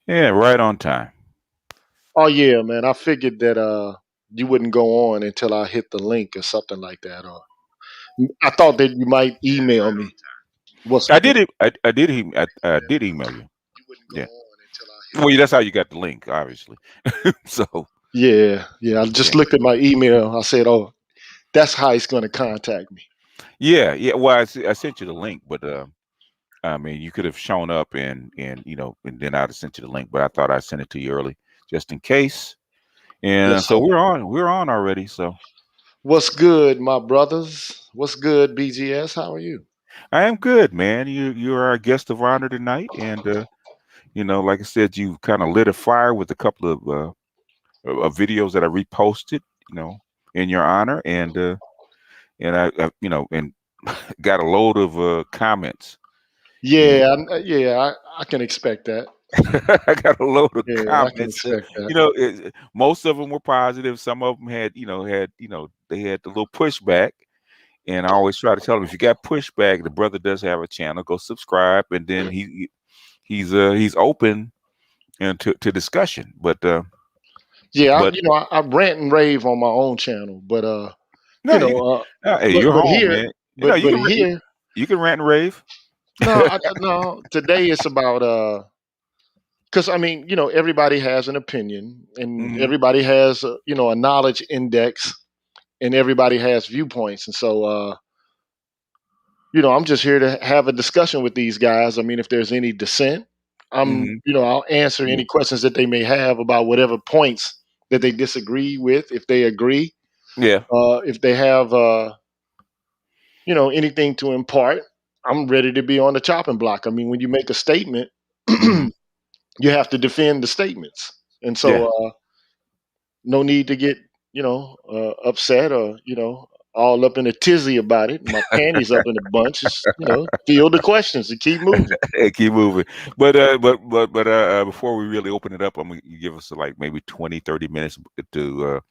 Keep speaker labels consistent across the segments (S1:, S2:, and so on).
S1: Yeah, right on time.
S2: Oh yeah, man. I figured that you wouldn't go on until I hit the link or something like that. Or I thought that you might email me. What's
S1: I
S2: going?
S1: did it. I did email you.
S2: You wouldn't go
S1: Yeah.
S2: on until I hit
S1: Well,
S2: the
S1: yeah, that's
S2: link.
S1: how you got the link, obviously. So
S2: Yeah, yeah. I just
S1: yeah,
S2: looked at my email. I said, "Oh, that's how he's going to contact me."
S1: yeah. Well, I sent you the link, but I mean, you could have shown up and and then I'd have sent you the link. But I thought I'd send it to you early, just in case. And
S2: Yes,
S1: so
S2: sir.
S1: we're on already. So
S2: What's good, my brothers? What's good, BGS? How are you?
S1: I am good, man. You are our guest of honor tonight, and like I said, you kind of lit a fire with a couple of videos that I reposted, you know, in your honor, and and got a load of comments, and
S2: Yeah, I can expect that.
S1: I got a load of
S2: Yeah, I can
S1: comments.
S2: expect that.
S1: Most of them were positive. Some of them they had the little pushback. And I always try to tell them if you got pushback, the brother does have a channel. Go subscribe, and then he's open and to discussion.
S2: Yeah,
S1: But
S2: I rant and rave on my own channel, but
S1: no,
S2: you
S1: you
S2: know,
S1: hey, you're
S2: but
S1: home,
S2: here,
S1: man. You
S2: but
S1: can
S2: here,
S1: you can rant and rave.
S2: no, no. Today it's about because I mean, everybody has an opinion, and
S1: Hmm.
S2: everybody has a knowledge index, and everybody has viewpoints, and so I'm just here to have a discussion with these guys. I mean, if there's any dissent,
S1: Hmm.
S2: I'll answer
S1: Yeah.
S2: any questions that they may have about whatever points that they disagree with. If they agree,
S1: Yeah.
S2: if they have, anything to impart, I'm ready to be on the chopping block. I mean, when you make a statement,
S1: Hmm.
S2: you have to defend the statements, and so
S1: Yeah.
S2: no need to get upset or all up in a tizzy about it. My panties up in a bunch. Just field the questions and keep moving.
S1: Hey, keep moving. Before we really open it up, I'm gonna give us like maybe 20, 30 minutes to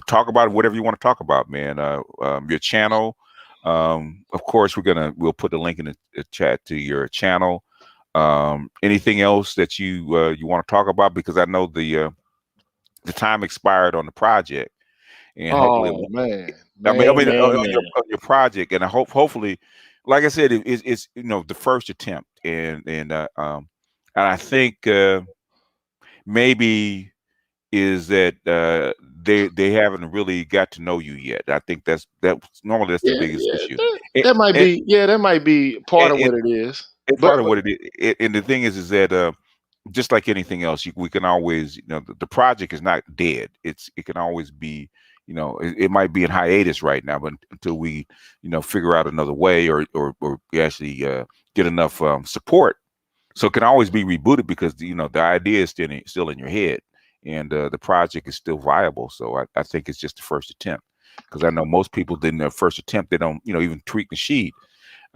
S1: talk about whatever you want to talk about, man. Your channel. Of course, we'll put the link in the chat to your channel. Anything else that you want to talk about? Because I know the time expired on the project, and hopefully,
S2: Oh man,
S1: I
S2: man,
S1: mean
S2: man, man.
S1: on your project, and I hopefully, like I said, it's the first attempt, and I think maybe is that they haven't really got to know you yet. I think normally that's the
S2: Yeah,
S1: biggest
S2: yeah.
S1: issue,
S2: That,
S1: and
S2: that might
S1: and,
S2: be. Yeah, that might be part
S1: and,
S2: of
S1: and
S2: what it is.
S1: and
S2: But,
S1: part of what it is, and the thing is that just like anything else, we can always the project is not dead. It can always be it might be in hiatus right now, but until we figure out another way or we actually get enough support. So it can always be rebooted because the idea is still in your head, and the project is still viable. So I think it's just the first attempt, because I know most people didn't their first attempt they don't even tweak the sheet.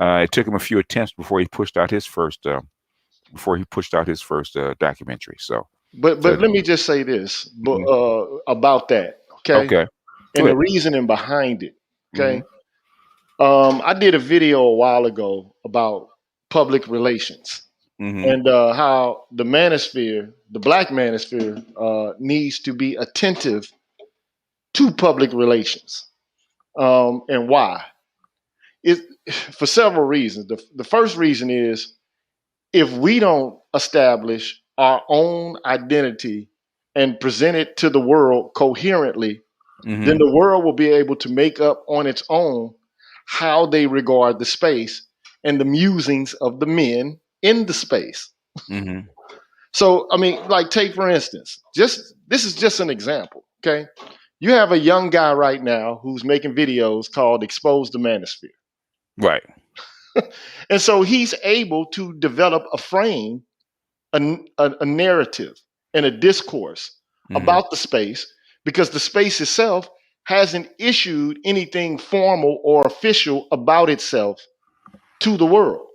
S1: It took him a few attempts before he pushed out his first documentary. So,
S2: but
S1: so
S2: let me just say this,
S1: mhm.
S2: about that. Okay,
S1: Okay,
S2: and
S1: go
S2: the
S1: ahead.
S2: reasoning behind it.
S1: Hmm.
S2: Okay, I did a video a while ago about public relations
S1: Hmm.
S2: and how the manosphere, the black manosphere, needs to be attentive to public relations, and why. It for several reasons. The first reason is if we don't establish our own identity and present it to the world coherently, then
S1: Hmm.
S2: the world will be able to make up on its own how they regard the space and the musings of the men in the space.
S1: Hmm.
S2: So, I mean, like, take for instance, just this is just an example. Okay. You have a young guy right now who's making videos called Expose the Manosphere.
S1: Right.
S2: And so he's able to develop a frame, a narrative, and a discourse
S1: Hmm.
S2: about the space because the space itself hasn't issued anything formal or official about itself to the world.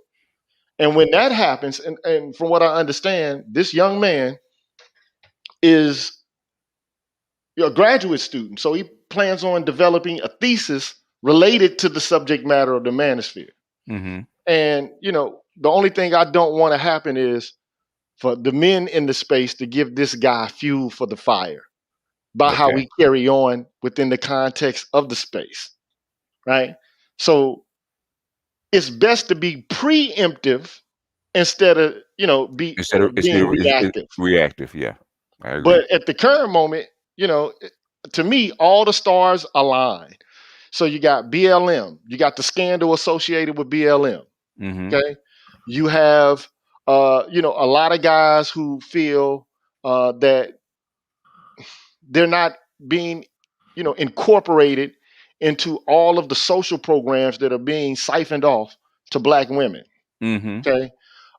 S2: And when that happens, and from what I understand, this young man is a graduate student. So he plans on developing a thesis related to the subject matter of the manosphere.
S1: Hmm.
S2: And, the only thing I don't want to happen is for the men in the space to give this guy fuel for the fire by how
S1: Okay.
S2: we carry on within the context of the space, right? So it's best to be preemptive instead of be
S1: Instead of
S2: being
S1: it's
S2: reactive.
S1: reactive. Yeah, I agree.
S2: But at the current moment, to me, all the stars align. So you got BLM, you got the scandal associated with BLM.
S1: Mm-hmm.
S2: Okay, you have a lot of guys who feel that they're not being incorporated into all of the social programs that are being siphoned off to black women.
S1: Mm-hmm.
S2: Okay.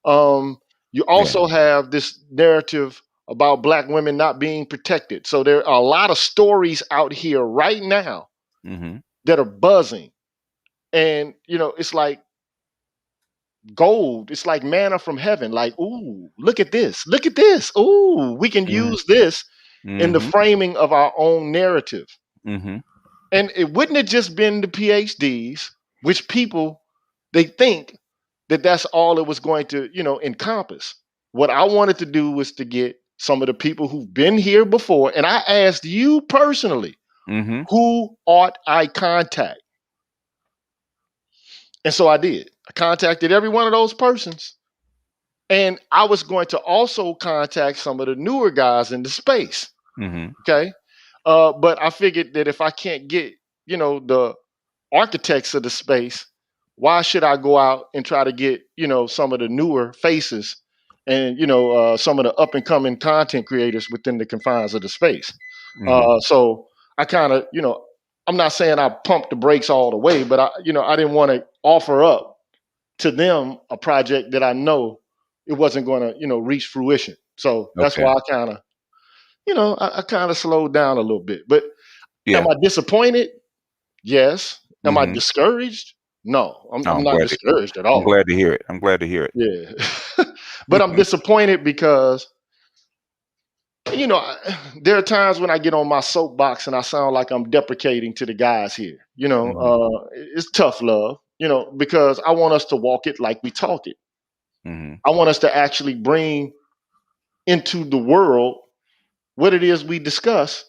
S2: You
S1: Yeah.
S2: also have this narrative about black women not being protected. So there are a lot of stories out here right now
S1: Mm-hmm.
S2: that are buzzing. And it's like gold. It's like manna from heaven. Like, ooh, look at this. Look at this. Ooh, we can
S1: Mm-hmm.
S2: use this in the
S1: Mm-hmm.
S2: framing of our own narrative.
S1: Mm-hmm.
S2: And it wouldn't have just been the PhDs, which people they think that that's all it was going to, encompass. What I wanted to do was to get some of the people who've been here before, and I asked you personally,
S1: Mm-hmm.
S2: who ought I contact? And so I did. I contacted every one of those persons, and I was going to also contact some of the newer guys in the space.
S1: Mm-hmm.
S2: Okay, but I figured that if I can't get, the architects of the space, why should I go out and try to get some of the newer faces and some of the up and coming content creators within the confines of the space?
S1: Mm-hmm.
S2: So I kind of I'm not saying I pumped the brakes all the way, but I didn't want to offer up to them a project that I know it wasn't going to reach fruition. So that's
S1: Okay.
S2: why I kind of I kind of slowed down a little bit. But am
S1: Yeah.
S2: I disappointed? Yes. Am I
S1: Mm-hmm.
S2: discouraged? No,
S1: No,
S2: I'm not discouraged at
S1: I'm
S2: all.
S1: glad to hear it. I'm glad to hear it.
S2: Yeah. But I'm disappointed because, there are times when I get on my soapbox and I sound like I'm deprecating to the guys here.
S1: Mm-hmm.
S2: It's tough love, because I want us to walk it like we talk it.
S1: Mm-hmm.
S2: I want us to actually bring into the world what it is we discuss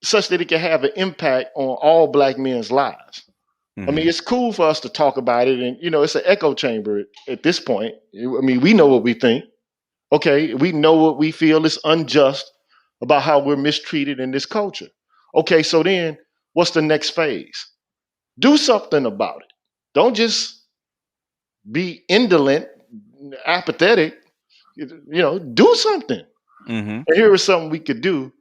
S2: such that it can have an impact on all black men's lives. I mean,
S1: Mm-hmm.
S2: it's cool for us to talk about it, and it's an echo chamber at this point. I mean, we know what we think. Okay, we know what we feel is unjust about how we're mistreated in this culture. Okay, so then what's the next phase? Do something about it. Don't just be indolent, apathetic. Do something.
S1: Mm-hmm.
S2: And here is something we could do.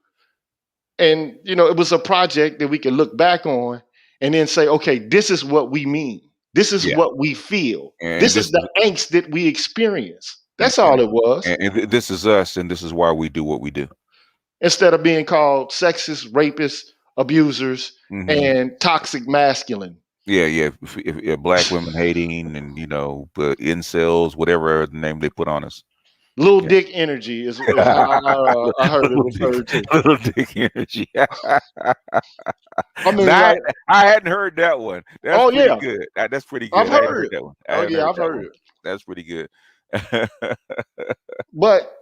S2: And it was a project that we could look back on and then say, okay, this is what we mean. This is
S1: Yeah.
S2: what we feel.
S1: And
S2: This
S1: this
S2: is
S1: is
S2: the angst that we experience.
S1: and,
S2: That's all it was.
S1: this is us, and this is why we do what we do.
S2: Instead of being called sexist, rapists, abusers,
S1: Mm-hmm.
S2: and toxic masculine.
S1: Yeah, yeah. If black women hating and incels, whatever name they put on us.
S2: Little
S1: Yeah.
S2: dick energy is how I heard it
S1: little dick,
S2: referred to.
S1: little dick energy.
S2: I
S1: No,
S2: mean, like,
S1: I hadn't heard that one. That's
S2: oh
S1: pretty
S2: yeah,
S1: good. That's pretty
S2: I've
S1: good. I hadn't
S2: heard
S1: heard
S2: it.
S1: that one. I
S2: Oh
S1: hadn't
S2: yeah,
S1: heard
S2: I've
S1: that
S2: heard
S1: one.
S2: it.
S1: That's pretty good.
S2: But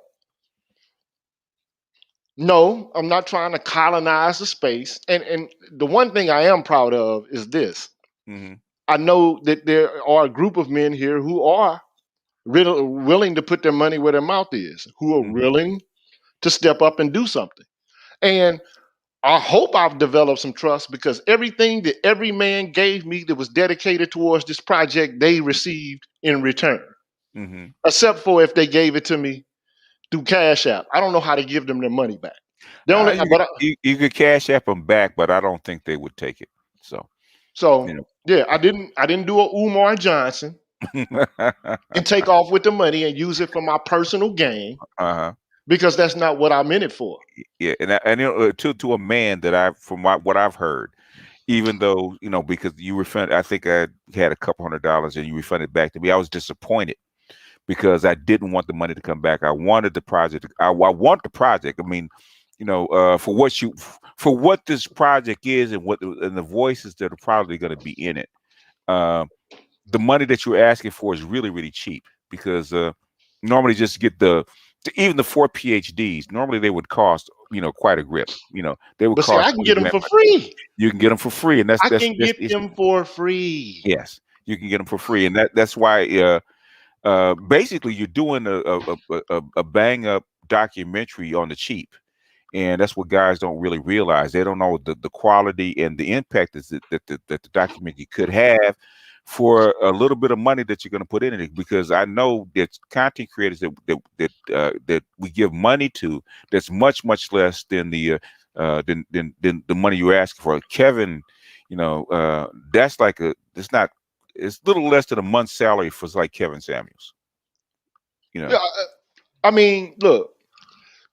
S2: no, I'm not trying to colonize the space. And the one thing I am proud of is this.
S1: Hmm.
S2: I know that there are a group of men here who are really willing to put their money where their mouth is, who are
S1: Hmm.
S2: willing to step up and do something. And I hope I've developed some trust because everything that every man gave me that was dedicated towards this project, they received in return,
S1: Hmm.
S2: except for if they gave it to me through Cash App. I don't know how to give them their money back. The only,
S1: You,
S2: but I,
S1: you could cash app them back, but I don't think they would take it. So you
S2: so yeah, I didn't do a Umar Johnson
S1: know.
S2: and take off with the money and use it for my personal gain
S1: Uh-huh.
S2: because that's not what I'm in it for.
S1: Yeah, and to a man that from what I've heard, even though because you refunded, I think I had a couple $100 and you refunded back to me. I was disappointed because I didn't want the money to come back. I wanted the project. I want the project. I mean, for what this project is and and the voices that are probably going to be in it. Uh, the money that you're asking for is really, really cheap because Normally, just get even the 4 PhDs. Normally, they would cost quite a grip. They would
S2: But see,
S1: cost
S2: I can
S1: 20
S2: get them
S1: grand.
S2: for free.
S1: You can get them for free, and
S2: I
S1: that's
S2: can
S1: that's
S2: get
S1: the issue.
S2: them for free.
S1: Yes, you can get them for free, and that's why basically you're doing a bang up documentary on the cheap, and that's what guys don't really realize. They don't know the quality and the impact that the documentary could have for a little bit of money that you're going to put in it. Because I know that content creators that we give money to, that's much less than than the money you're asking for. Kevin, that's like it's a little less than a month's salary for like Kevin Samuels.
S2: Yeah, I mean, look,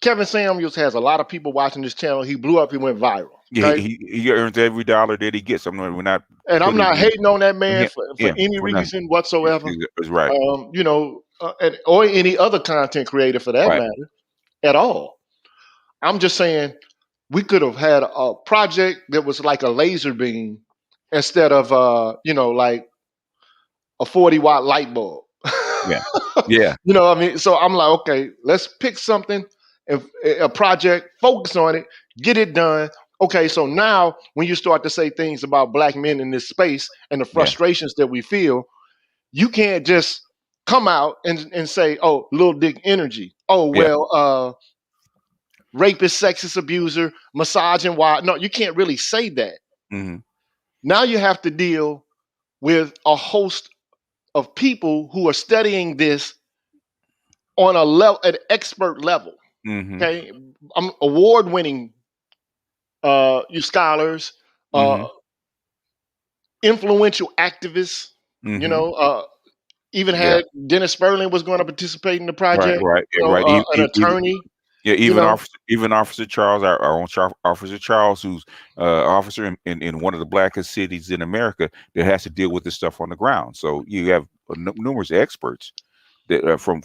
S2: Kevin Samuels has a lot of people watching this channel. He blew up. He went viral.
S1: Yeah,
S2: Okay.
S1: he earns every dollar that he gets. We're not
S2: And I'm
S1: putting
S2: not hating on that man
S1: him.
S2: for
S1: Yeah,
S2: any
S1: we're not.
S2: reason whatsoever.
S1: That's right.
S2: Or any other content creator for that
S1: Right.
S2: matter at all. I'm just saying we could have had a project that was like a laser beam instead of like a 40-watt light bulb.
S1: Yeah. Yeah.
S2: You know what I mean? So I'm like, okay, let's pick something, a project, focus on it, get it done. Okay, so now when you start to say things about black men in this space and the
S1: Yeah.
S2: frustrations that we feel, you can't just come out and say, oh, little dick energy. Oh,
S1: Yeah.
S2: well, rapist, sexist abuser, misogyn, why? No, you can't really say that.
S1: Hmm.
S2: Now you have to deal with a host of people who are studying this on a level, an expert level.
S1: Hmm.
S2: Okay, I'm award-winning you scholars, uh,
S1: Hmm.
S2: influential activists. You
S1: Hmm.
S2: know, even
S1: Yeah.
S2: had Dennis Sperling was going to participate in the
S1: Right.
S2: project.
S1: Right. Yeah, right.
S2: An attorney.
S1: Yeah,
S2: You know,
S1: even Officer Charles, our own Officer Charles, who's officer in one of the blackest cities in America that has to deal with this stuff on the ground. So you have numerous experts that from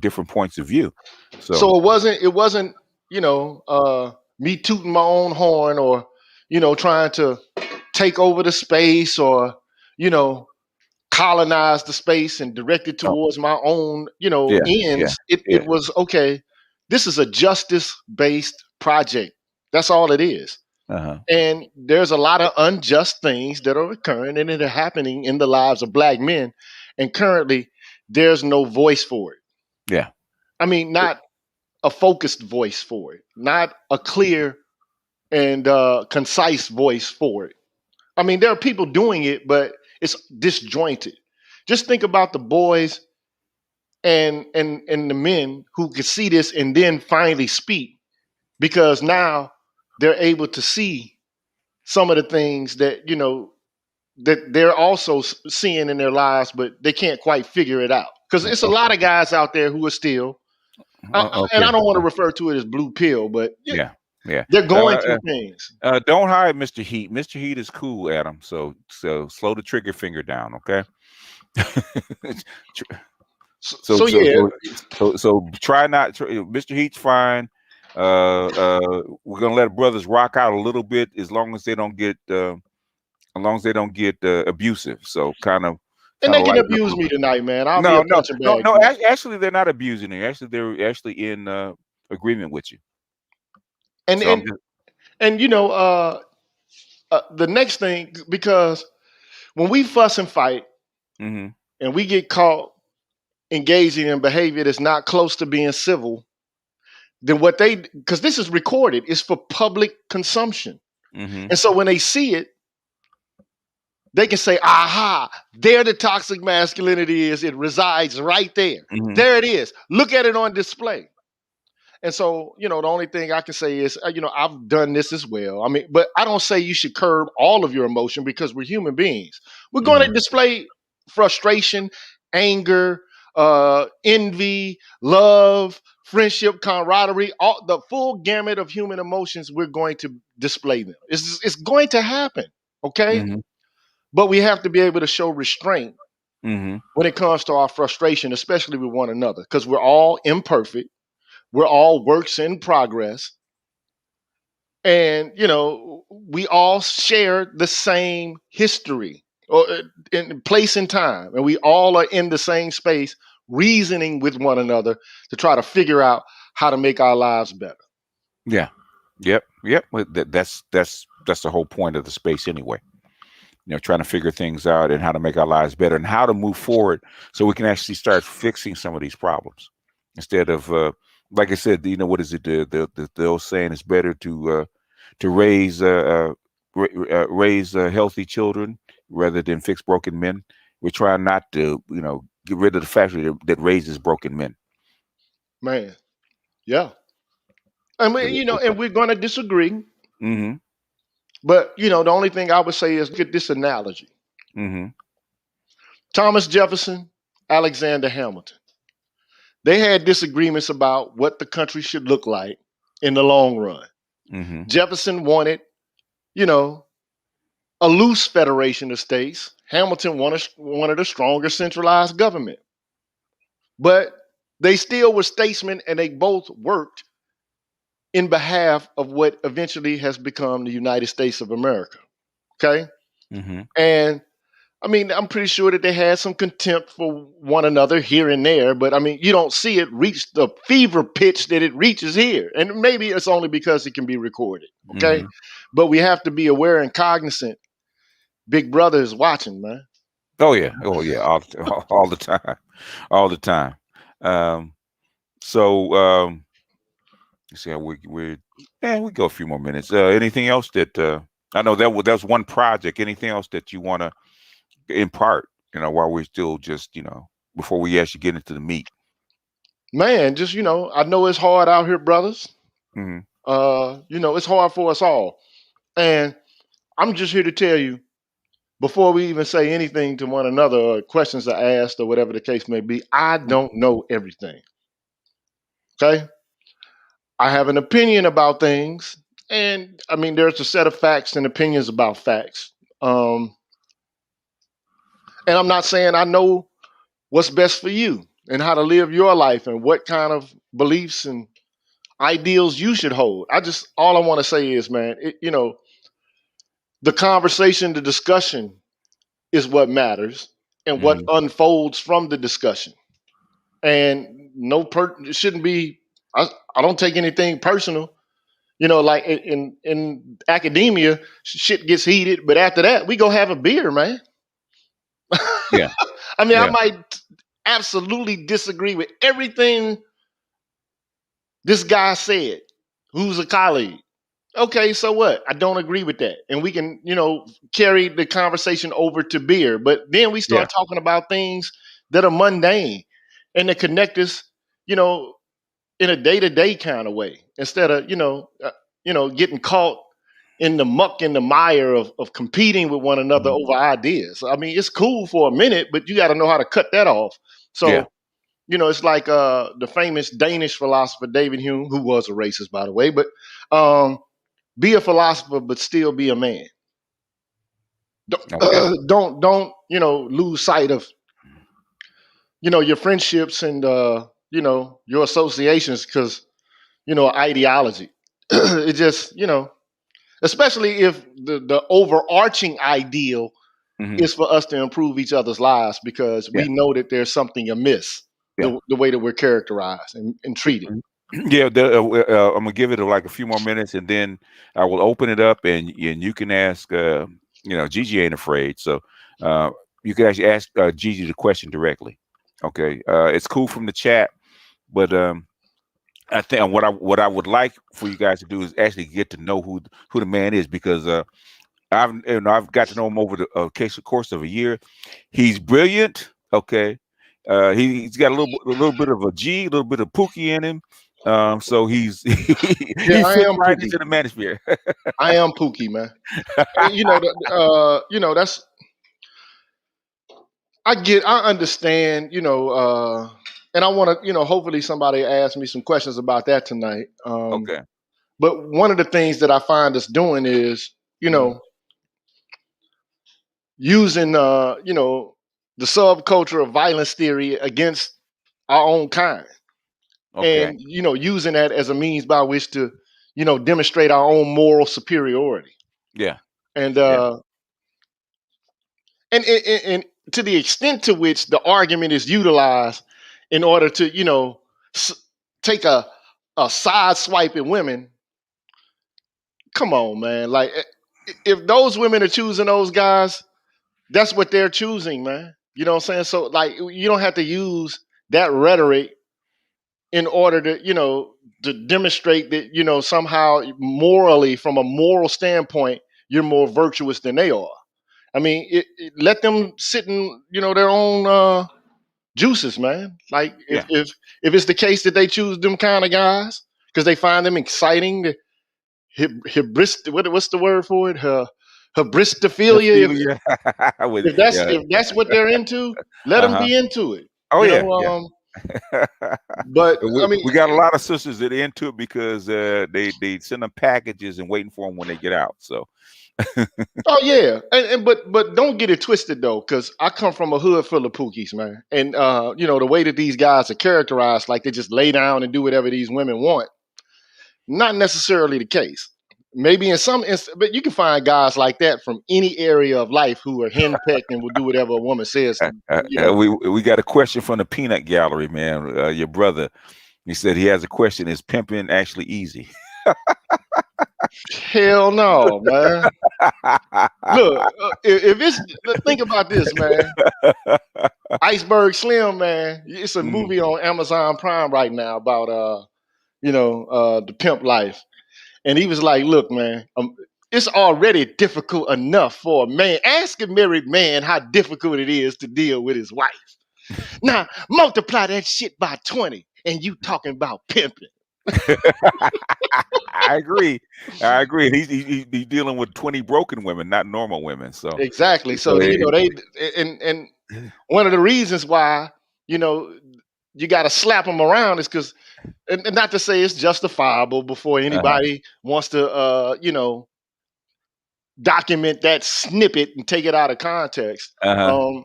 S1: different points of view. So
S2: so it wasn't me tooting my own horn or trying to take over the space or you know colonize the space and direct it
S1: oh,
S2: towards my own
S1: yeah, yeah,
S2: ends. it,
S1: yeah.
S2: it was okay, this is a justice based project. That's all it is.
S1: Uh-huh.
S2: And there's a lot of unjust things that are occurring and that are happening in the lives of black men, and currently there's no voice for it.
S1: Yeah.
S2: I mean, not a focused voice for it, not a clear and concise voice for it. I mean, there are people doing it, but it's disjointed. Just think about the boys and the men who could see this and then finally speak, because now they're able to see some of the things that that they're also seeing in their lives, but they can't quite figure it out. Because it's a
S1: Okay.
S2: lot of guys out there who are still, and
S1: Okay.
S2: I don't want to refer to it as blue pill, but
S1: Yeah. Yeah.
S2: they're going through things.
S1: Don't hide Mr. Heat. Mr. Heat is cool, Adam. So slow the trigger finger down, okay?
S2: So,
S1: so
S2: so
S1: so
S2: yeah,
S1: so so try not. Mr. Heat's fine. We're gonna let brothers rock out a little bit as long as they don't get abusive. So
S2: and
S1: kind
S2: they
S1: of
S2: can
S1: lighten up a
S2: abuse
S1: little
S2: me
S1: bit.
S2: tonight, man. I'll be
S1: No,
S2: a
S1: no,
S2: punching
S1: no,
S2: bag
S1: no.
S2: tonight.
S1: Actually, they're not abusing you. Actually, they're actually in agreement with you.
S2: And
S1: So I'm
S2: and
S1: just.
S2: and the next thing, because when we fuss and fight
S1: Hmm.
S2: and we get caught engaging in behavior that's not close to being civil, then because this is recorded, it's for public consumption.
S1: Hmm.
S2: And so when they see it, they can say, aha, there the toxic masculinity is. It resides right there.
S1: Hmm.
S2: There it is. Look at it on display. And so, the only thing I can say is, I've done this as well. I mean, but I don't say you should curb all of your emotion, because we're human beings. We're going
S1: Hmm.
S2: to display frustration, anger, envy, love, friendship, camaraderie, all the full gamut of human emotions. We're going to display them. It's going to happen. Okay.
S1: Hmm.
S2: But we have to be able to show restraint
S1: Hmm.
S2: when it comes to our frustration, especially with one another, because we're all imperfect. We're all works in progress. And, we all share the same history or in place and time. And we all are in the same space reasoning with one another to try to figure out how to make our lives better.
S1: Yeah. Yep. Well, that's the whole point of the space anyway. Trying to figure things out and how to make our lives better and how to move forward so we can actually start fixing some of these problems instead of, like I said, what is it? The old saying, it's better to raise healthy children rather than fix broken men. We're trying not to, get rid of the factory that raises broken men.
S2: Man, yeah. And and we're going to disagree,
S1: Mm-hmm.
S2: but the only thing I would say is look at this analogy.
S1: Mm-hmm.
S2: Thomas Jefferson, Alexander Hamilton. They had disagreements about what the country should look like in the long run.
S1: Mm-hmm.
S2: Jefferson wanted, you know, a loose federation of states. Hamilton wanted a stronger centralized government. But they still were statesmen and they both worked in behalf of what eventually has become the United States of America. Okay?
S1: Mm-hmm.
S2: And I mean, I'm pretty sure that they had some contempt for one another here and there, but I mean, you don't see it reach the fever pitch that it reaches here. And maybe it's only because it can be recorded. Okay?
S1: Mm-hmm.
S2: But we have to be aware and cognizant. Big Brother is watching, man.
S1: Oh yeah, all the time, all the time. Um, so let's see how we go a few more minutes. Anything else that I know that's one project. Anything else that you want to impart? While we're still just before we actually get into the meat.
S2: Man, just I know it's hard out here, brothers.
S1: Mm-hmm.
S2: It's hard for us all. And I'm just here to tell you, before we even say anything to one another or questions are asked or whatever the case may be, I don't know everything. Okay? I have an opinion about things. And I mean, there's a set of facts and opinions about facts. Um, and I'm not saying I know what's best for you and how to live your life and what kind of beliefs and ideals you should hold. All I want to say is, man, the conversation, the discussion is what matters and what
S1: Mm-hmm.
S2: unfolds from the discussion. And it shouldn't be. I don't take anything personal. Like in academia, shit gets heated, but after that, we go have a beer, man.
S1: Yeah.
S2: I mean, I
S1: Yeah.
S2: might absolutely disagree with everything this guy said, who's a colleague. Okay, so what? I don't agree with that. And we can, carry the conversation over to beer. But then we
S1: Yeah.
S2: start talking about things that are mundane and that connect us, you know, in a day-to-day kind of way instead of, getting caught in the muck and the mire of competing with one another
S1: Mhm.
S2: over ideas. I mean, it's cool for a minute, but you got to know how to cut that off.
S1: Yeah.
S2: So, it's like the famous Danish philosopher David Hume, who was a racist, by the way, but um, be a philosopher, but still be a man.
S1: Okay.
S2: Don't lose sight of your friendships and your associations because ideology. It just especially if the overarching ideal
S1: Hmm.
S2: is for us to improve each other's lives because
S1: Yeah.
S2: we know that there's something amiss
S1: Yeah.
S2: the way that we're characterized and treated.
S1: Mhm. Yeah. I'm gonna give it like a few more minutes, and then I will open it up, and you can ask. Gigi ain't afraid, so uh, you can actually ask Gigi the question directly. Okay. It's cool from the chat, but I think what I would like for you guys to do is actually get to know who the man is because I've got to know him over the course of a year. He's brilliant. Okay, he's got a little bit of a G, a little bit of Pookie in him. So
S2: Yeah,
S1: he
S2: I
S1: fits
S2: am
S1: right
S2: Pookie.
S1: into the manosphere.
S2: I am Pookie, man. That's I understand, and I want to, hopefully somebody asks me some questions about that tonight.
S1: Okay.
S2: But one of the things that I find us doing is,
S1: Mhm.
S2: using, the subculture of violence theory against our own kind,
S1: Okay.
S2: and using that as a means by which to, demonstrate our own moral superiority,
S1: Yeah.
S2: and
S1: Yeah.
S2: and to the extent to which the argument is utilized in order to, take a side swipe at women. Come on, man. Like, if those women are choosing those guys, that's what they're choosing, man. You know what I'm saying? So, like, you don't have to use that rhetoric in order to, to demonstrate that, somehow morally, from a moral standpoint, you're more virtuous than they are. I mean, let them sit in, their own juices, man. Like,
S1: Yeah.
S2: if it's the case that they choose them kind of guys because they find them exciting, what's the word for it?
S1: The
S2: Hybristophilia.
S1: feel, yeah. With,
S2: If that's
S1: yeah.
S2: if that's what they're into, let them
S1: Uh-huh.
S2: be into it.
S1: Oh
S2: You
S1: yeah,
S2: know.
S1: yeah.
S2: But I mean,
S1: We got a lot of sisters that are into it because they send them packages and waiting for them when they get out. So
S2: oh yeah, but don't get it twisted though, because I come from a hood full of pookies, man, and the way that these guys are characterized, like they just lay down and do whatever these women want, not necessarily the case. Maybe in some instance, but you can find guys like that from any area of life who are henpecked and will do whatever a woman says.
S1: we got a question from the peanut gallery, man. Your brother, he said he has a question: is pimping actually easy?
S2: Hell no, man. Look, if it's think about this, man. Iceberg Slim, man. It's a
S1: Mm,
S2: movie on Amazon Prime right now about the pimp life. And he was like, look, man, it's already difficult enough for a man. Ask a married man how difficult it is to deal with his wife. Now, multiply that shit by 20, and you talking about pimping.
S1: I agree. I agree. He's dealing with 20 broken women, not normal women. So,
S2: Exactly.
S1: so
S2: So, they and one of the reasons why, you know, you got to slap them around is because, and not to say it's justifiable before
S1: uh-huh,
S2: anybody wants to, document that snippet and take it out of context.
S1: uh-huh.
S2: Um,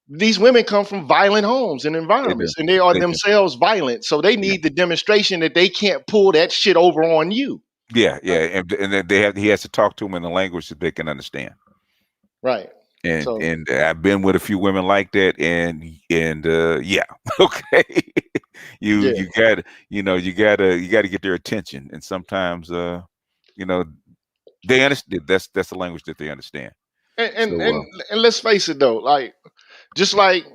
S2: these women come from violent homes and
S1: They do.
S2: environments, and they are
S1: They do.
S2: themselves violent. So they
S1: Yeah.
S2: need the demonstration that they can't pull that shit over on you.
S1: Yeah, yeah, and then he has to talk to them in a language that they can understand.
S2: Right.
S1: And
S2: So
S1: I've been with a few women like that, and yeah, okay.
S2: yeah,
S1: You gotta get their attention, and sometimes you know they understand. That's the language that they understand.
S2: and and
S1: So
S2: and, and let's face it though, like just like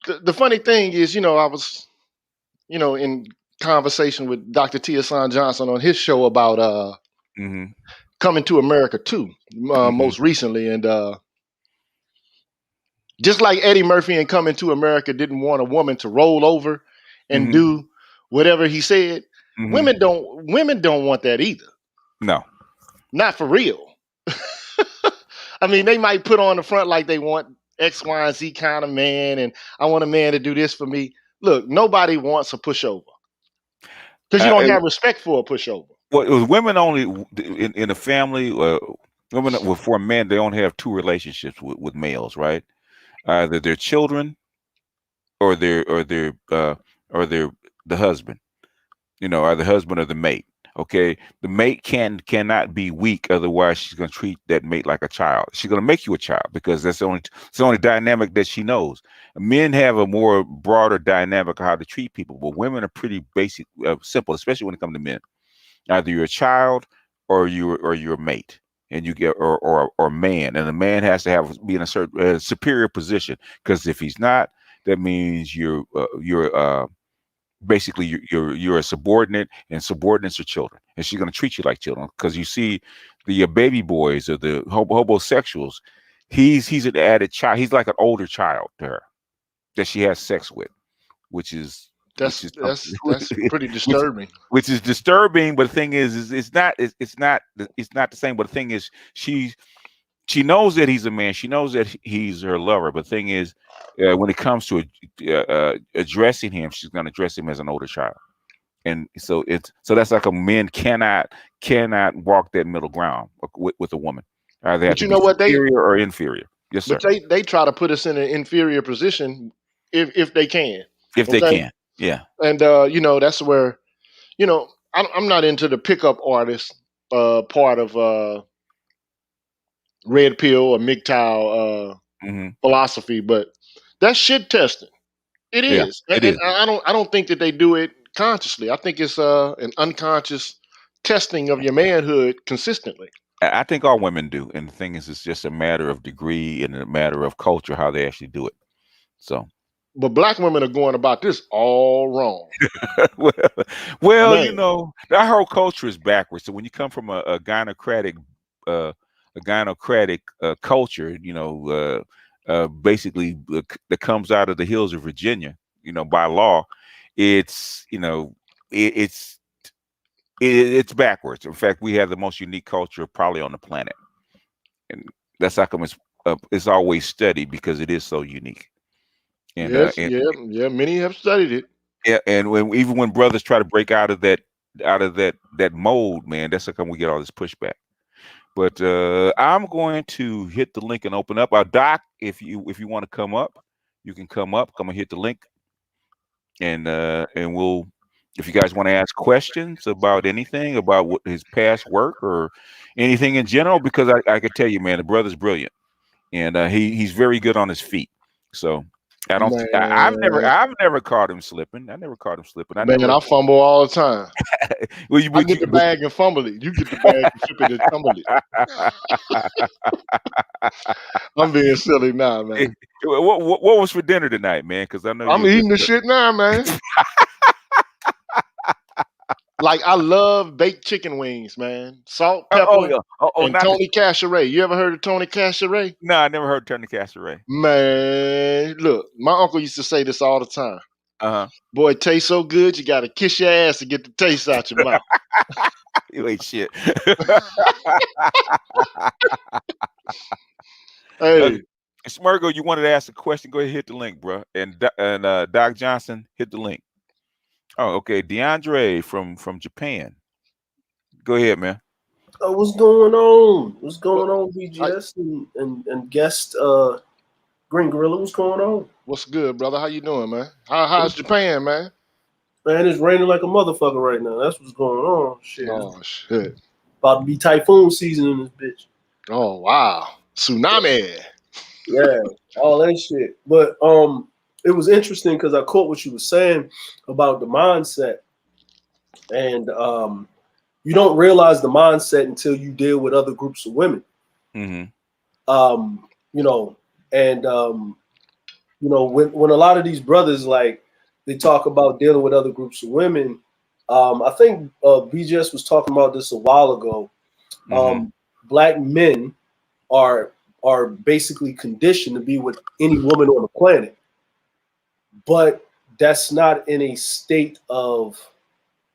S2: the funny thing is, I was in conversation with Dr. Tia Son Johnson on his show about
S1: hmm
S2: coming to America too,
S1: hmm
S2: most recently, and just like Eddie Murphy in Coming to America didn't want a woman to roll over and
S1: hmm
S2: do whatever he said,
S1: hmm
S2: women don't want that either.
S1: no,
S2: Not for real. I mean, they might put on the front like they want X, Y, and Z kind of man, and I want a man to do this for me. Look, nobody wants a pushover because you don't
S1: uh,
S2: have respect for a pushover.
S1: well, it was women only in a family. Women, well, for a man, they only have two relationships with males, right? Either their children or or their the husband, or the husband or the mate. Okay, the mate cannot be weak, otherwise she's gonna treat that mate like a child. She's gonna make you a child because it's the only dynamic that she knows. Men have a more broader dynamic of how to treat people, but women are pretty basic, simple, especially when it comes to men. Either you're a child or you're a mate, and you get or man, and the man has to be in a certain superior position, because if he's not, that means you're basically you're a subordinate, and subordinates are children, and she's going to treat you like children. Because you see the baby boys or the homosexuals, he's an added child. He's like an older child to her that she has sex with, which is which
S2: That's
S1: is
S2: that's that's pretty
S1: which
S2: disturbing.
S1: which is disturbing. But the thing is it's not the same. But the thing is, she knows that he's a man. She knows that he's her lover. But the thing is, when it comes to addressing him, she's going to address him as an older child. And so that's like a man cannot walk that middle ground with a woman. They have
S2: But
S1: to
S2: you
S1: be
S2: know what
S1: superior or inferior. Yes,
S2: but
S1: sir.
S2: they try to put us in an inferior position if they can.
S1: If they
S2: Okay,
S1: can, yeah.
S2: and that's where I'm not into the pickup artist part of red pill or MGTOW
S1: hmm
S2: philosophy, but that's shit testing. It
S1: Yeah,
S2: is,
S1: it
S2: and
S1: is.
S2: I don't think that they do it consciously. I think it's an unconscious testing of your manhood consistently.
S1: I think all women do, and the thing is, it's just a matter of degree and a matter of culture how they actually do it. So,
S2: But black women are going about this all wrong,
S1: well, well,
S2: man.
S1: that whole culture is backwards. So when you come from uh, a gynocratic culture, basically that comes out of the hills of Virginia, by law, it's it's it's backwards. In fact, we have the most unique culture probably on the planet, and that's how come it's always studied because it is so unique. And
S2: Yes, yeah, yeah. Many have studied it.
S1: yeah, and even when brothers try to break out of that mold, man, that's how come we get all this pushback. But I'm going to hit the link and open up. Doc, if you want to come up, you can come up. Come and hit the link, and we'll, if you guys want to ask questions about anything about what his past work or anything in general, because I could tell you, man, the brother's brilliant, and he's very good on his feet. So I don't.
S2: Man,
S1: I've never caught him slipping. I never caught him slipping. I
S2: man,
S1: never.
S2: I fumble all the time.
S1: Well, you,
S2: I
S1: but
S2: get
S1: you,
S2: the
S1: but
S2: bag and fumble it. You get the bag and flip it and tumble it. I'm being silly now,
S1: eh,
S2: man.
S1: what was for dinner tonight, man? Because I know
S2: I'm
S1: you're a good
S2: eating the
S1: cook.
S2: shit now, man. Like I love baked chicken wings, man. Salt,
S1: Oh
S2: pepper,
S1: yeah. Oh,
S2: and
S1: not the.
S2: Tony Cacheray. You ever heard of Tony Cacheray?
S1: No, I never heard turn the casserole.
S2: Man, look, my uncle used to say this all the time.
S1: Uh
S2: Boy, it tastes so good, you got to kiss your ass to get the taste out your mouth.
S1: huh. You ain't shit. uh,
S2: Hey,
S1: Smurgo, you wanted to ask a question? Go ahead, hit the link, bro. And Doc Johnson, hit the link. Oh, okay. DeAndre from Japan. Go ahead, man.
S3: What's going on? What's
S2: what,
S3: going on,
S2: I,
S3: BGS and guest Green Gorilla? What's going on?
S2: what's good, brother? How you doing, man? How's Japan, man?
S3: Man, it's raining like a motherfucker right now. That's what's going on. Shit, it's
S2: Oh shit.
S3: about to be typhoon season in this bitch.
S2: Oh wow. Tsunami.
S3: Yeah, all that shit. But it was interesting because I caught what you were saying about the mindset, and you don't realize the mindset until you deal with other groups of women.
S1: Mm-hmm.
S3: You know, and when a lot of these brothers like they talk about dealing with other groups of women, I think BGS was talking about this a while ago.
S1: Mm-hmm.
S3: Black men are are basically conditioned to be with any woman on the planet, but that's not in a state of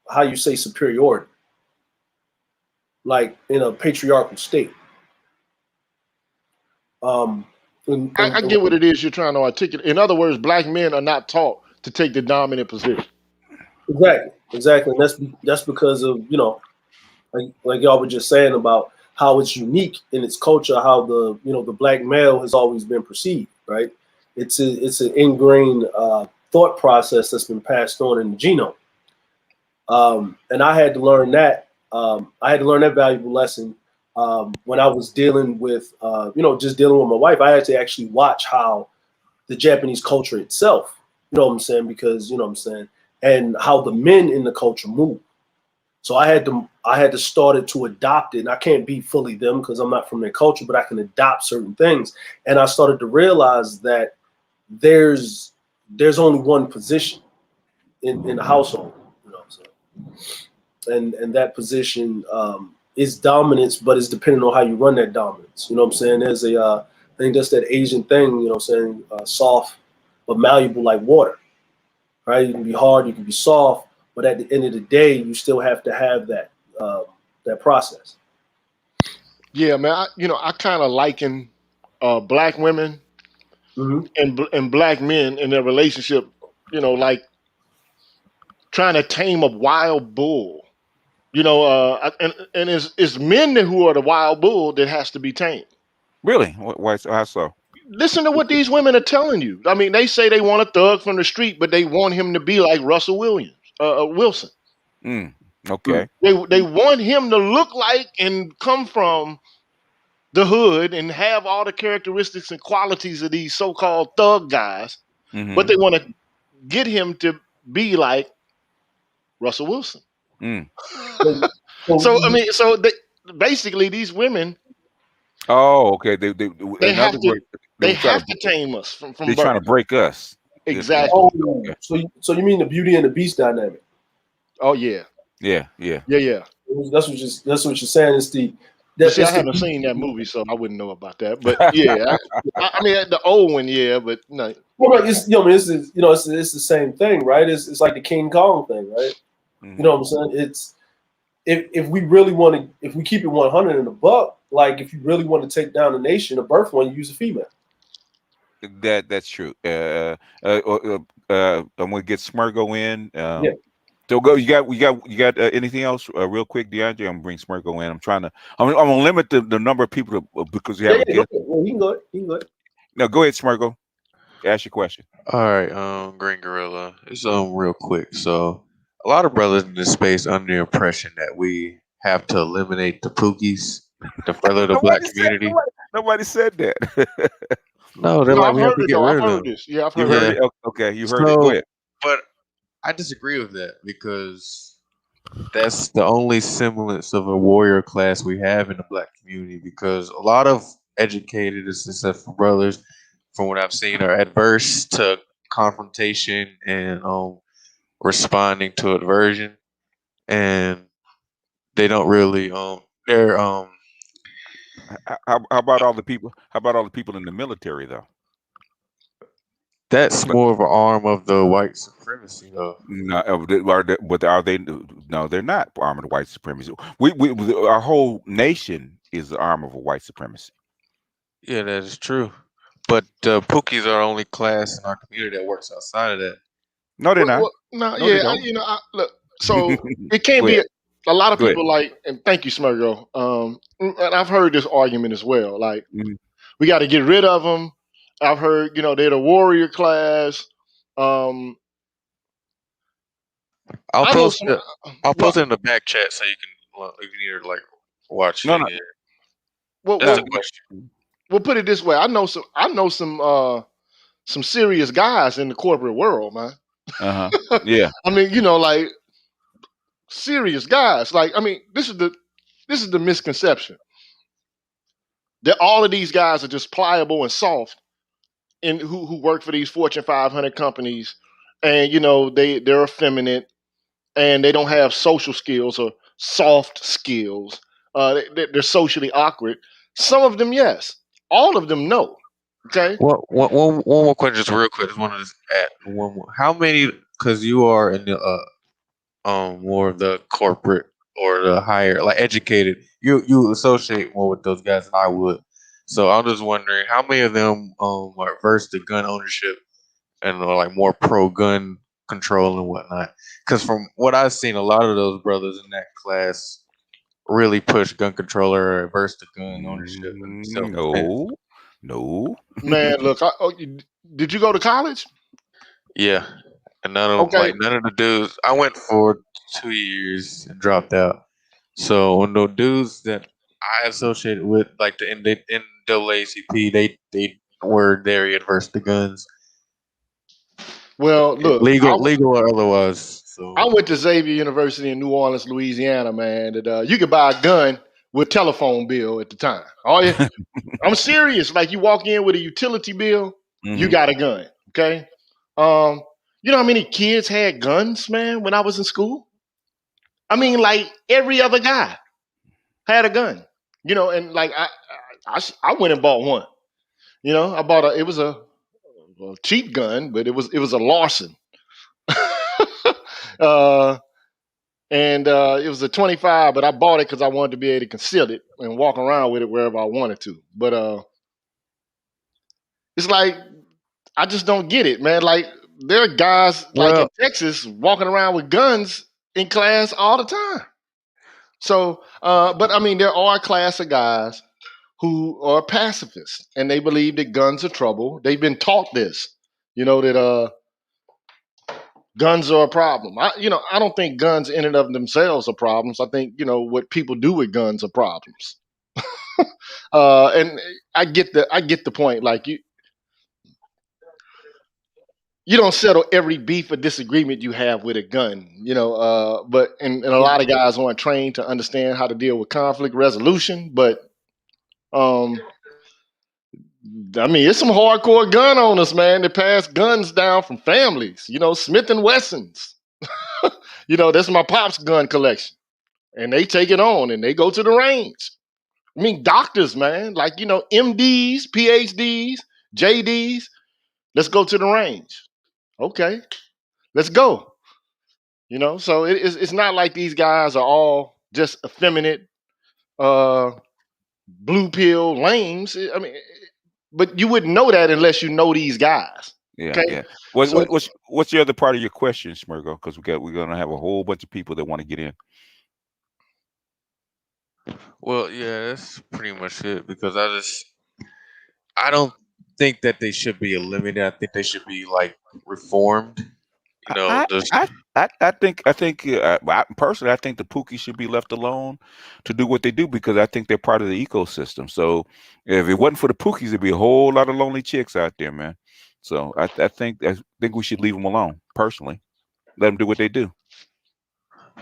S3: how you say superiority, like in a patriarchal state. Um,
S2: I get what it is you're trying to articulate. In other words, black men are not taught to take the dominant position.
S3: exactly, and that's because of like y'all were just saying about how it's unique in its culture, how the black male has always been perceived, right? It's an ingrained thought process that's been passed on in the genome, and I had to learn that. I had to learn that valuable lesson when I was dealing with just dealing with my wife. I had to actually watch how the Japanese culture itself, you know what I'm saying, because you know what I'm saying, and how the men in the culture move. So I had to start it to adopt it. And I can't be fully them because I'm not from their culture, but I can adopt certain things. And I started to realize that there's only one position in the household, you know what I'm saying? And that position is dominance, but it's depending on how you run that dominance. You know what I'm saying? There's I think that's that Asian thing, you know what I'm saying, soft but malleable like water. Right? You can be hard, you can be soft, but at the end of the day, you still have to have that process.
S2: Yeah, man. I kind of liken black women
S3: Mm-hmm.
S2: and black men in their relationship. Like trying to tame a wild bull. And it's men who are the wild bull that has to be tamed.
S1: Really? Why? How so?
S2: Listen to what these women are telling you. I mean, they say they want a thug from the street, but they want him to be like Russell Wilson.
S1: Mm, okay.
S2: They want him to look like and come from the hood and have all the characteristics and qualities of these so-called thug guys, but
S1: Mm-hmm.
S2: they want to get him to be like Russell Wilson.
S1: Mm.
S2: So I mean, basically these women,
S1: Oh, okay. They
S2: they
S1: in
S2: have
S1: other
S2: to
S1: words, they
S2: they
S1: would try
S2: have
S1: to
S2: to tame us from
S1: they're trying
S2: birth.
S1: to break us.
S2: Exactly.
S3: Oh,
S1: Okay.
S3: so you mean the Beauty and the Beast dynamic?
S2: Oh yeah,
S1: Yeah.
S2: yeah.
S3: That's what you're saying.
S2: But see, I
S3: It's the
S2: haven't seen that movie, so I wouldn't know about that. But yeah, I mean the old one, yeah. But no,
S3: well, right, it's it's the same thing, right? It's like the King Kong thing, right? You know what I'm saying? It's if we really want to, if we keep it 100 in the buck, like if you really want to take down a nation, a birth one, you use a female.
S1: That's true. I'm gonna get Smurgo in.
S3: Yeah.
S1: So go. You got anything else? Real quick, DeAndre. I'm gonna bring Smurgo in. I'm gonna limit the number of people because we have a
S3: Go
S1: guest.
S3: ahead. Well, he can go ahead. He can go ahead.
S1: No, go ahead, Smurgo. Ask your question.
S4: All right, Green Gorilla. It's real quick. So a lot of brothers in this space under the impression that we have to eliminate the pookies to further the black community.
S1: Nobody said that.
S4: No, they're
S2: no,
S4: like
S2: I've
S4: we have
S2: heard
S4: to
S2: it
S4: get
S2: though.
S4: rid
S2: I've
S4: of
S2: heard
S4: them.
S2: this. Yeah, I've
S1: You
S2: heard
S1: heard
S2: it.
S1: it. Okay, you heard it. Go ahead.
S4: But I disagree with that because that's the only semblance of a warrior class we have in the black community. Because a lot of educated and successful brothers, from what I've seen, are adverse to confrontation and responding to aversion, and they don't really they're
S1: How about all the people? How about all the people in the military though?
S4: that's more of an arm of the white supremacy though.
S1: No, but are they? No, they're not armed of white supremacy. Our whole nation is the arm of a white supremacy.
S4: Yeah, that is true. But Pookies are only class in our community that works outside of that.
S1: No, they're not.
S2: No,
S1: No, they
S2: yeah,
S1: don't.
S2: look. So it can't
S1: Go
S2: be.
S1: ahead.
S2: A lot of
S1: Go ahead.
S2: people like, and thank you, Smurgo. And I've heard this argument as well. Like,
S1: Mhm.
S2: we got to get rid of them. I've heard, they're the warrior class.
S4: I'll
S2: I know
S4: post
S2: some.
S4: it. I'll
S2: Well,
S4: post it in the back chat so you can if you need to like watch
S1: No,
S4: it
S1: no.
S4: again.
S2: well,
S4: That's
S1: Uh,
S4: the
S2: well,
S4: question.
S2: we'll put it this way. I know some. Some serious guys in the corporate world, man.
S1: uh-huh. Yeah.
S2: I mean, like serious guys. Like, I mean, this is the misconception that all of these guys are just pliable and soft, and who work for these Fortune 500 companies, and they're effeminate and they don't have social skills or soft skills. They're socially awkward. Some of them, yes. All of them, no. Okay.
S4: One more question, just real quick. Just wanted to add one more. How many? Because you are in the more of the corporate or the higher, like educated. You associate more with those guys than I would. So I'm just wondering how many of them are versed to gun ownership and are like more pro gun control and whatnot. Because from what I've seen, a lot of those brothers in that class really push gun control or averse to gun ownership and self defense.
S1: No.
S2: Man, look. Did you go to college?
S4: Yeah, and
S2: Okay.
S4: none of the dudes. I went for 2 years and dropped out. So when the dudes that I associated with, like the NAACP, they were very adverse to guns,
S2: Well, look.
S4: legal or otherwise.
S2: I
S4: So
S2: went to Xavier University in New Orleans, Louisiana, man. That you could buy a gun with telephone bill at the time. Oh yeah, I'm serious. Like, you walk in with a utility bill, you
S1: Hmm.
S2: got a gun. Okay. Um, you know how many kids had guns, man, when I was in school? I mean, like every other guy had a gun. And like I went and bought one. I bought it was a cheap gun, but it was a Larson. uh, and it was a 25, but I bought it because I wanted to be able to conceal it and walk around with it wherever I wanted to. But it's like, I just don't get it, man. Like, there are guys like in
S4: well,
S2: Texas walking around with guns in class all the time. So, but I mean, there are a class of guys who are pacifists and they believe that guns are trouble. They've been taught this, that guns are a problem. I don't think guns in and of themselves are problems. I think what people do with guns are problems. And I get the point. Like, you don't settle every beef or disagreement you have with a gun, but and a lot of guys aren't trained to understand how to deal with conflict resolution. But I mean, it's some hardcore gun owners, man, that pass guns down from families, Smith and Wessons. That's my pop's gun collection. And they take it on and they go to the range. I mean, doctors, man, like, MDs, PhDs, JDs, let's go to the range. Okay, let's go. So it's not like these guys are all just effeminate, blue pill lames. I mean, but you wouldn't know that unless you know these guys.
S1: Yeah,
S2: Okay.
S1: yeah.
S2: So
S1: What's the other part of your question, Smirgo? Because we're gonna have a whole bunch of people that want to get in.
S4: Well, yeah, that's pretty much it because I don't think that they should be eliminated. I think they should be like reformed.
S1: I
S4: Just
S1: I think personally I think the Pookies should be left alone to do what they do because I think they're part of the ecosystem. So if it wasn't for the Pookies, there'd be a whole lot of lonely chicks out there, man. So I think we should leave them alone. Personally, let them do what they do.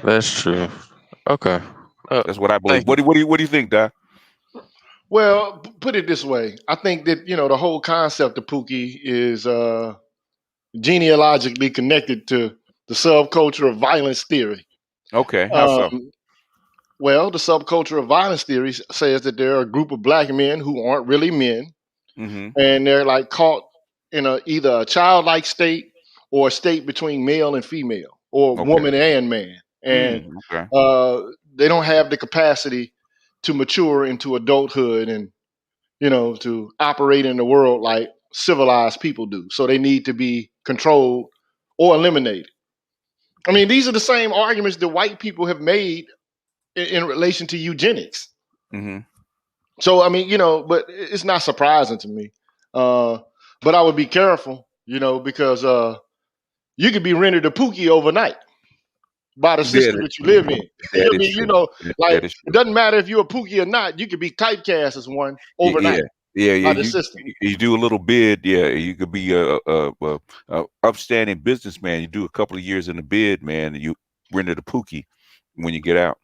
S4: that's true. Okay.
S1: That's what I believe.
S4: Thank you.
S1: What do you think, Doc?
S2: well, put it this way. I think that, the whole concept of Pookie is genealogically connected to the subculture of violence theory.
S1: Okay, how so?
S2: Well, the subculture of violence theory says that there are a group of black men who aren't really men,
S1: Mm-hmm.
S2: and they're like caught in either a childlike state or a state between male and female, or
S1: Okay.
S2: woman and man, and
S1: Okay.
S2: they don't have the capacity to mature into adulthood and to operate in the world like civilized people do. So they need to be controlled or eliminated. I mean, these are the same arguments that white people have made in relation to eugenics.
S1: Mm-hmm.
S2: So I mean, but it's not surprising to me. But I would be careful, because you could be rendered a Pookie overnight by the system that you live in.
S1: That
S2: I mean,
S1: is true.
S2: like
S1: That is true.
S2: it doesn't matter if you're a Pookie or not. You could be typecast as one overnight by the system.
S1: You do a little bid. Yeah, you could be a upstanding businessman. You do a couple of years in the bid, man, and you render the Pookie when you get out.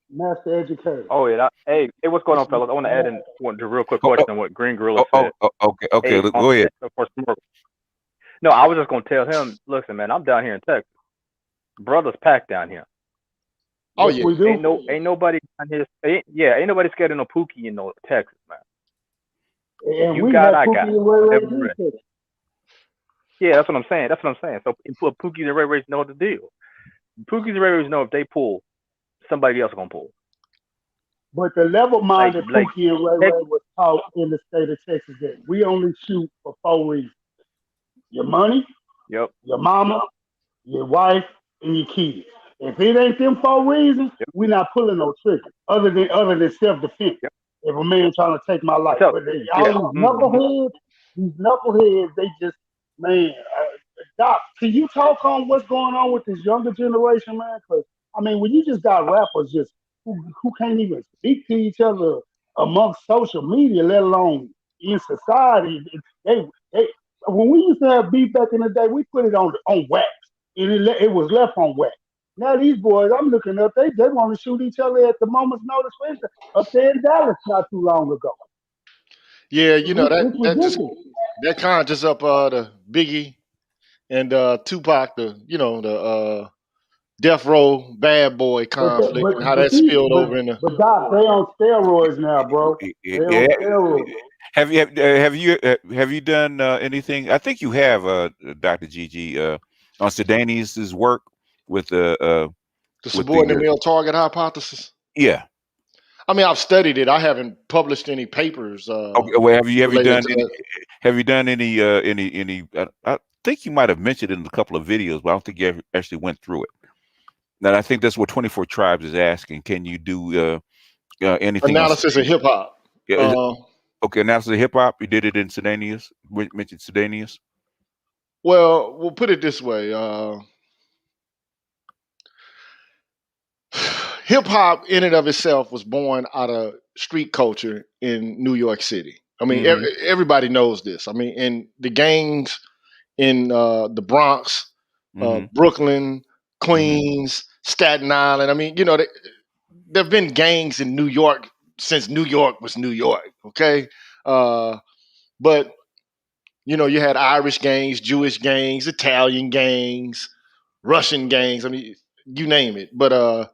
S5: Master educator.
S6: Oh yeah. Hey, what's going on, fellas? I want to add in one real quick question on what Green Gorilla said.
S1: Okay.
S6: Hey,
S1: Go ahead.
S6: No, I was just gonna tell him, listen, man, I'm down here in Texas. Brothers packed down here.
S2: Oh yeah.
S5: We do.
S6: Ain't nobody down here. Ain't nobody scared of no Pookie in no Texas, man.
S5: And
S6: You
S5: we
S6: got,
S5: have
S6: I got.
S5: Pookie and Ray
S6: Whatever
S5: Ray
S6: it is.
S5: Texas.
S6: Yeah, that's what I'm saying. So Pookies and Ray Rays know the deal. Pookies and Ray Rays know if they pull, somebody else gonna pull.
S5: But the level-minded
S6: Like
S5: Pookie and Ray Ray was taught in the state of Texas that we only shoot for 4 reasons: your money,
S6: Yep.
S5: your mama, your wife, and your kids. If it ain't them 4 reasons, we're not pulling no trigger. Other than self-defense.
S6: Yep.
S5: If a man trying to take my life, but these knuckleheads, they just man. Doc, can you talk on what's going on with this younger generation, man? Because I mean, when you just got rappers just who can't even speak to each other amongst social media, let alone in society, they when we used to have beef back in the day, we put it on wax, and it was left on wax. Now these boys, I'm looking up, they want to shoot each other at the moment's notice. For instance, up there in Dallas not too long ago.
S2: Yeah, that conjures up the Biggie and Tupac, the Death Row Bad Boy conflict and how that spilled over in the.
S5: But Doc, they on steroids now, bro. They on steroids.
S1: Have you done anything? I think you have, Dr. Gigi, on Sedanius's work with
S2: the subordinate male target hypothesis.
S1: Yeah.
S2: I mean, I've studied it. I haven't published any papers.
S1: Okay. Well, have you done any? I think you might have mentioned it in a couple of videos, but I don't think you actually went through it. And I think that's what 24 Tribes is asking. Can you do anything?
S2: Analysis of hip hop.
S1: Yeah. Okay, analysis of hip hop. You did it in Sedanius. Mentioned Sedanius.
S2: Well, we'll put it this way. Hip hop in and of itself was born out of street culture in New York City. I mean, everybody knows this. I mean, and the gangs in the Bronx, Brooklyn, Queens, Staten Island. I mean, you know, there have been gangs in New York since New York was New York. Okay, but you know, you had Irish gangs, Jewish gangs, Italian gangs, Russian gangs. I mean, you name it. But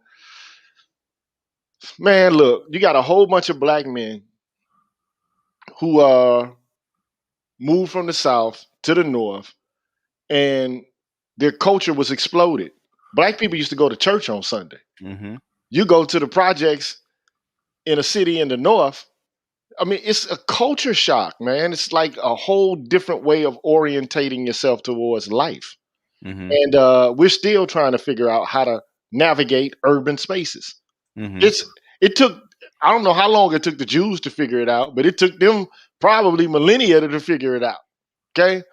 S2: man, look, you got a whole bunch of black men who moved from the South to the North, and their culture was exploded. Black people used to go to church on Sunday. You go to the projects in a city in the North. I mean, it's a culture shock, man. It's like a whole different way of orientating yourself towards life. And we're still trying to figure out how to navigate urban spaces. It took, I don't know how long it took the Jews to figure it out, but it took them probably millennia to figure it out. Okay,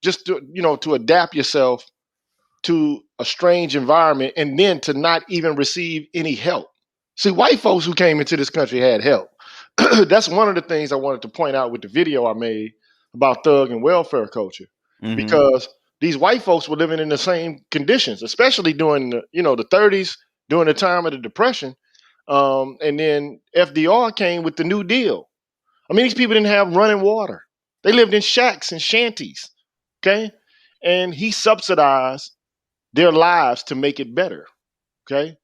S2: just to, you know, to adapt yourself to a strange environment and then to not even receive any help. See, white folks who came into this country had help. That's one of the things I wanted to point out with the video I made about thug and welfare culture, because these white folks were living in the same conditions, especially during the, you know, the 30s, during the time of the Depression. And then FDR came with the New Deal. I mean, these people didn't have running water. They lived in shacks and shanties. Okay. And he subsidized their lives to make it better. Okay.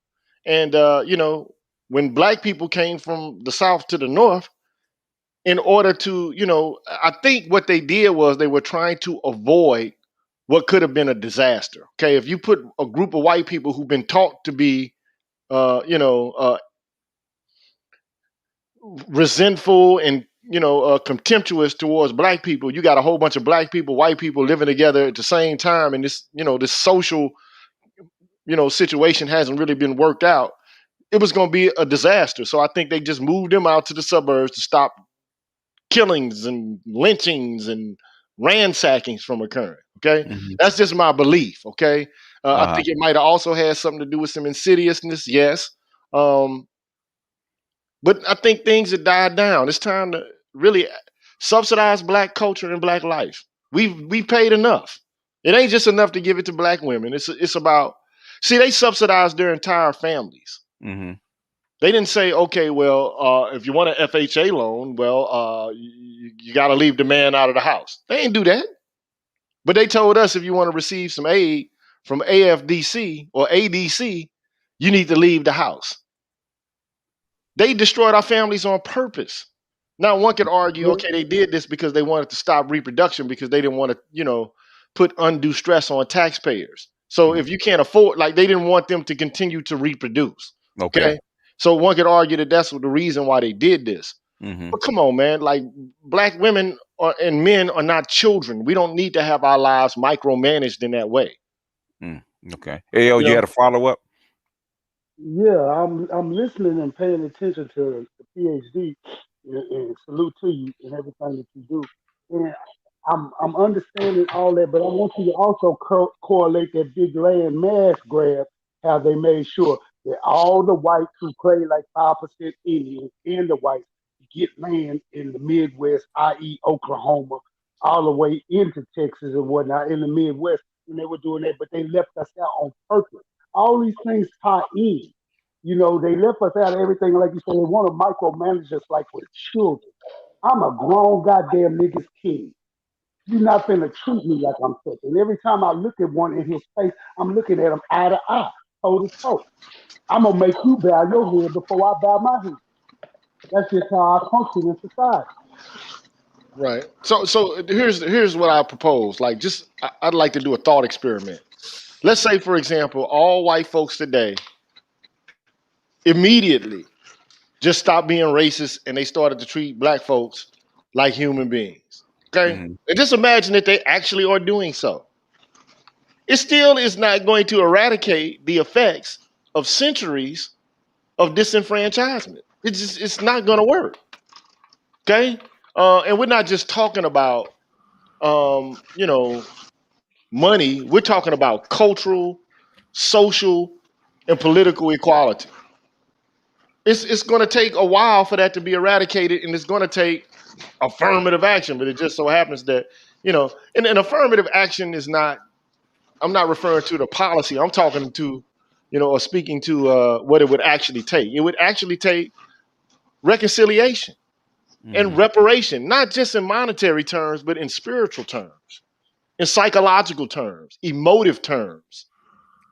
S2: And, you know, when black people came from the South to the North, in order to, you know, I think what they did was they were trying to avoid what could have been a disaster. Okay. If you put a group of white people who've been taught to be, resentful and, you know, contemptuous towards black people, you got a whole bunch of black people, white people living together at the same time, and this, you know, this social, you know, situation hasn't really been worked out. It was going to be a disaster. So I think they just moved them out to the suburbs to stop killings and lynchings and ransackings from occurring. Okay, that's just my belief. Okay, I think it might have also had something to do with some insidiousness. Yes. But I think things have died down. It's time to really subsidize black culture and black life. We've paid enough. It ain't just enough to give it to black women. It's about, see, they subsidize their entire families. They didn't say, okay, well, if you want an FHA loan, well, you got to leave the man out of the house. They ain't do that. But they told us if you want to receive some aid from AFDC or ADC, you need to leave the house. They destroyed our families on purpose. Now, one could argue, okay, they did this because they wanted to stop reproduction because they didn't want to, you know, put undue stress on taxpayers. So if you can't afford, like, they didn't want them to continue to reproduce. Okay. So one could argue that that's the reason why they did this. But come on, man, like, black women and men are not children. We don't need to have our lives micromanaged in that way.
S1: Okay. Hey, you had a follow up?
S5: Yeah, I'm listening and paying attention to the PhD, and salute to you and everything that you do. And I'm understanding all that, but I want you to also correlate that big land mass grab, how they made sure that all the whites who claim like 5% Indians and the whites get land in the Midwest, i.e. Oklahoma, all the way into Texas and whatnot in the Midwest. And they were doing that, but they left us out on purpose. All these things tie in. You know, they left us out of everything. Like you said, they want to micromanage us like we're children. I'm a grown goddamn nigga's kid. You're not finna treat me like I'm such. And every time I look at one in his face, I'm looking at him eye to eye, toe to toe. I'm gonna make you bow your head before I bow my head. That's just how I function in society.
S2: Right. So here's what I propose. Like, just I'd like to do a thought experiment. Let's say, for example, all white folks today immediately just stopped being racist and they started to treat black folks like human beings. Okay? And just imagine that they actually are doing so. It still is not going to eradicate the effects of centuries of disenfranchisement. It's not going to work. Okay? And we're not just talking about you know, money. We're talking about cultural, social, and political equality. It's going to take a while for that to be eradicated, and it's going to take affirmative action, but it just so happens that, and affirmative action is not, I'm not referring to the policy. I'm talking to, or speaking to what it would actually take. It would actually take reconciliation and reparation, not just in monetary terms, but in spiritual terms, in psychological terms, emotive terms.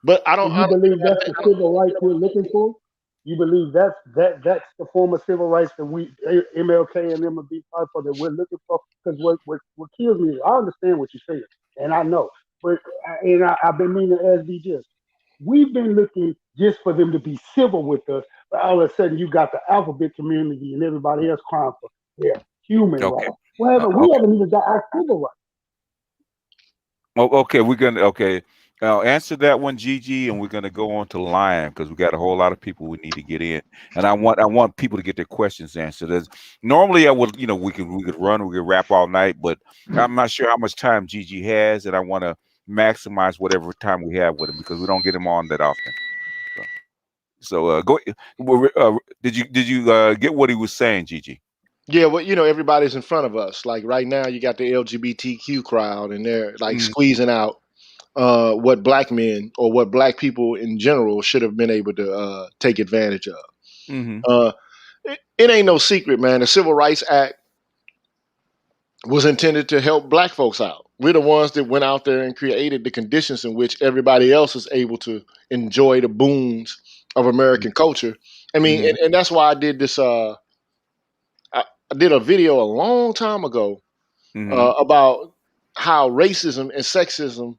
S2: But I
S5: Do
S2: don't,
S5: you believe that's the civil rights we're looking for? You believe that's the form of civil rights that we MLK and them would be fighting for, that we're looking for? Because what kills me is I understand what you're saying, and I know, but I've been meaning to ask B just. We've been looking just for them to be civil with us, but all of a sudden you got the alphabet community and everybody else crying for their human
S1: Okay.
S5: rights. We haven't even got our civil rights.
S1: Okay, we're gonna answer that one, Gigi, and we're gonna go on to Lion because we got a whole lot of people we need to get in, and I want people to get their questions answered. Normally, I would, we could rap all night, but I'm not sure how much time Gigi has, and I want to maximize whatever time we have with him because we don't get him on that often. So go. Did you get what he was saying, Gigi?
S2: Yeah, well, everybody's in front of us. Like right now, you got the LGBTQ crowd, and they're like squeezing out what black men or what black people in general should have been able to take advantage of. Uh, it ain't no secret, man. The Civil Rights Act was intended to help black folks out. We're the ones that went out there and created the conditions in which everybody else is able to enjoy the boons of American culture. I mean, and that's why I did this. I did a video a long time ago about how racism and sexism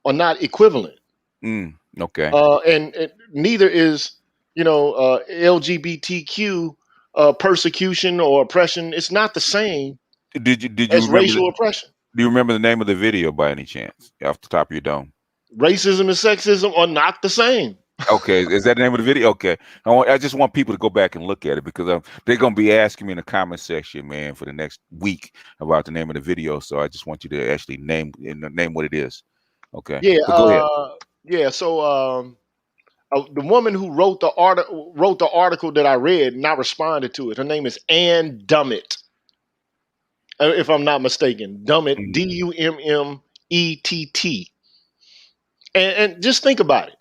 S2: are not equivalent.
S1: Okay.
S2: And neither is, LGBTQ persecution or oppression. It's not the same
S1: Did you
S2: as
S1: remember
S2: racial oppression.
S1: Do you remember the name of the video by any chance, off the top of your dome?
S2: Racism and sexism are not the same.
S1: Okay, is that the name of the video? Okay, I just want people to go back and look at it because they're gonna be asking me in the comment section, man, for the next week about the name of the video. So I just want you to actually name what it is. Okay.
S2: Yeah.
S1: But go ahead.
S2: Yeah. So the woman who wrote the article that I read, and I responded to it. Her name is Ann Dummett, if I'm not mistaken. Dummett, Dummett. And just think about it.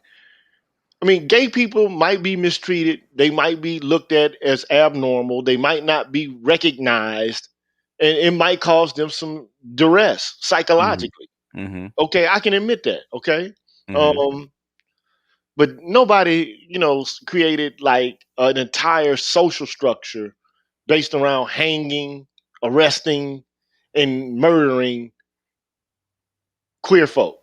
S2: I mean, gay people might be mistreated. They might be looked at as abnormal. They might not be recognized, and it might cause them some duress psychologically. Okay, I can admit that. Okay, but nobody, created like an entire social structure based around hanging, arresting, and murdering queer folk.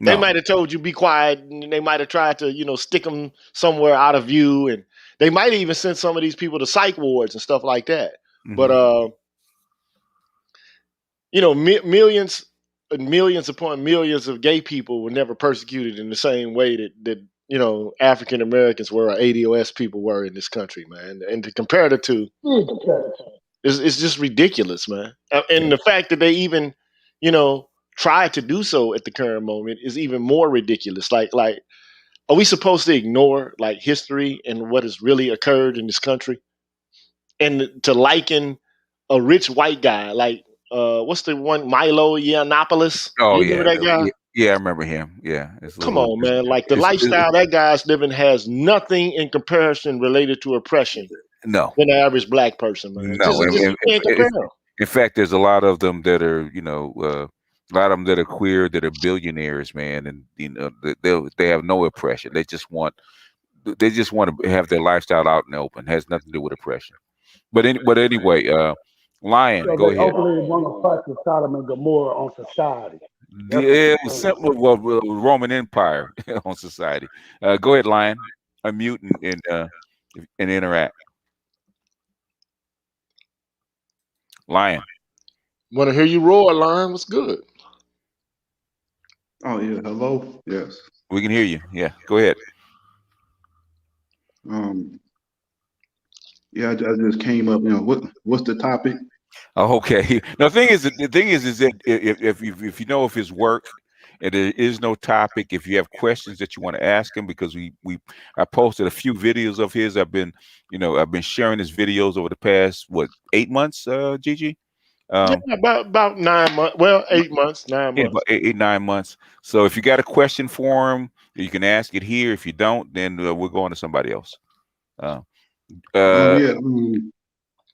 S2: They might have told you be quiet, and they might have tried to, stick them somewhere out of view, and they might even send some of these people to psych wards and stuff like that. But millions and millions upon millions of gay people were never persecuted in the same way that African Americans were or ADOS people were in this country, man. And to compare the two, it's just ridiculous, man. And the fact that they even, try to do so at the current moment is even more ridiculous. Like, are we supposed to ignore like history and what has really occurred in this country, and to liken a rich white guy like what's the one, Milo Yiannopoulos?
S1: Oh,
S2: you remember that guy?
S1: Yeah, I remember him. Yeah,
S2: Come on, man. Like the lifestyle that guy's living has nothing in comparison related to oppression.
S1: No,
S2: than the average black person, man.
S1: no.
S2: You can't compare them.
S1: In fact, there's a lot of them that are, a lot of them that are queer, that are billionaires, man, and they have no oppression. They just want to have their lifestyle out in the open. It has nothing to do with oppression. But anyway, Lion,
S5: So
S1: go
S5: they
S1: ahead.
S5: openly want to practice Sodom and Gomorrah on society.
S1: Yeah, simple. Well, Roman Empire on society. Go ahead, Lion. Unmute and interact. Lion.
S2: Want to hear you roar, Lion? What's good?
S7: Oh yeah, hello. Yes.
S1: We can hear you. Yeah, go ahead.
S7: Yeah, I just came up. What's the topic?
S1: Oh, okay. Now, the thing is that if you know of his work, And there is no topic. If you have questions that you want to ask him, because I posted a few videos of his. I've been sharing his videos over the past 8 months, Gigi.
S2: Yeah, about 9 months. Well, 8 months,
S1: Yeah,
S2: 9 months.
S1: about 8, 9 months. So if you got a question for him, you can ask it here. If you don't, then we're going to somebody else. Uh,
S7: Oh
S1: uh,
S7: yeah,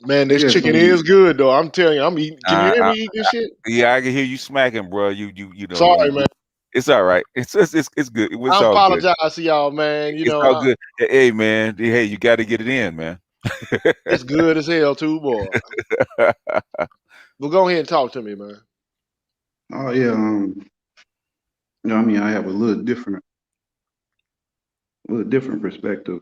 S2: Man, this
S7: yes,
S2: chicken is good though. I'm telling you, I'm eating. Can you
S1: I,
S2: hear me
S1: I,
S2: eat this shit?
S1: yeah, I can hear you smacking, bro. You know,
S2: Sorry, man.
S1: it's all right. It's good. It's
S2: I
S1: all good.
S2: apologize to y'all, man.
S1: It's all good. Hey, man. Hey, you got to get it in, man.
S2: It's good as hell too, boy. But go ahead and talk to me, man.
S7: oh yeah. I mean, I have a little different perspective.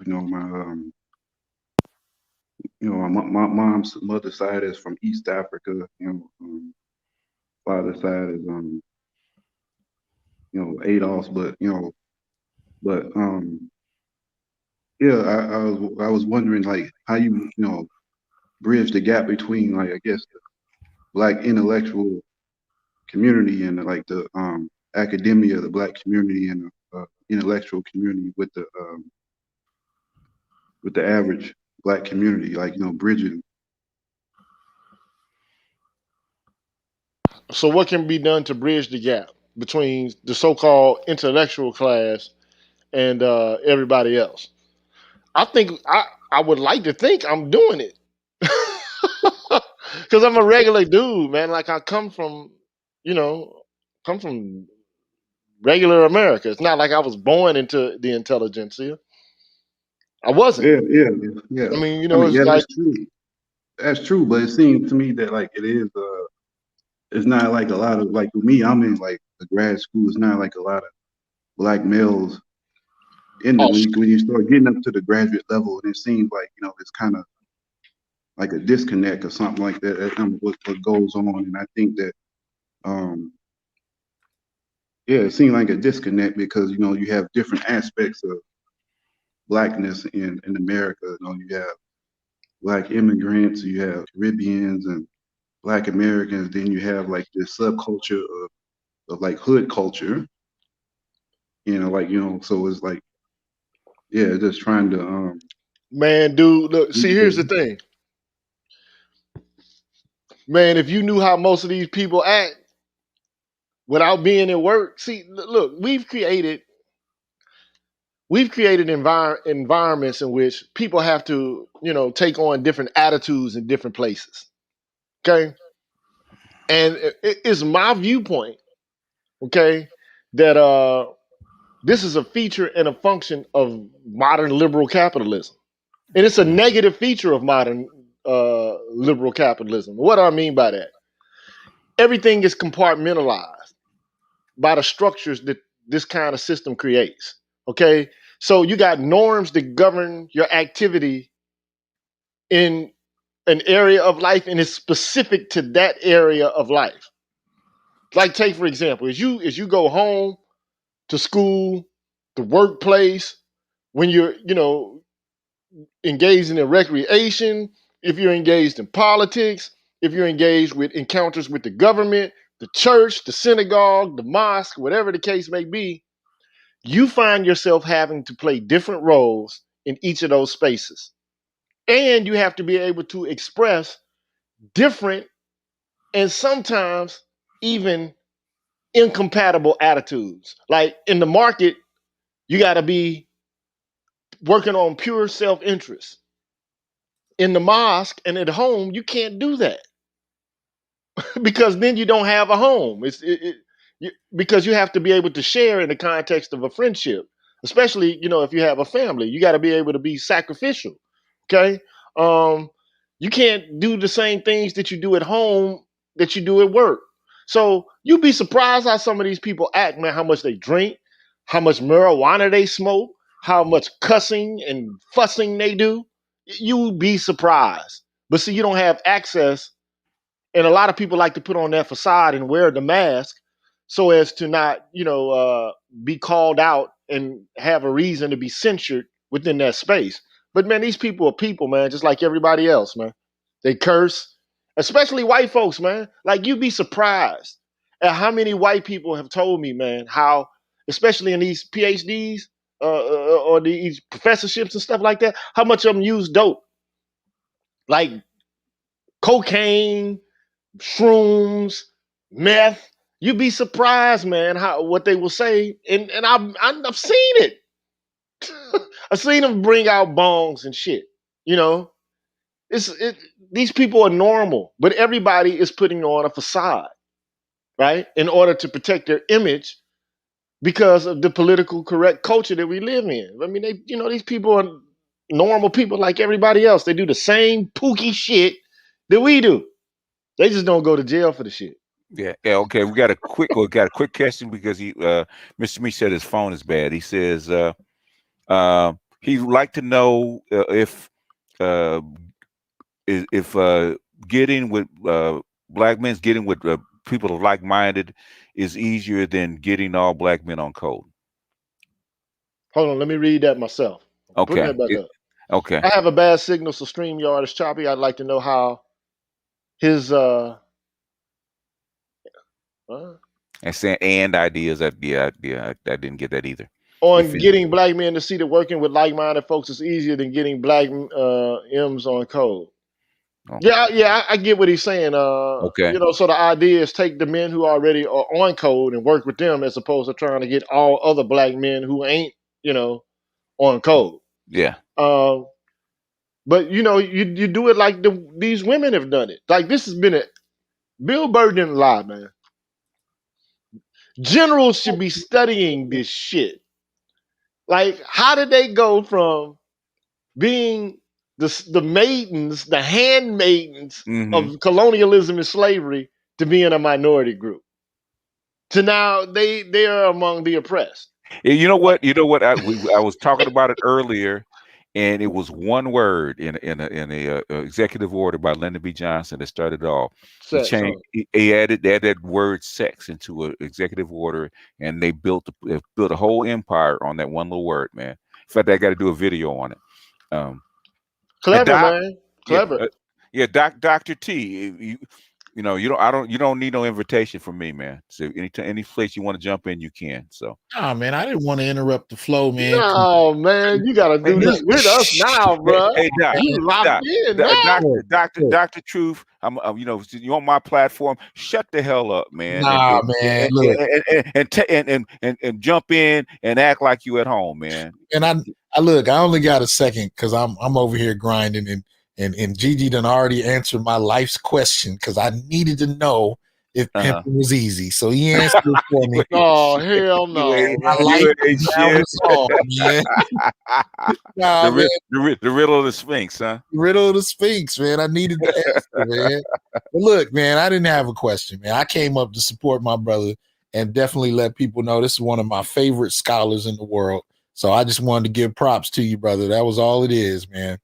S7: My mom's mother side is from East Africa. Father side is Adolf's, but yeah, I was wondering like how you bridge the gap between like I guess the black intellectual community and like the academia, the black community and the intellectual community with the average black community, like bridging.
S2: So, what can be done to bridge the gap between the so-called intellectual class and everybody else? I think I would like to think I'm doing it because I'm a regular dude, man. Like I you know, come from regular America. It's not like I was born into the intelligentsia. I wasn't.
S7: Yeah, yeah, yeah.
S2: I mean,
S7: I mean,
S2: it's
S7: yeah,
S2: like
S7: that's true. That's true, but it seems to me that like it is it's not like a lot of like for me, I'm in like a grad school, it's not like a lot of black males in the
S2: oh,
S7: when you start getting up to the graduate level, and it seems like it's kind of like a disconnect or something like that. That's kind of what goes on, and I think that um yeah, it seems like a disconnect because you have different aspects of blackness in America. You have black immigrants, you have Caribbeans and black Americans, then you have like this subculture of like hood culture, so it's like yeah, just trying to
S2: man, dude. Look, see, here's the thing, man. If you knew how most of these people act without being at work, see, look, we've created environments in which people have to, take on different attitudes in different places. Okay, and it's my viewpoint. Okay, that this is a feature and a function of modern liberal capitalism, and it's a negative feature of modern liberal capitalism. What do I mean by that? Everything is compartmentalized by the structures that this kind of system creates. Okay, so you got norms that govern your activity in an area of life, and it's specific to that area of life. Like, take for example, as you go home, to school, the workplace, when you're engaged in recreation, if you're engaged in politics, if you're engaged with encounters with the government, the church, the synagogue, the mosque, whatever the case may be, you find yourself having to play different roles in each of those spaces. And you have to be able to express different and sometimes even incompatible attitudes. Like in the market, you got to be working on pure self interest. In the mosque and at home, you can't do that because then you don't have a home. Because you have to be able to share in the context of a friendship, especially if you have a family. You got to be able to be sacrificial. Okay, um, you can't do the same things that you do at home that you do at work. So you'd be surprised how some of these people act, man. How much they drink, how much marijuana they smoke, how much cussing and fussing they do. You'd be surprised. But see, you don't have access, and a lot of people like to put on that facade and wear the mask so as to not be called out and have a reason to be censured within that space. But man, these people are people, man, just like everybody else, man. They curse, especially white folks, man. Like, you'd be surprised And how many white people have told me, man, how, especially in these PhDs or these professorships and stuff like that, how much of them use dope, like cocaine, shrooms, meth. You'd be surprised, man, how what they will say, and I've seen it. I've seen them bring out bongs and shit. You know, these people are normal, but everybody is putting on a facade, right, in order to protect their image because of the political correct culture that we live in. I mean, these people are normal people like everybody else. They do the same pooky shit that we do. They just don't go to jail for the shit.
S1: Yeah. Okay. We got a quick question because Mr. Me said his phone is bad. He says he'd like to know uh, if getting with black men, getting with people like minded is easier than getting all black men on code.
S2: Hold on, let me read that myself. Putting
S1: Okay.
S2: that back up.
S1: Okay.
S2: I have a bad signal, so StreamYard is choppy. I'd like to know how his
S1: And ideas. I didn't get that either.
S2: on getting black men to see that working with like-minded folks is easier than getting black M's on code. Oh. Yeah, I get what he's saying.
S1: Okay.
S2: So the idea is take the men who already are on code and work with them as opposed to trying to get all other black men who ain't, on code.
S1: Yeah.
S2: But you do it like these women have done it. Like this has been Bill Burr didn't lie, man. Generals should be studying this shit. Like, how did they go from being the maidens, the handmaidens of colonialism and slavery to being a minority group? To now they are among the oppressed.
S1: You know what? I was talking about it earlier, and it was one word in a executive order by Lyndon B. Johnson that started it all. He added that word "sex" into an executive order, and they built a whole empire on that one little word, man. In fact, I got to do a video on it.
S2: Clever, man. Clever.
S1: Dr. T. You don't need no invitation from me, man. So any place you want to jump in, you can. So.
S8: Oh man, I didn't want to interrupt the flow, man.
S2: No, man, you gotta do this with us now, bro.
S1: Hey, Doc,
S2: you locked in now.
S1: Dr. Truth. I'm you on my platform. Shut the hell up, man.
S8: Nah, man. Look,
S1: and jump in and act like you at home, man.
S8: And I look. I only got a second because I'm over here grinding and Gigi done already answered my life's question because I needed to know if pimping was easy. So he answered it for me.
S2: Oh, hell no.
S1: The riddle of the Sphinx, huh?
S8: The riddle of the Sphinx, man. I needed the answer, man. But look, man, I didn't have a question, man. I came up to support my brother and definitely let people know this is one of my favorite scholars in the world. So I just wanted to give props to you, brother. That was all it is, man.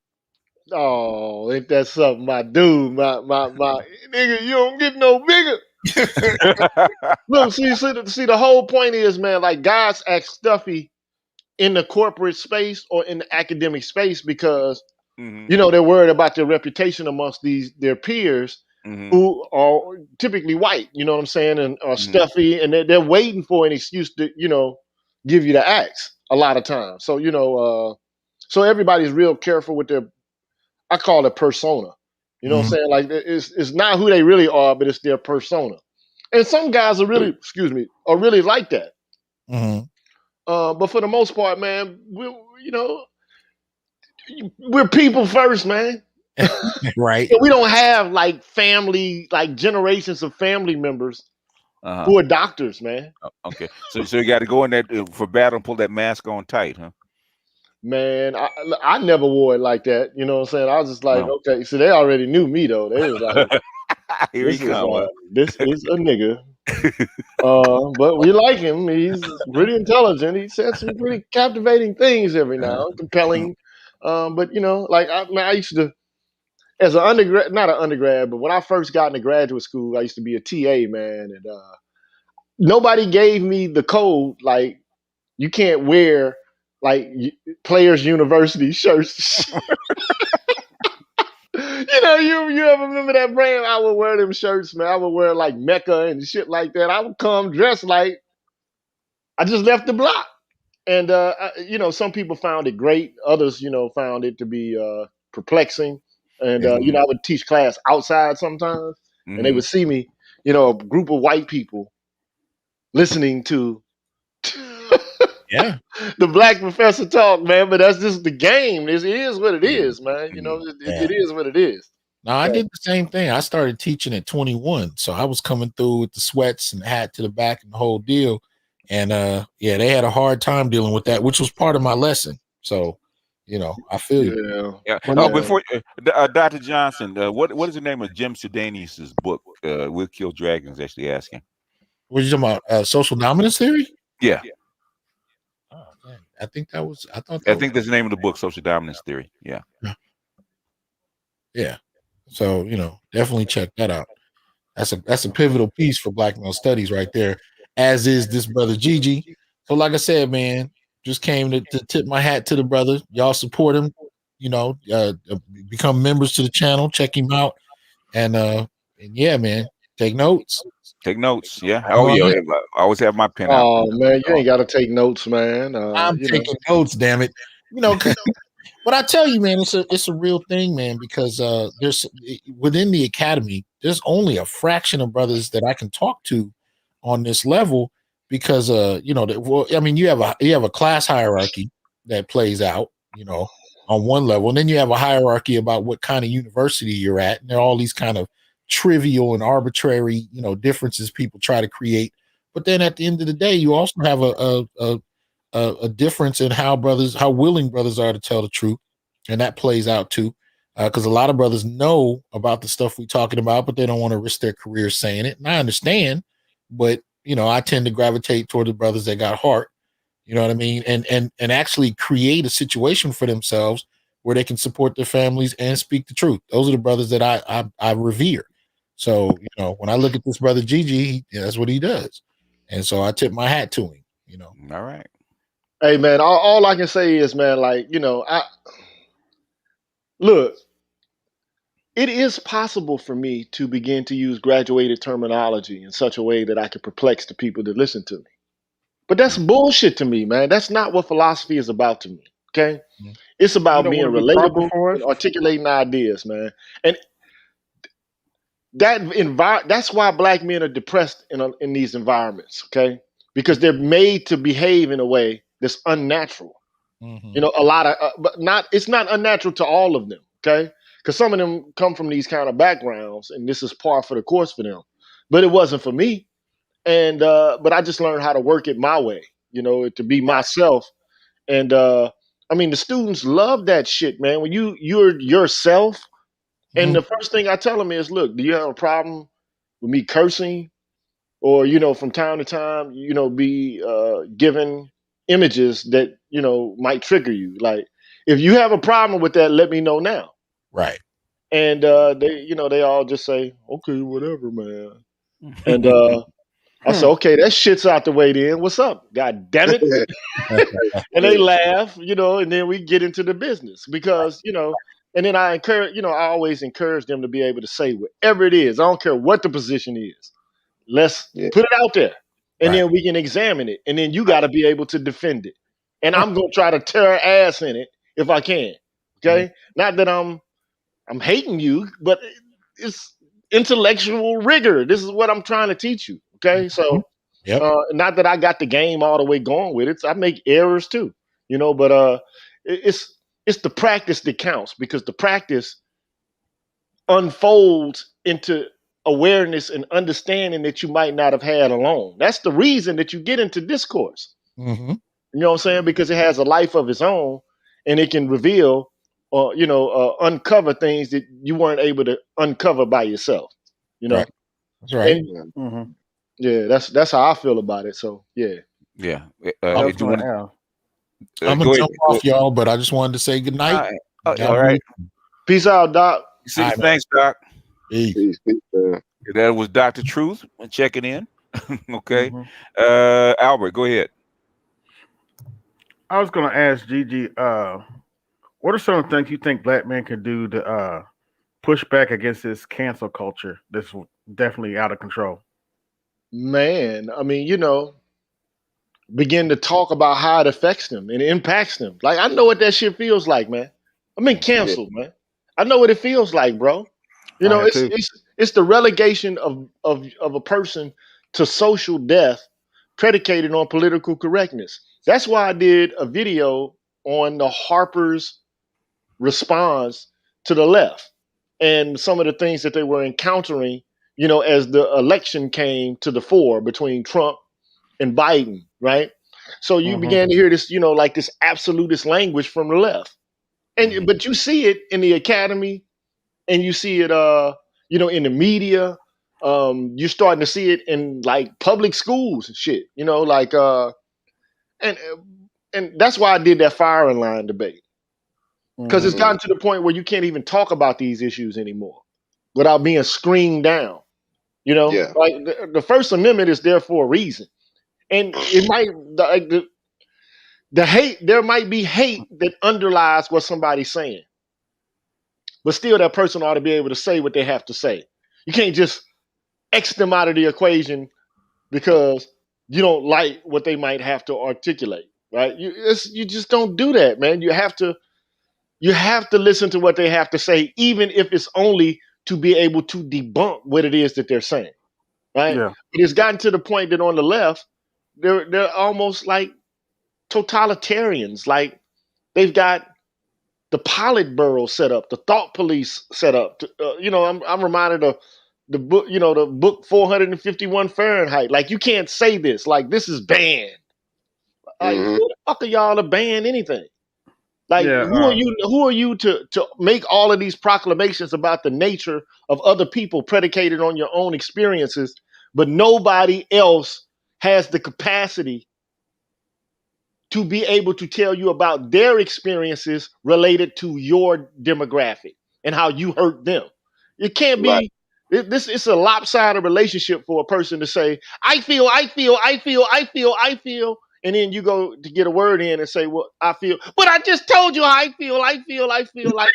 S2: Oh, ain't that something, my dude? My nigga, you don't get no bigger. Look, see, the whole point is, man, like guys act stuffy in the corporate space or in the academic space because they're worried about their reputation amongst their peers who are typically white. You know what I'm saying, and are stuffy, and they're waiting for an excuse to give you the axe a lot of times. So so everybody's real careful with their. I call it persona. You know what I'm saying? Like it's not who they really are, but it's their persona. And some guys are really like that. But for the most part, man, we're people first, man.
S8: Right.
S2: And we don't have like family, like generations of family members who are doctors, man.
S1: Okay. So you got to go in there for battle and pull that mask on tight, huh?
S2: Man, I never wore it like that. You know what I'm saying? I was just like, okay. So they already knew me though. They was like,
S1: here he comes.
S2: This is a nigga. But we like him. He's pretty intelligent. He said some pretty captivating things every now, compelling. But like I used to, as an undergrad, not an undergrad, but when I first got into graduate school, I used to be a TA, man, and nobody gave me the code like you can't wear like Players University shirts. You ever remember that brand? I would wear them shirts, man. I would wear like Mecca and shit like that. I would come dressed like I just left the block. And some people found it great. Others, found it to be perplexing. And I would teach class outside sometimes, and they would see me, a group of white people listening to
S8: Yeah.
S2: the black professor talk, man. But that's just the game. It is what it is, man. It is what it is.
S8: No, I did the same thing. I started teaching at 21. So I was coming through with the sweats and the hat to the back and the whole deal. And they had a hard time dealing with that, which was part of my lesson. So, I feel you.
S1: Yeah.
S2: Well,
S1: Oh, before Dr. Johnson, what is the name of Jim Sidanius's book? We'll Kill Dragons. Actually asking.
S8: What are you talking about? Social dominance theory?
S1: Yeah.
S8: Oh, man. I think that's
S1: the name of the book, Social Dominance Theory. Yeah.
S8: Yeah. So, definitely check that out. That's a pivotal piece for Black male studies right there, as is this brother Gigi. So, like I said, man, just came to tip my hat to the brother. Y'all support him, become members to the channel, check him out. And yeah, man, take notes.
S1: Take notes. Yeah. Oh, yeah. I always have my pen out.
S2: Oh, man, you ain't got to take notes, man.
S8: I'm taking notes, damn it. But I tell you, man, it's a real thing, man, because there's within the academy, there's only a fraction of brothers that I can talk to on this level because you have a class hierarchy that plays out, on one level, and then you have a hierarchy about what kind of university you're at, and there are all these kind of trivial and arbitrary, differences people try to create. But then at the end of the day, you also have a difference in how willing brothers are to tell the truth, and that plays out too, because a lot of brothers know about the stuff we're talking about, but they don't want to risk their careers saying it. And I understand, but I tend to gravitate toward the brothers that got heart. You know what I mean? And actually create a situation for themselves where they can support their families and speak the truth. Those are the brothers that I revere. So when I look at this brother Gigi, that's what he does, and so I tip my hat to him.
S1: All right.
S2: Hey, man, all I can say is, man, look, it is possible for me to begin to use graduated terminology in such a way that I can perplex the people that listen to me. But that's bullshit to me, man. That's not what philosophy is about to me. Okay? It's about being relatable and articulating ideas, man. And that's why black men are depressed in these environments, okay? Because they're made to behave in a way that's unnatural. A lot of, it's not unnatural to all of them, okay? Because some of them come from these kind of backgrounds, and this is par for the course for them. But it wasn't for me, and but I just learned how to work it my way, to be myself. And the students love that shit, man. When you're yourself, and the first thing I tell them is, look, do you have a problem with me cursing, or from time to time, be given images that might trigger you? Like, if you have a problem with that, let me know now.
S8: Right.
S2: And they all just say, okay, whatever, man. And I said, okay, that shit's out the way then. What's up? God damn it. And they laugh, and then we get into the business because, and then I encourage, I always encourage them to be able to say whatever it is. I don't care what the position is. Let's put it out there, and then we can examine it. And then you got to be able to defend it. And I'm going to try to tear ass in it if I can. Okay. Not that I'm hating you, but it's intellectual rigor. This is what I'm trying to teach you. Okay. So, not that I got the game all the way going with it. I make errors too, but it's the practice that counts, because the practice unfolds into awareness and understanding that you might not have had alone. That's the reason that you get into discourse. You know what I'm saying? Because it has a life of its own, and it can reveal or uncover things that you weren't able to uncover by yourself.
S8: Right. That's right.
S2: And, yeah, that's how I feel about it. So yeah.
S8: I'm gonna jump off, y'all, but I just wanted to say good night.
S1: All right.
S2: Peace out, Doc.
S1: Thanks, Doc.
S8: Peace.
S1: That was Dr. Truth checking in. Okay. Albert, go ahead.
S5: I was going to ask Gigi, what are some things you think black men can do to
S9: push back against this cancel culture that's definitely out of control?
S2: Man, I mean, begin to talk about how it affects them and impacts them. Like, I know what that shit feels like, man. I've been canceled, man. I know what it feels like, bro.
S9: I have
S2: It's
S9: too.
S2: it's the relegation of a person to social death predicated on political correctness. That's why I did a video on the Harper's response to the left and some of the things that they were encountering, as the election came to the fore between Trump and Biden, right? So you began to hear this, like this absolutist language from the left. And but you see it in the academy and you see it in the media. You're starting to see it in like public schools and shit, and and that's why I did that firing line debate. Because it's gotten to the point where you can't even talk about these issues anymore without being screamed down.
S10: Yeah.
S2: Like the First Amendment is there for a reason, and it might the hate. There might be hate that underlies what somebody's saying, but still, that person ought to be able to say what they have to say. You can't just X them out of the equation because you don't like what they might have to articulate. Right? You just don't do that, man. You have to listen to what they have to say, even if it's only to be able to debunk what it is that they're saying. Right?
S9: Yeah.
S2: It's gotten to the point that on the left, they're almost like totalitarians. Like they've got the Politburo set up, the thought police set up. I'm reminded of the book, the book 451 Fahrenheit. Like you can't say this. Like this is banned. Like who the fuck are y'all to ban anything? Like who are you to make all of these proclamations about the nature of other people predicated on your own experiences, but nobody else has the capacity to be able to tell you about their experiences related to your demographic and how you hurt them. It can't be it's a lopsided relationship for a person to say, I feel, and then you go to get a word in and say, well, I feel, but I just told you how I feel. Like,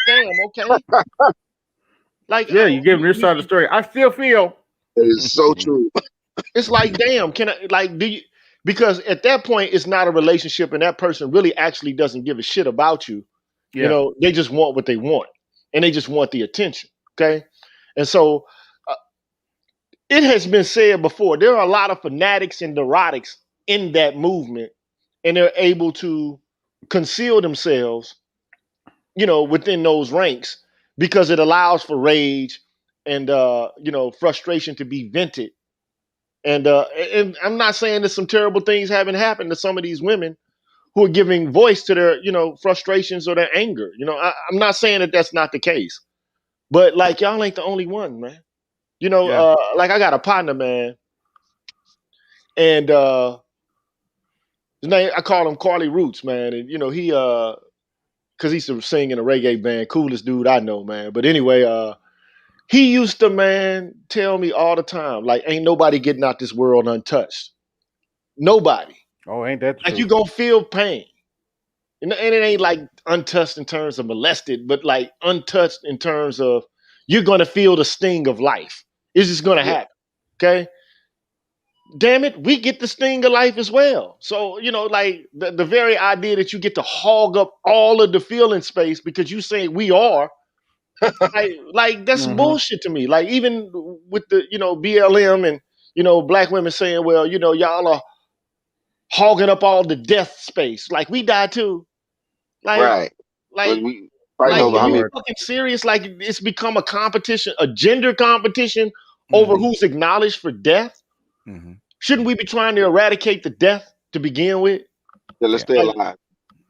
S2: damn, okay. Like,
S9: Yeah, you give them your side of the story. I still feel.
S10: That is so true.
S2: It's like, damn, can I, like, do you, because at that point, it's not a relationship and that person really actually doesn't give a shit about you.
S9: Yeah.
S2: They just want what they want and they just want the attention. Okay. And so it has been said before, there are a lot of fanatics and neurotics in that movement, and they're able to conceal themselves, within those ranks because it allows for rage and frustration to be vented. And I'm not saying that some terrible things haven't happened to some of these women who are giving voice to their, frustrations or their anger. I'm not saying that that's not the case, but like y'all ain't the only one, man. Like I got a partner, man, and his name, I call him Carly Roots, man, and he because he used to sing in a reggae band, coolest dude I know, man. But anyway, he used to, man, tell me all the time, like, ain't nobody getting out this world untouched. Nobody.
S9: Oh, ain't that the
S2: Like
S9: truth?
S2: you gonna feel pain. And it ain't like untouched in terms of molested, but like untouched in terms of you're gonna feel the sting of life. It's just gonna happen. Okay. Damn it, we get the sting of life as well. So, like the very idea that you get to hog up all of the feeling space because you say we are, like that's bullshit to me. Like even with the, BLM and, black women saying, well, y'all are hogging up all the death space. Like we die too. Like,
S10: But
S2: like,
S10: we fighting over
S2: are
S10: how
S2: you
S10: many.
S2: fucking serious? Like it's become a competition, a gender competition over who's acknowledged for death. Shouldn't we be trying to eradicate the death to begin with?
S10: Yeah, let's stay alive.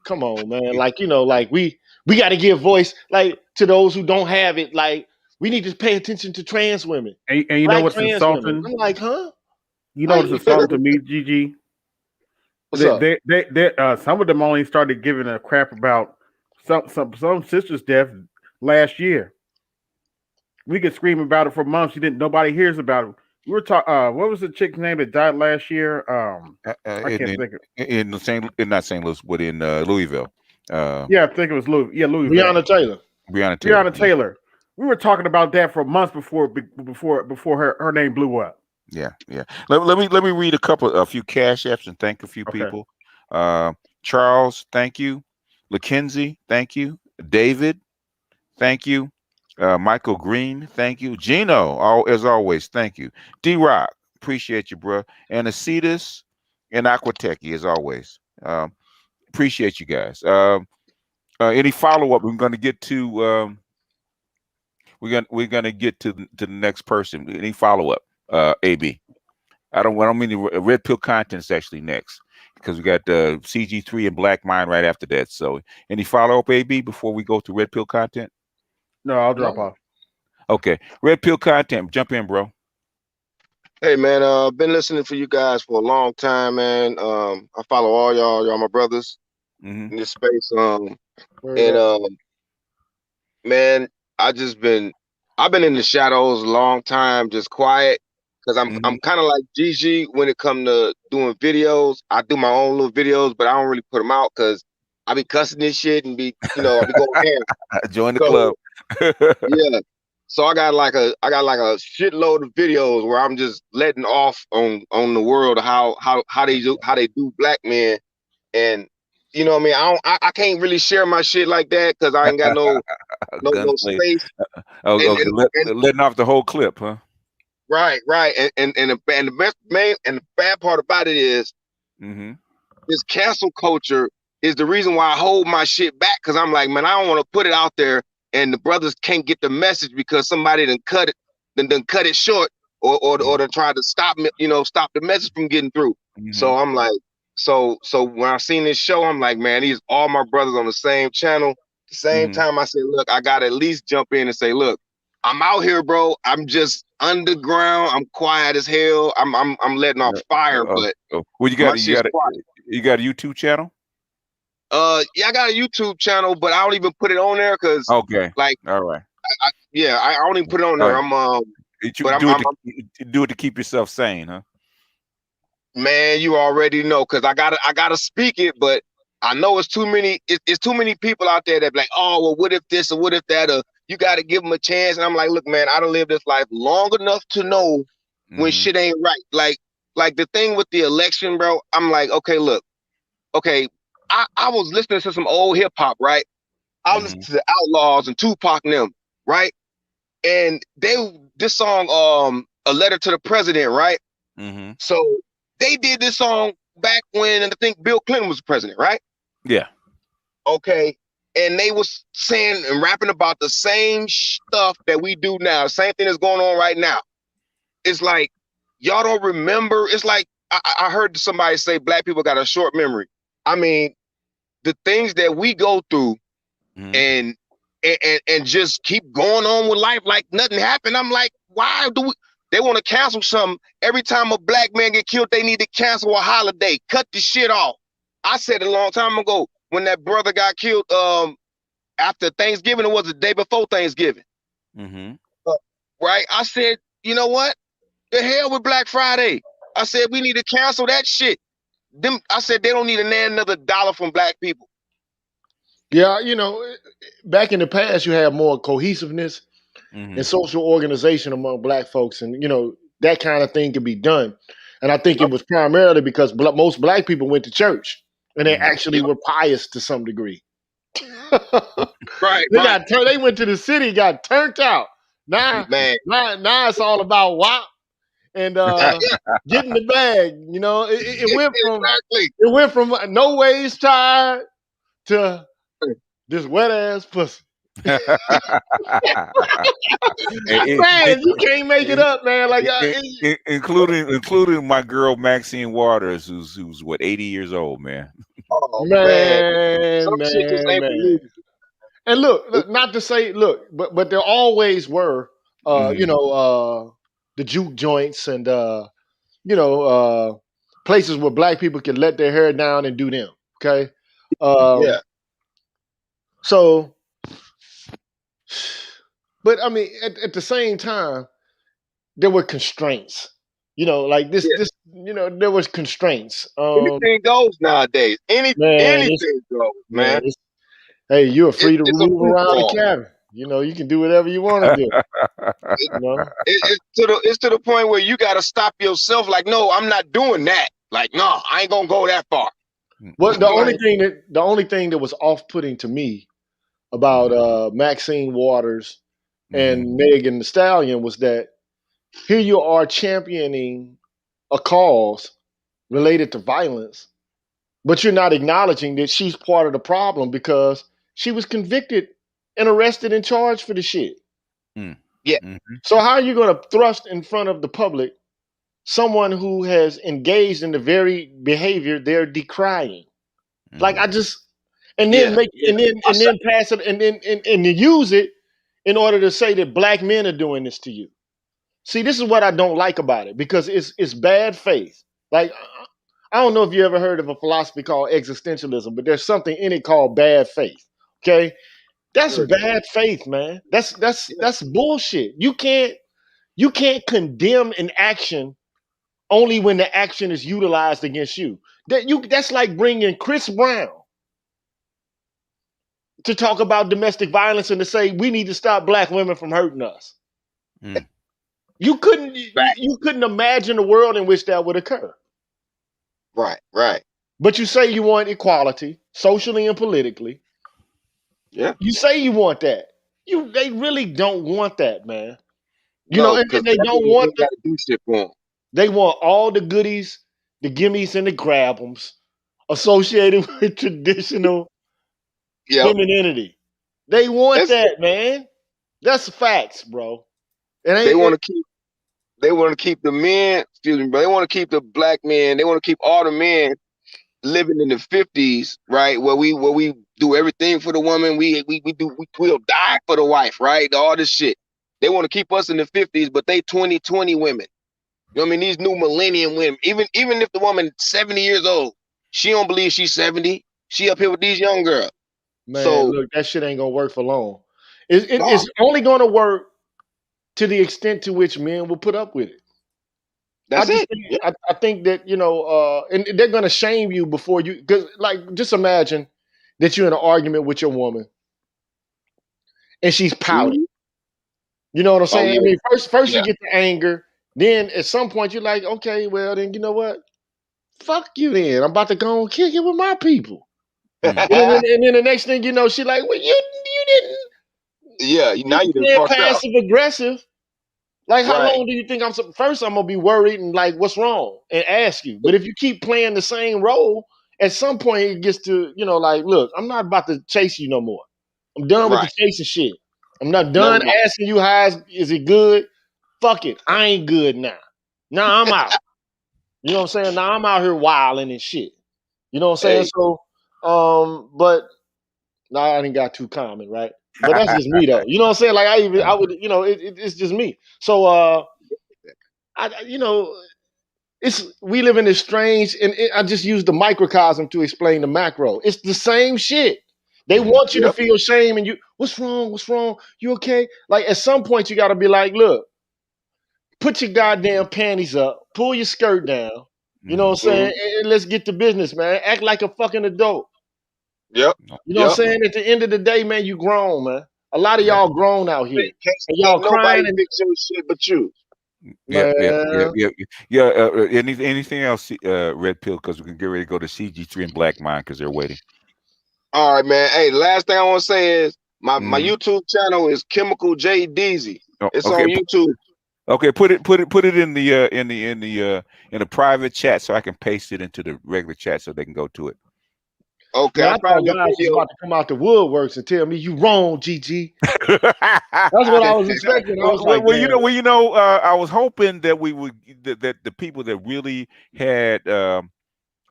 S2: Come on, man. Like, like we got to give voice like to those who don't have it. Like we need to pay attention to trans women.
S9: And you know
S2: Black
S9: what's
S2: trans
S9: insulting?
S2: women. I'm like, huh?
S9: You know what's insulting to me, GG?
S2: What's up?
S9: Some of them only started giving a crap about some sister's death last year. We could scream about it for months. Nobody hears about it. We were talking. What was the chick's name that died last year? I can't think of
S1: in not St. Louis, but in Louisville.
S9: Yeah, I think it was Louisville. Yeah, Louisville.
S2: Breonna Taylor.
S1: Breonna Taylor.
S9: Taylor. We were talking about that for months before her name blew up.
S1: Yeah. Let me read a few cash apps and thank a few
S9: Okay.
S1: people. Charles, thank you. Mackenzie, thank you. David, thank you. Michael Green, thank you. Gino, as always, thank you. D-Rock, appreciate you, bro. And Acetus and Aquateki, as always. Appreciate you guys. Any follow-up? We're gonna get to we're gonna get to the next person. Any follow-up? AB. I don't mean the red pill content's actually next because we got CG3 and Black Mind right after that. So any follow-up, AB, before we go to red pill content?
S9: No, I'll drop off.
S1: Okay. Red pill content. Jump in, bro.
S10: Hey man, been listening for you guys for a long time, man. I follow all y'all. Y'all my brothers in this space. Man, I've been in the shadows a long time, just quiet. Cause I'm kind of like Gigi when it come to doing videos. I do my own little videos, but I don't really put them out because I be cussing this shit and I be going ham.
S1: Join the club.
S10: Yeah. So I got like a shitload of videos where I'm just letting off on the world how they do black men, and you know what I mean. I can't really share my shit like that because I ain't got no space.
S1: Letting off the whole clip, huh?
S10: Right. And the bad part about it is this cancel culture is the reason why I hold my shit back, because I'm like, man, I don't want to put it out there and the brothers can't get the message because somebody done cut it short or to try to stop the message from getting through. So I'm like, so when I seen this show, I'm like, man, these all my brothers on the same channel. At the same time, I said, look, I gotta at least jump in and say, look, I'm out here, bro. I'm just underground. I'm quiet as hell. I'm letting off fire, but
S1: well, you got a YouTube channel?
S10: Yeah, I got a YouTube channel, but I don't even put it on there because like,
S1: all right,
S10: I don't even put it on there.
S1: Do it to keep yourself sane, huh?
S10: Man, you already know, because I gotta speak it, but I know it's too many. It's too many people out there that be like, oh, well, what if this or what if that? You got to give them a chance. And I'm like, look, man, I done lived this life long enough to know when shit ain't right. Like the thing with the election, bro. I'm like, okay, look, okay. I was listening to some old hip hop, right? I was listening to the Outlaws and Tupac and them, right? And this song, A Letter to the President, right? So they did this song back when I think Bill Clinton was president, right?
S1: Yeah.
S10: Okay. And they was saying and rapping about the same stuff that we do now, the same thing that's going on right now. It's like, y'all don't remember. It's like, I heard somebody say black people got a short memory. I mean, the things that we go through and just keep going on with life like nothing happened. I'm like, why do they want to cancel something? Every time a black man get killed, they need to cancel a holiday. Cut the shit off. I said it a long time ago when that brother got killed after Thanksgiving. It was the day before Thanksgiving. Right? I said, you know what? The hell with Black Friday. I said, we need to cancel that shit. I said, they don't need another dollar from black people.
S2: Yeah, back in the past, you had more cohesiveness and social organization among black folks, and that kind of thing could be done. And I think it was primarily because most black people went to church and they actually were pious to some degree.
S10: Right.
S2: They went to the city, got turned out. Now it's all about WAP and getting the bag. It went from no ways tired to this wet ass pussy. Man, you can't make it up, man. Like
S1: including my girl Maxine Waters, who's what, 80 years old, man.
S10: Oh,
S2: man. And look, not to say, but there always were, the juke joints and places where black people can let their hair down and do them. Okay. So, but I mean, at the same time, there were constraints. Like this, there was constraints.
S10: Anything goes nowadays. Anything goes, man.
S2: Hey, you're free to move around the cabin. You know, you can do whatever you want to do.
S10: It,
S2: You know,
S10: it's to the point where you got to stop yourself. Like, no, I'm not doing that. Like, no, I ain't gonna go that far.
S2: well,
S10: Like,
S2: the only thing that was off putting to me about Maxine Waters and Megan Thee Stallion was that here you are championing a cause related to violence, but you're not acknowledging that she's part of the problem because she was convicted and arrested and charged for the shit.
S10: yeah,
S2: So how are you going to thrust in front of the public someone who has engaged in the very behavior they're decrying? Like I just and then
S10: yeah,
S2: make
S10: yeah.
S2: and then pass it and then and use it in order to say that black men are doing this to you. See, this is what I don't like about it because it's bad faith. Like I don't know if you ever heard of a philosophy called existentialism, but there's something in it called bad faith. Okay, that's
S10: Heard that.
S2: bad faith, man. That's bullshit. You can't condemn an action only when the action is utilized against you. That's like bringing Chris Brown to talk about domestic violence and to say we need to stop black women from hurting us. You couldn't you couldn't imagine a world in which that would occur.
S10: Right, right.
S2: But you say you want equality, socially and politically.
S10: Yeah.
S2: You say you want that. They really don't want that, man. You
S10: No,
S2: know, and
S10: because
S2: they
S10: black
S2: don't
S10: people
S2: want
S10: ain't got to do shit for them.
S2: they want all the goodies, the gimmies and the grabums associated with traditional
S10: Yep.
S2: femininity. They want
S10: That's
S2: that, man. That's facts, bro. It
S10: They
S2: ain't
S10: want to keep the men, excuse me, but they want to keep the black men, they want to keep all the men living in the 50s, right? Where we do everything for the woman, we'll die for the wife, right? All this shit. They want to keep us in the 50s, but they 2020 women. You know what I mean? These new millennium women. Even if the woman 70 years old, she don't believe she's 70. She up here with these young girls.
S2: man,
S10: So
S2: look, that shit ain't gonna work for long.
S10: no,
S2: It's only gonna work to the extent to which men will put up with it.
S10: that's it. Yeah.
S2: I think that, you know, and they're gonna shame you before you because like just imagine that you're in an argument with your woman and she's pouting.
S10: Mhm.
S2: You know what I'm
S10: Oh
S2: saying? I
S10: yeah,
S2: mean, first you
S10: yeah.
S2: get the anger, then at some point you're like, okay, well then you know what? Fuck you then. I'm about to go and kick it with my people. And then the next thing you know, she like, well, you didn't
S10: Yeah, now you done
S2: being
S10: fucked up.
S2: passive aggressive. Like, how
S10: Right,
S2: long do you think first I'm gonna be worried and like, what's wrong, and ask you. But if you keep playing the same role, at some point it gets to, you know, like, look, I'm not about to chase you no more. I'm done with the
S10: right.
S2: chasing shit. I'm not
S10: No,
S2: done
S10: no.
S2: asking you how is it good. Fuck it, I ain't good now. Now I'm out. You know what I'm saying? Now I'm out here wilding and shit. You know what I'm saying?
S10: Hey,
S2: So, but no, I didn't got too common, right? But that's just me though. You know what I'm saying? Like I would, you know, it's just me. So you know, we live in this strange, and I just use the microcosm to explain the macro. It's the same shit. They want you to
S10: yep,
S2: feel shame, and you, what's wrong? What's wrong? You okay? Like at some point, you got to be like, look, put your goddamn panties up, pull your skirt down. You know what I'm saying?
S10: mhm,
S2: And let's get to business, man. Act like a fucking adult.
S10: yep,
S2: You know what
S10: yep.
S2: I'm saying? At the end of the day, man, you grown, man. A lot of
S1: Yeah.
S2: y'all grown out here, and y'all
S10: Can't nobody
S2: crying and
S10: fix your shit but you.
S1: Yeah, yeah, yeah,
S2: man.
S1: yeah, yeah. Anything else, Red Pill? Because we can get ready to go to CG3 and Black Mind because they're waiting.
S10: All right, man. Hey, last thing I want to say is my
S1: Mhm.
S10: YouTube channel is Chemical J Deezy.
S1: Oh,
S10: It's
S1: okay,
S10: on YouTube.
S1: okay. Put it in the private chat so I can paste it into the regular chat so they can go to it.
S10: Okay,
S2: Man,
S10: I
S2: I thought
S10: found your
S2: guys was
S10: video.
S2: about to come out the woodworks and tell me you wrong, GG. That's what I was expecting. I was like,
S1: Well,
S2: damn.
S1: I was hoping that we would that the people that really had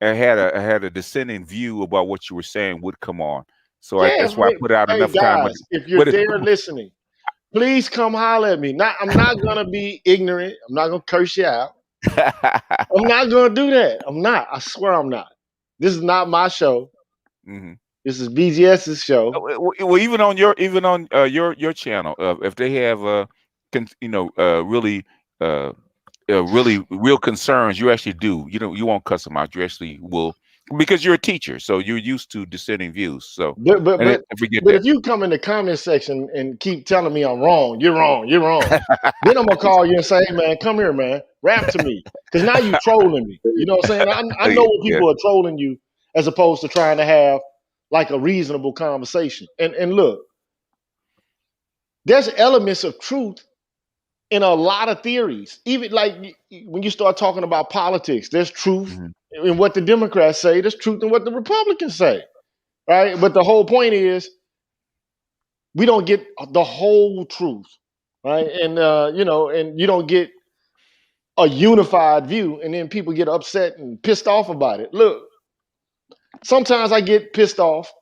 S1: had a dissenting view about what you were saying would come on. So
S2: Yeah,
S1: that's why I
S2: man.
S1: put out
S2: Hey
S1: enough time.
S2: guys, if you're
S1: But it,
S2: there listening, please come holler at me. I'm not gonna be ignorant. I'm not gonna curse you out. I'm not gonna do that. I'm not. I swear I'm not. This is not my show.
S1: Mhm.
S2: This is BGS's show.
S1: Well, even on your channel, if they have really really real concerns, you actually do. You won't cuss them out. You actually will Because you're a teacher, so you're used to dissenting views. So
S2: But but but
S1: and forget
S2: but
S1: that.
S2: if you come in the comment section and keep telling me I'm wrong, you're wrong, you're wrong. Then I'm gonna call you and say, hey man, come here, man, rap to me. Because now you trolling me. You know what I'm saying? I know when
S1: Yeah.
S2: people are trolling you as opposed to trying to have like a reasonable conversation. And look, there's elements of truth in a lot of theories. Even like when you start talking about politics, there's truth
S1: Mhm.
S2: in what the Democrats say, there's truth in what the Republicans say. Right? But the whole point is we don't get the whole truth, right? And and you don't get a unified view, and then people get upset and pissed off about it. Look, sometimes I get pissed off,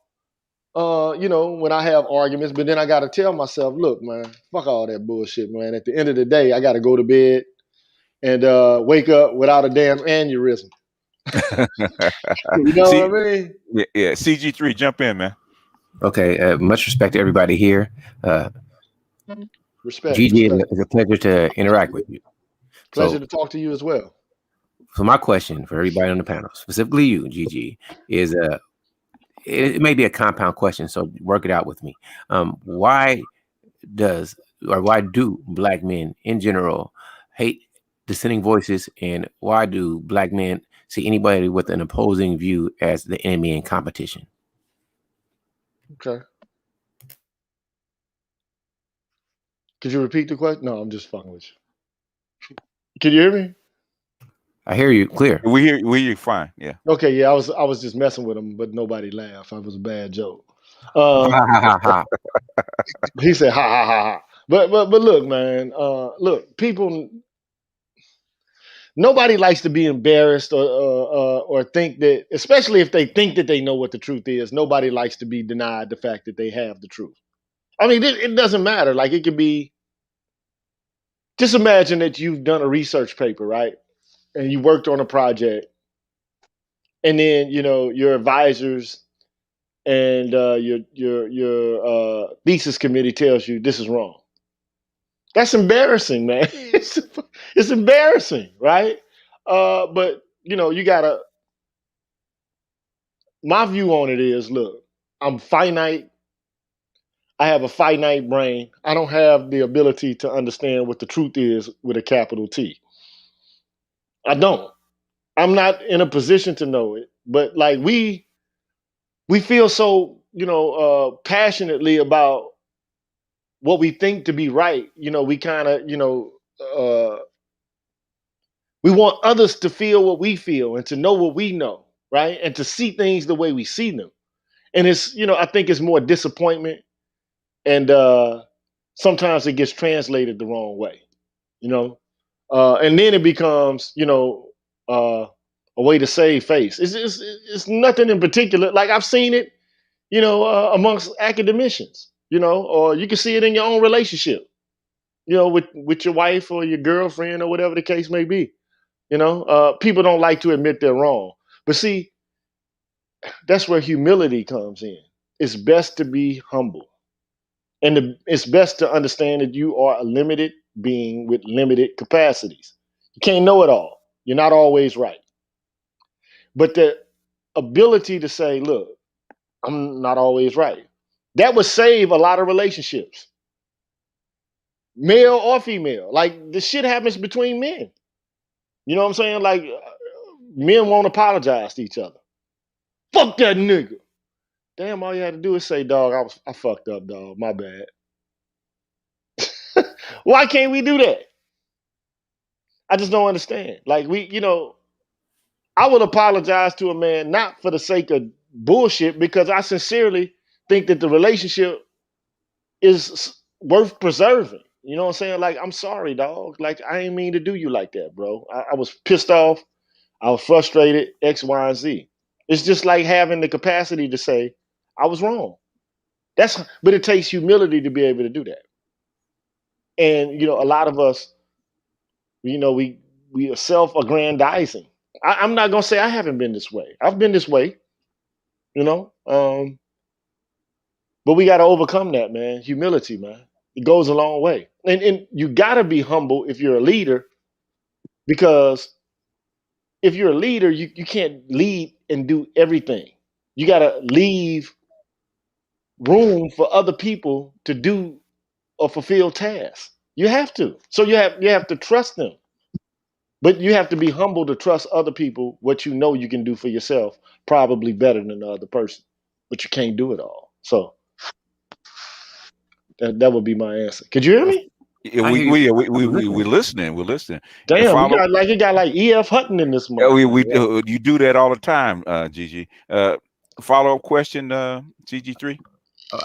S2: when I have arguments, but then I got to tell myself, look, man, fuck all that bullshit, man. At the end of the day, I got to go to bed and wake up without a damn aneurysm. You know what I
S1: See,
S2: mean?
S1: yeah. CG3, jump in, man.
S11: Okay, much respect to everybody here.
S2: Respect,
S11: GG,
S2: respect.
S11: it's a pleasure to interact with you.
S2: Pleasure
S11: So,
S2: to talk to you as well.
S11: so my question for everybody on the panel, specifically you, GG, is it may be a compound question, so work it out with me. Why do Black men in general hate dissenting voices, and why do Black men see anybody with an opposing view as the enemy in competition?
S2: Okay. Could you repeat the question? No, I'm just fucking with you. Can you hear me?
S11: I hear you clear.
S1: We hear you fine. Yeah.
S2: Okay, yeah, I was just messing with him, but nobody laughed. That was a bad joke. He said ha ha ha ha. But look, man, look, people. Nobody likes to be embarrassed or think that, especially if they think that they know what the truth is. Nobody likes to be denied the fact that they have the truth. I mean, it doesn't matter. Like it could be. Just imagine that you've done a research paper, right? And you worked on a project, and then your advisors and your thesis committee tells you this is wrong. That's embarrassing, man. It's embarrassing, right? But you gotta. My view on it is, look, I'm finite. I have a finite brain. I don't have the ability to understand what the truth is with a capital T. I don't. I'm not in a position to know it. But like we feel so passionately about what we think to be right. We kind of we want others to feel what we feel and to know what we know, right? And to see things the way we see them. And it's I think it's more disappointment, and sometimes it gets translated the wrong way, and then it becomes a way to save face. It's nothing in particular. Like I've seen it amongst academicians, or you can see it in your own relationship, with your wife or your girlfriend or whatever the case may be. People don't like to admit they're wrong. But see, that's where humility comes in. It's best to be humble. And it's best to understand that you are a limited being with limited capacities. You can't know it all. You're not always right. But the ability to say, look, I'm not always right. That would save a lot of relationships, male or female. Like the shit happens between men. You know what I'm saying? Like men won't apologize to each other. Fuck that nigga. Damn, all you had to do is say, dog, I fucked up, dog. My bad. Why can't we do that? I just don't understand. Like I would apologize to a man not for the sake of bullshit, because I sincerely think that the relationship is worth preserving. You know what I'm saying? Like, I'm sorry, dog. Like, I ain't mean to do you like that, bro. I was pissed off. I was frustrated, X, Y, and Z. It's just like having the capacity to say, I was wrong. But it takes humility to be able to do that. And, a lot of us, we are self-aggrandizing. I'm not gonna say I haven't been this way. I've been this way, you know. But we got to overcome that, man. Humility, man. It goes a long way, and you got to be humble if you're a leader, because if you're a leader, you can't lead and do everything. You got to leave room for other people to do or fulfill tasks. You have to. So you have to trust them. But you have to be humble to trust other people what you know you can do for yourself, probably better than the other person. But you can't do it all. So that would be my answer. Could you hear me?
S1: Yeah,
S11: I hear you. I'm
S1: we
S11: listening.
S1: listening. We're listening. And
S2: Damn,
S1: follow.
S2: you got like E.F. Hutton in this
S1: We
S2: motherfucker.
S1: you do that all the time, Gigi. Follow up question, GG3.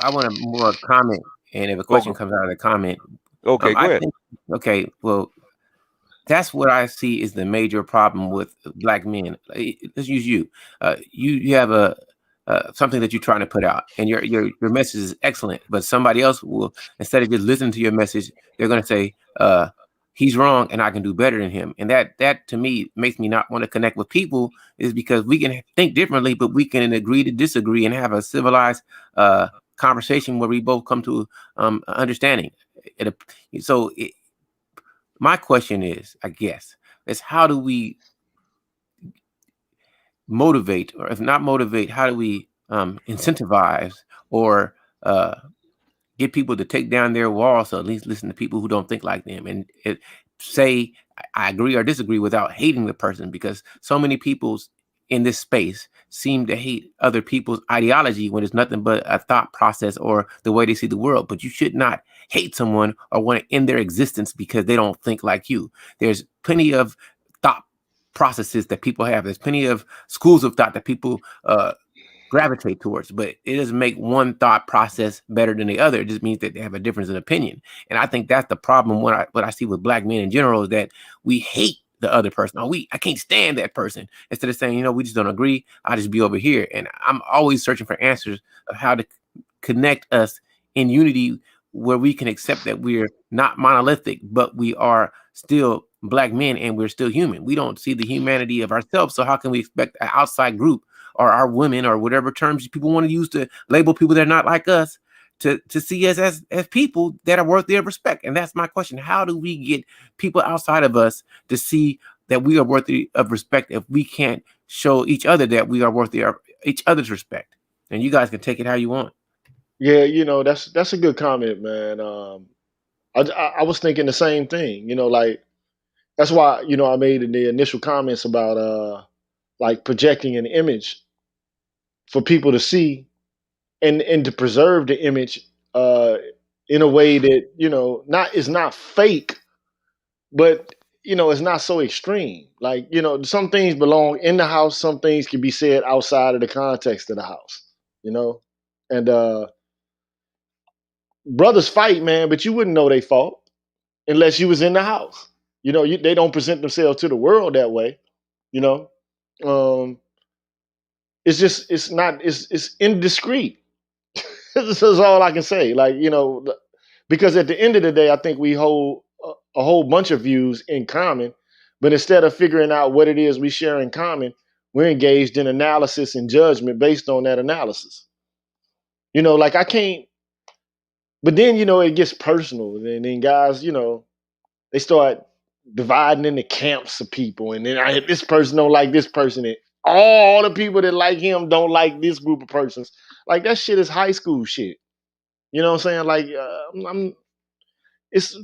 S11: I want a more comment, and if a question
S1: Okay,
S11: comes out of the comment,
S1: okay, go
S11: I
S1: ahead.
S11: think okay. Well, that's what I see is the major problem with black men. Let's use you. You have a something that you're trying to put out, and your message is excellent. But somebody else will, instead of just listening to your message, they're going to say, "He's wrong, and I can do better than him." And that to me makes me not want to connect with people, is because we can think differently, but we can agree to disagree and have a civilized conversation where we both come to understanding. So. My question is, I guess, is how do we motivate, or if not motivate, how do we incentivize or get people to take down their walls, so at least listen to people who don't think like them, and say I agree or disagree without hating the person, because so many people in this space seem to hate other people's ideology when it's nothing but a thought process or the way they see the world. But you should not hate someone or want to end their existence because they don't think like you. There's plenty of thought processes that people have. There's plenty of schools of thought that people gravitate towards, but it doesn't make one thought process better than the other. It just means that they have a difference in opinion. And I think that's the problem. What I see with black men in general is that we hate the other person. I can't stand that person. Instead of saying, we just don't agree, I'll just be over here. And I'm always searching for answers of how to connect us in unity, where we can accept that we're not monolithic, but we are still black men and we're still human. We don't see the humanity of ourselves. So how can we expect an outside group or our women, or whatever terms people want to use to label people that are not like us, to see us as people that are worthy of respect? And that's my question. How do we get people outside of us to see that we are worthy of respect if we can't show each other that we are worthy of each other's respect? And you guys can take it how you want.
S2: Yeah, that's a good comment, man. I was thinking the same thing. Like that's why I made in the initial comments about like projecting an image for people to see and to preserve the image uh in a way that not is not fake, but it's not so extreme. Like some things belong in the house, some things can be said outside of the context of the house. You know, and brothers fight, man, but you wouldn't know they fought unless you was in the house. They don't present themselves to the world that way. You know, um, it's indiscreet. This is all I can say. Like because at the end of the day, I think we hold a whole bunch of views in common, but instead of figuring out what it is we share in common, we're engaged in analysis and judgment based on that analysis. Like I can't. But then it gets personal, and then guys, they start dividing into camps of people, and then this person don't like this person, and all the people that like him don't like this group of persons. Like that shit is high school shit. You know what I'm saying? Like it's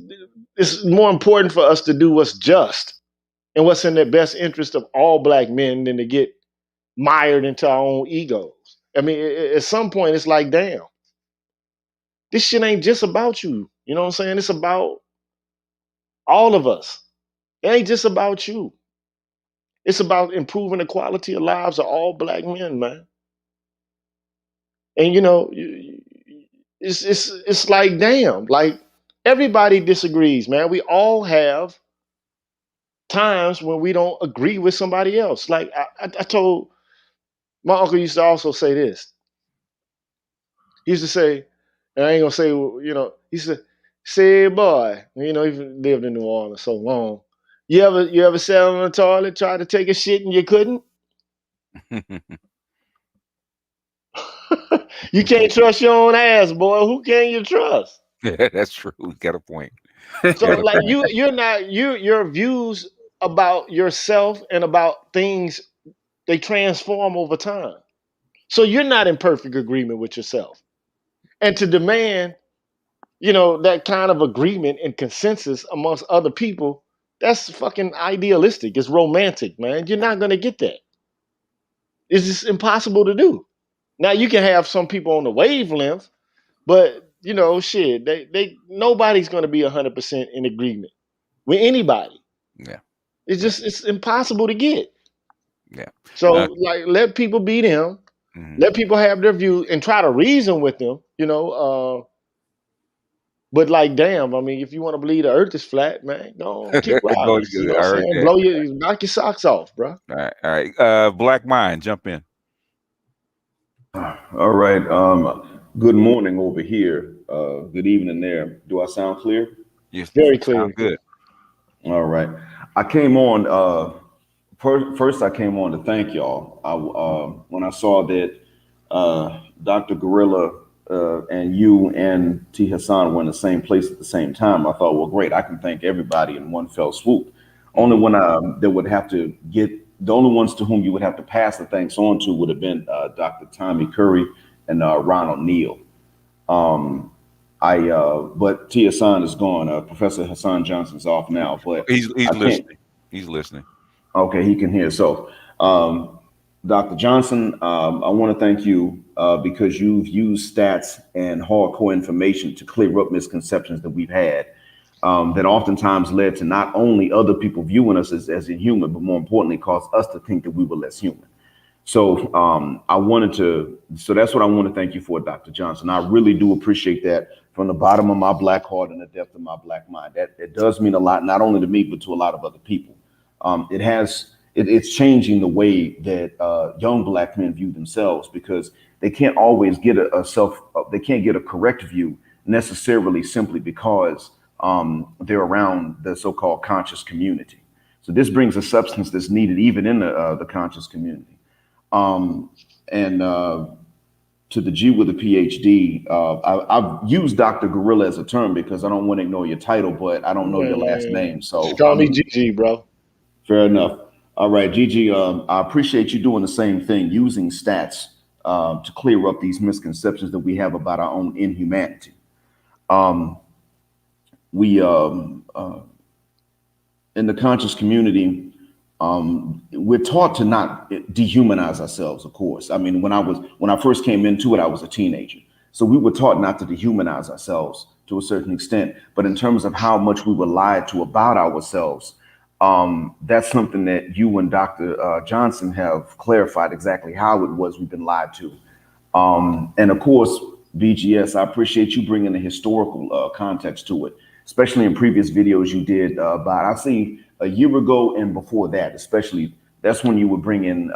S2: it's more important for us to do what's just and what's in the best interest of all black men than to get mired into our own egos. I mean, at some point, it's like, damn, this shit ain't just about you. You know what I'm saying? It's about all of us. It ain't just about you. It's about improving the quality of lives of all black men, man. And it's like, damn, like everybody disagrees, man. We all have times when we don't agree with somebody else. Like I told my uncle used to also say this. He used to say, and I ain't gonna say, he said, "Say, boy, he lived in New Orleans so long. You ever sat on the toilet, tried to take a shit, and you couldn't? You can't trust your own ass, boy. Who can you trust?
S1: Yeah, that's true. We got a point.
S2: So, like, your views about yourself and about things, they transform over time. So you're not in perfect agreement with yourself. And to demand, that kind of agreement and consensus amongst other people, that's fucking idealistic. It's romantic, man. You're not going to get that. It's just impossible to do. Now you can have some people on the wavelength, but shit, they nobody's going to be 100% in agreement with anybody.
S1: Yeah.
S2: It's impossible to get.
S1: Yeah.
S2: So like, let people be them. Let people have their view and try to reason with them. But like, damn, I mean, if you want to believe the Earth is flat, man, go keep
S1: Go
S2: riding. You know
S1: to,
S2: what
S1: I
S2: I'm
S1: heard
S2: saying?
S1: that.
S2: Knock your socks off, bro.
S1: All right. Black Mind, jump in.
S12: All right. Good morning over here. Good evening there. Do I sound clear?
S1: Yes,
S2: Very clear.
S1: sound good.
S12: All right. I came on. First, I came on to thank y'all. When I saw that Dr. Gorilla and you and T. Hassan were in the same place at the same time, I thought, well, great. I can thank everybody in one fell swoop. Only one that would have to get the only ones to whom you would have to pass the thanks on to would have been Dr. Tommy Curry and Ronald Neal. But T. Hassan is gone. Professor Hassan Johnson's off now, but
S1: He's
S12: I
S1: listening.
S12: can't.
S1: He's listening.
S12: Okay, he can hear. So, Dr. Johnson, I want to thank you because you've used stats and hardcore information to clear up misconceptions that we've had that oftentimes led to not only other people viewing us as inhuman, but more importantly, caused us to think that we were less human. So so that's what I want to thank you for, Dr. Johnson. I really do appreciate that from the bottom of my black heart and the depth of my black mind. That does mean a lot, not only to me, but to a lot of other people. It's changing the way that young black men view themselves, because they can't always get they can't get a correct view necessarily simply because they're around the so-called conscious community. So this brings a substance that's needed even in the conscious community. To the G with a PhD, I've used Dr. Gorilla as a term because I don't want to ignore your title, but I don't know your last name. So
S2: just call me GG, bro.
S12: Fair enough. All right, Gigi, I appreciate you doing the same thing, using stats to clear up these misconceptions that we have about our own inhumanity. In the conscious community, we're taught to not dehumanize ourselves, of course. I mean, when I first came into it, I was a teenager. So we were taught not to dehumanize ourselves to a certain extent. But in terms of how much we were lied to about ourselves, that's something that you and Dr. Johnson have clarified exactly how it was we've been lied to. And of course, BGS, I appreciate you bringing the historical context to it, especially in previous videos you did about, I see a year ago and before that, especially, that's when you would bring in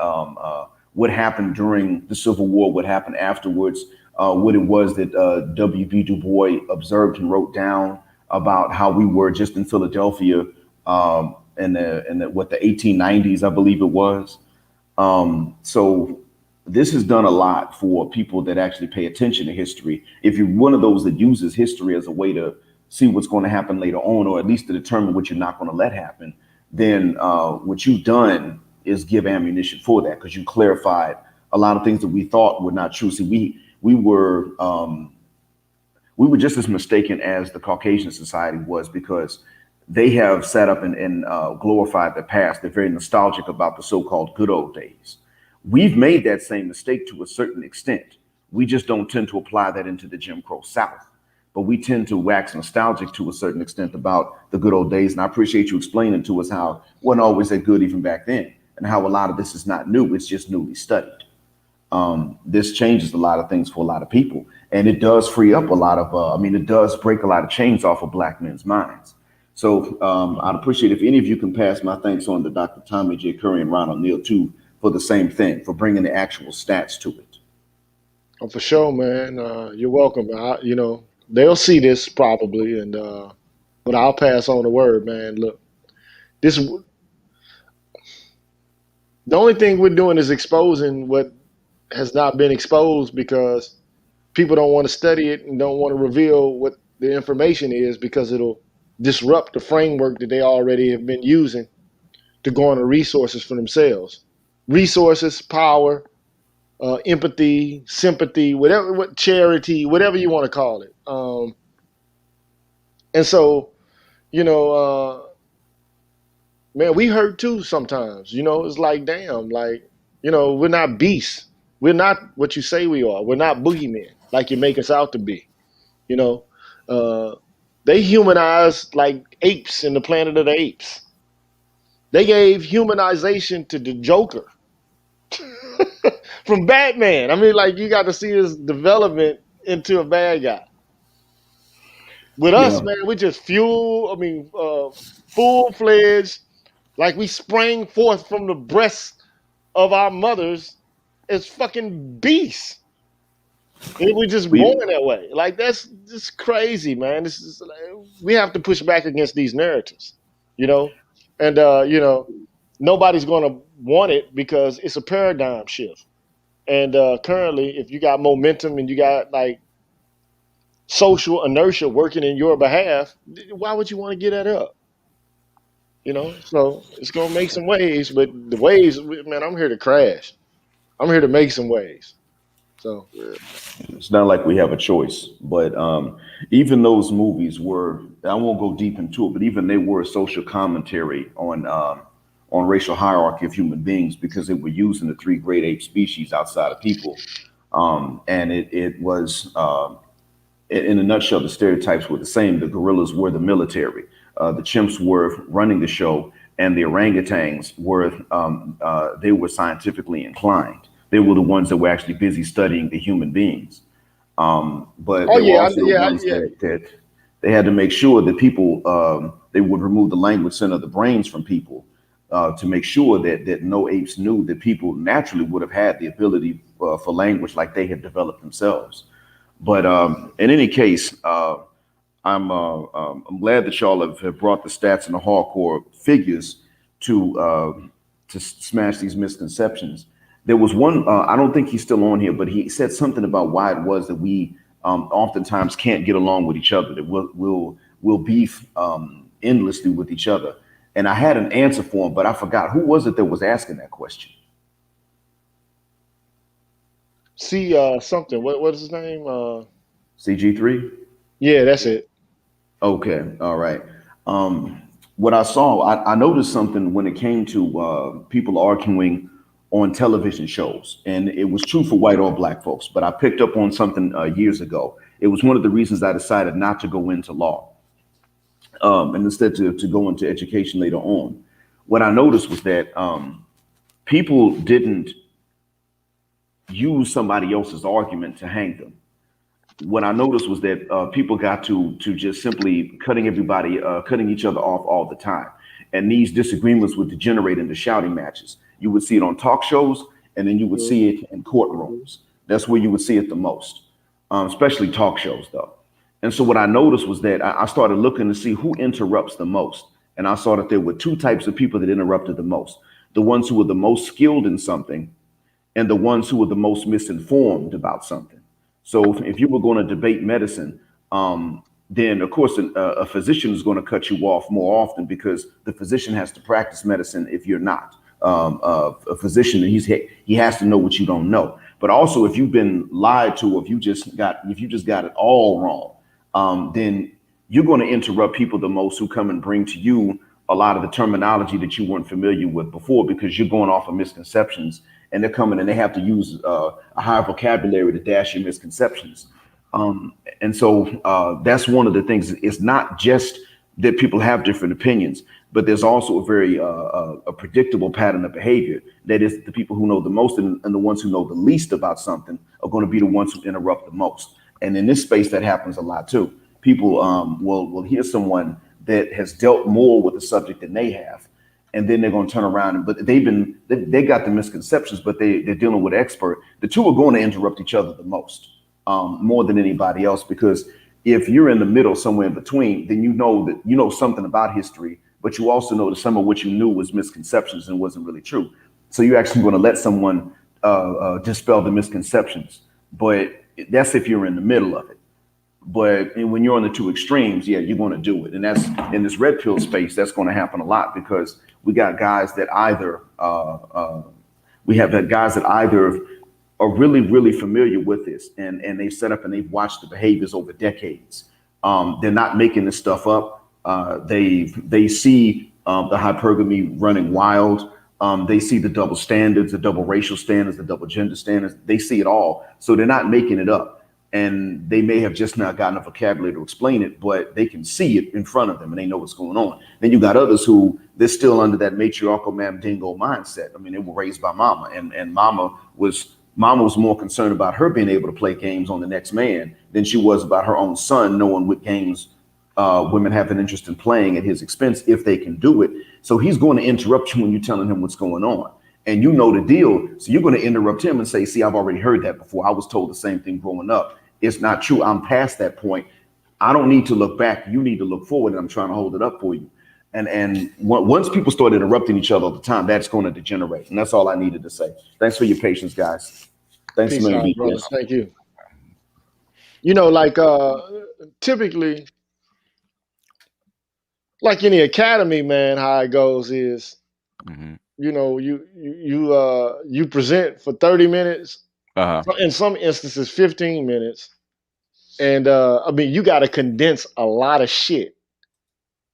S12: what happened during the Civil War, what happened afterwards, what it was that W.B. Du Bois observed and wrote down about how we were just in Philadelphia in the 1890s, I believe it was. So this has done a lot for people that actually pay attention to history. If you're one of those that uses history as a way to see what's going to happen later on, or at least to determine what you're not going to let happen, then what you've done is give ammunition for that, because you clarified a lot of things that we thought were not true. See, we were just as mistaken as the Caucasian society was, because they have sat up and glorified the past. They're very nostalgic about the so-called good old days. We've made that same mistake to a certain extent. We just don't tend to apply that into the Jim Crow South, but we tend to wax nostalgic to a certain extent about the good old days. And I appreciate you explaining to us how it wasn't always that good even back then, and how a lot of this is not new, it's just newly studied. This changes a lot of things for a lot of people, and it does free up a lot of, it does break a lot of chains off of black men's minds. So I'd appreciate if any of you can pass my thanks on to Dr. Tommy J. Curry and Ronald Neal too, for the same thing, for bringing the actual stats to it.
S2: Oh, for sure, man. You're welcome. They'll see this probably, but I'll pass on the word, man. Look, the only thing we're doing is exposing what has not been exposed, because people don't want to study it and don't want to reveal what the information is, because it'll disrupt the framework that they already have been using to garner resources for themselves. Resources, power, empathy, sympathy, whatever, what charity, whatever you want to call it. And so, you know, man, we hurt too sometimes. You know, it's like, damn, like, you know, we're not beasts. We're not what you say we are. We're not boogeymen like you make us out to be. You know, they humanized like apes in the Planet of the Apes. They gave humanization to the Joker from Batman. I mean, like, you got to see his development into a bad guy. With us,
S12: Yeah,
S2: man, we just full-fledged, like we sprang forth from the breasts of our mothers as fucking beasts. And we're just born
S12: we
S2: that way. Like, that's just crazy, man. This is we have to push back against these narratives, you know, and you know, nobody's gonna want it because it's a paradigm shift. And currently, if you got momentum and you got like social inertia working in your behalf, why would you want to get that up? You know, so it's gonna make some waves, but the waves, man, I'm here to crash. I'm here to make some waves. So
S12: it's not like we have a choice. But even those movies were, I won't go deep into it, but even they were a social commentary on racial hierarchy of human beings because they were using the three great ape species outside of people. And it was in a nutshell, the stereotypes were the same. The gorillas were the military, the chimps were running the show, and the orangutans were they were scientifically inclined. They were the ones that were actually busy studying the human beings. But
S2: oh
S12: they were
S2: yeah,
S12: also the
S2: yeah,
S12: ones
S2: yeah.
S12: that they had to make sure that people they would remove the language center of the brains from people to make sure that no apes knew that people naturally would have had the ability for language like they had developed themselves. But in any case, I'm glad that y'all have brought the stats and the hardcore figures to smash these misconceptions. There was one, I don't think he's still on here, but he said something about why it was that we oftentimes can't get along with each other, that we'll beef endlessly with each other. And I had an answer for him, but I forgot. Who was it that was asking that question?
S2: See something. What is his name?
S12: CG3?
S2: Yeah, that's it.
S12: Okay, all right. What I saw, I noticed something when it came to people arguing on television shows, and it was true for white or black folks. But I picked up on something years ago. It was one of the reasons I decided not to go into law, and instead to go into education later on. What I noticed was that people didn't use somebody else's argument to hang them. What I noticed was that people got to just simply cutting each other off all the time, and these disagreements would degenerate into shouting matches. You would see it on talk shows, and then you would see it in courtrooms. That's where you would see it the most, especially talk shows, though. And so what I noticed was that I started looking to see who interrupts the most, and I saw that there were two types of people that interrupted the most: the ones who were the most skilled in something, and the ones who were the most misinformed about something. So if you were going to debate medicine, then of course a physician is going to cut you off more often because the physician has to practice medicine if you're not. A physician, he has to know what you don't know. But also, if you've been lied to, or if you just got it all wrong, then you're going to interrupt people the most who come and bring to you a lot of the terminology that you weren't familiar with before because you're going off of misconceptions, and they're coming and they have to use a higher vocabulary to dash your misconceptions. And so that's one of the things. It's not just that people have different opinions, but there's also a very a predictable pattern of behavior. That is, the people who know the most and the ones who know the least about something are going to be the ones who interrupt the most. And in this space, that happens a lot too. People will hear someone that has dealt more with the subject than they have, and then they're going to turn around. But they got the misconceptions, but they're dealing with an expert. The two are going to interrupt each other the most, more than anybody else, because if you're in the middle, somewhere in between, then you know something about history, but you also know that some of what you knew was misconceptions and wasn't really true. So you're actually going to let someone dispel the misconceptions, but that's if you're in the middle of it. But when you're on the two extremes, yeah, you're going to do it. And that's in this red pill space, that's going to happen a lot because we got guys that either are really, really familiar with this and they've set up and they've watched the behaviors over decades. They're not making this stuff up. They see the hypergamy running wild. They see the double standards, the double racial standards, the double gender standards. They see it all. So they're not making it up. And they may have just not gotten a vocabulary to explain it, but they can see it in front of them and they know what's going on. Then you got others who they're still under that matriarchal mandingo mindset. I mean, they were raised by mama and mama was more concerned about her being able to play games on the next man than she was about her own son knowing what games women have an interest in playing at his expense if they can do it. So he's going to interrupt you when you're telling him what's going on. And you know the deal. So you're going to interrupt him and say, see, I've already heard that before. I was told the same thing growing up. It's not true. I'm past that point. I don't need to look back. You need to look forward. And I'm trying to hold it up for you. And once people start interrupting each other all the time, that's going to degenerate. And that's all I needed to say. Thanks for your patience, guys. Thanks
S2: Peace
S12: a
S2: out,
S12: million.
S2: brother. Thank you. You know, like typically, like in the academy, man, how it goes is, you know, you present for 30 minutes, in some instances 15 minutes. And I mean, you got to condense a lot of shit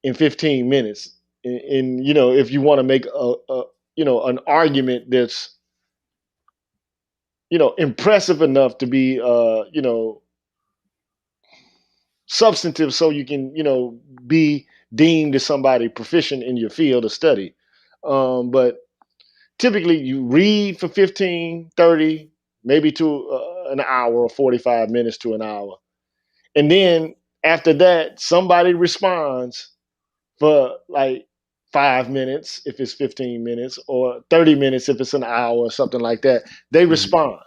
S2: in 15 minutes. And you know, if you want to make an argument that's, you know, impressive enough to be, substantive, so you can, you know, be deemed as somebody proficient in your field of study. But typically you read for 15, 30, maybe to an hour or 45 minutes to an hour. And then after that, somebody responds for like 5 minutes if it's 15 minutes or 30 minutes if it's an hour or something like that. They respond.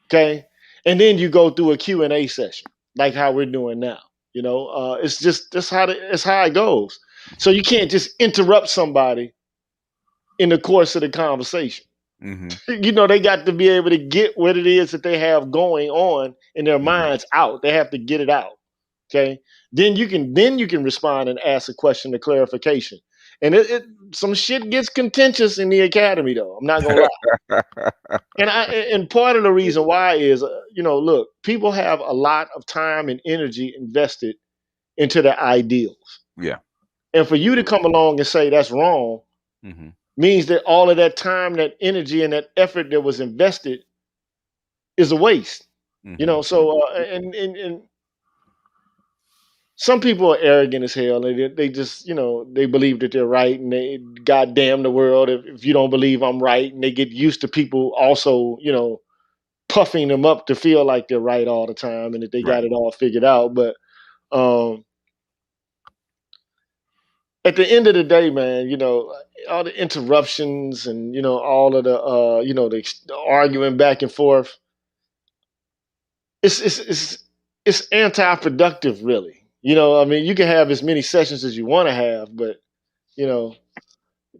S2: Okay. And then you go through a Q&A session like how we're doing now. You know, it's just that's how it goes. So you can't just interrupt somebody in the course of the conversation. You know, they got to be able to get what it is that they have going on in their minds out. They have to get it out. Okay. Then you can respond and ask a question of clarification. And some shit gets contentious in the academy, though. I'm not gonna lie. And part of the reason why is, you know, look, people have a lot of time and energy invested into their ideals.
S1: Yeah.
S2: And for you to come along and say that's wrong means that all of that time, that energy, and that effort that was invested is a waste. You know, so and some people are arrogant as hell. They just, you know, they believe that they're right, and they goddamn the world if you don't believe I'm right, and they get used to people also, you know, puffing them up to feel like they're right all the time and that they got it all figured out. But at the end of the day, man, you know, all the interruptions and, you know, all of the you know, the arguing back and forth, it's anti-productive, really. You know, I mean, you can have as many sessions as you want to have, but, you know,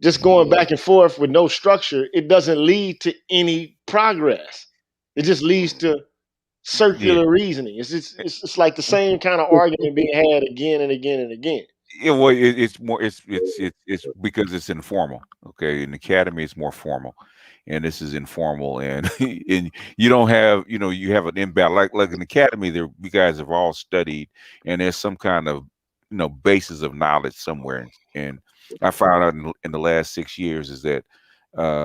S2: just going back and forth with no structure, it doesn't lead to any progress. It just leads to circular reasoning. It's like the same kind of argument being had again and again and again.
S1: Yeah, well, it's more it's because it's informal. Okay, in the academy, it's more formal, and this is informal, and and you don't have, you know, you have an imbalance like in the academy. There, you guys have all studied, and there's some kind of, you know, basis of knowledge somewhere. And I found out in the last 6 years is that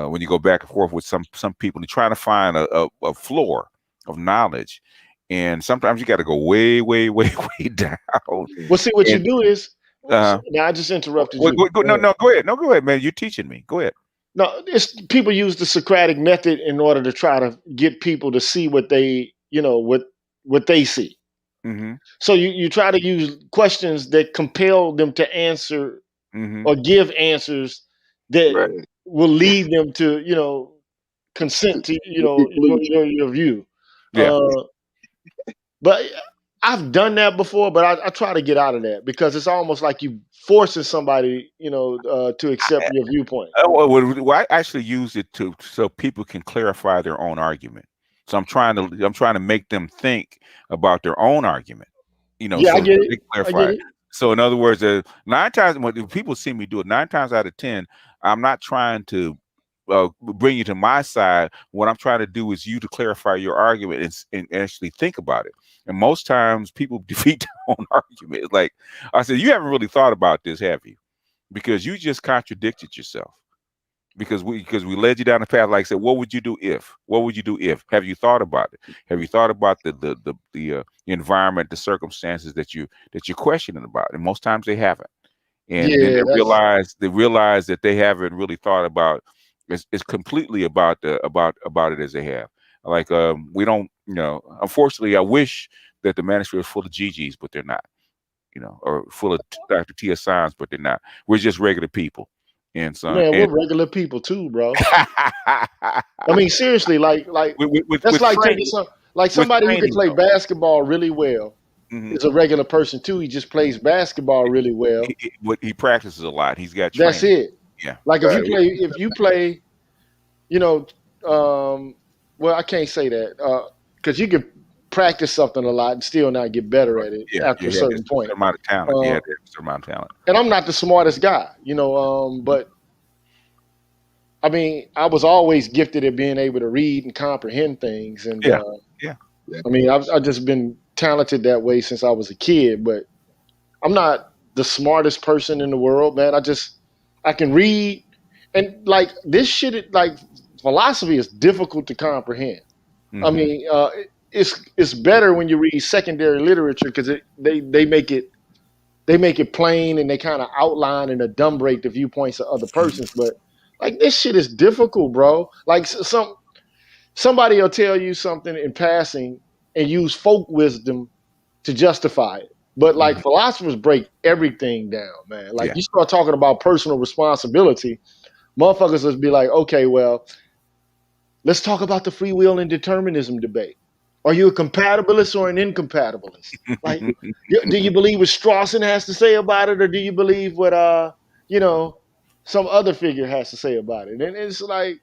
S1: when you go back and forth with some people, they're trying to find a floor of knowledge, and sometimes you got to go way, way, way, way down.
S2: Well, see, what you do is, now I just interrupted you.
S1: No, go ahead. No, go ahead, man. You're teaching me. Go ahead.
S2: No, it's people use the Socratic method in order to try to get people to see what they, you know, what they see. So you try to use questions that compel them to answer or give answers that will lead them to, you know, consent to, you know, your view.
S1: Yeah.
S2: But I've done that before, but I try to get out of that because it's almost like you forcing somebody, you know, to accept your viewpoint.
S1: Well, I actually use it so people can clarify their own argument. So I'm trying to make them think about their own argument. You know,
S2: Yeah, I
S1: so
S2: get
S1: they
S2: it. I
S1: clarify
S2: get
S1: it.
S2: it.
S1: So in other words, 9 times when people see me do it, 9 times out of 10, I'm not trying to bring you to my side. What I'm trying to do is you to clarify your argument and actually think about it. And most times people defeat their own argument. It's like I said, you haven't really thought about this, have you? Because you just contradicted yourself. Because we led you down the path. Like I said, what would you do if? What would you do if? Have you thought about it? Have you thought about the environment, the circumstances that you're questioning about? And most times they haven't. And then
S2: Yeah, that's
S1: they realize that they haven't really thought about it's completely about about it as they have. Like we don't, unfortunately, I wish that the manuscript was full of GGs, but they're not. Or full of Dr. T.S. Signs, but they're not. We're just regular people. And so
S2: man. We're
S1: and
S2: regular people too, bro. I mean, seriously, like that's
S1: with
S2: like taking
S1: training,
S2: some like
S1: with
S2: somebody who can
S1: training
S2: play
S1: though.
S2: basketball really well
S1: Hmm.
S2: is a regular person too. He just plays basketball really well.
S1: He practices a lot. He's got
S2: That's
S1: training.
S2: it.
S1: Yeah.
S2: Like
S3: Right.
S2: if you play, you know, well, I can't say that because you can practice something a lot and still not get better at it
S1: Yeah.
S2: after
S1: Yeah.
S2: a
S1: He had a
S2: certain point.
S1: certain amount of talent. He
S2: Uh,
S1: had a certain amount of talent.
S2: and I'm not the smartest guy, but I mean, I was always gifted at being able to read and comprehend things, and
S1: Yeah. Yeah.
S2: I mean, I've just been talented that way since I was a kid. But I'm not the smartest person in the world, man. I can read, and like this shit, like philosophy is difficult to comprehend. I
S1: Hmm.
S2: mean, it's better when you read secondary literature because they make it plain and they kind of outline and adumbrate the viewpoints of other persons. But like this shit is difficult, bro. Like somebody will tell you something in passing and use folk wisdom to justify it. But like
S1: Hmm.
S2: philosophers break everything down, man. Like
S1: Yeah.
S2: you start talking about personal responsibility, motherfuckers will be like, okay, well, let's talk about the free will and determinism debate. Are you a compatibilist or an incompatibilist? Like, do you believe what Strawson has to say about it, or do you believe what you know, some other figure has to say about it? And it's like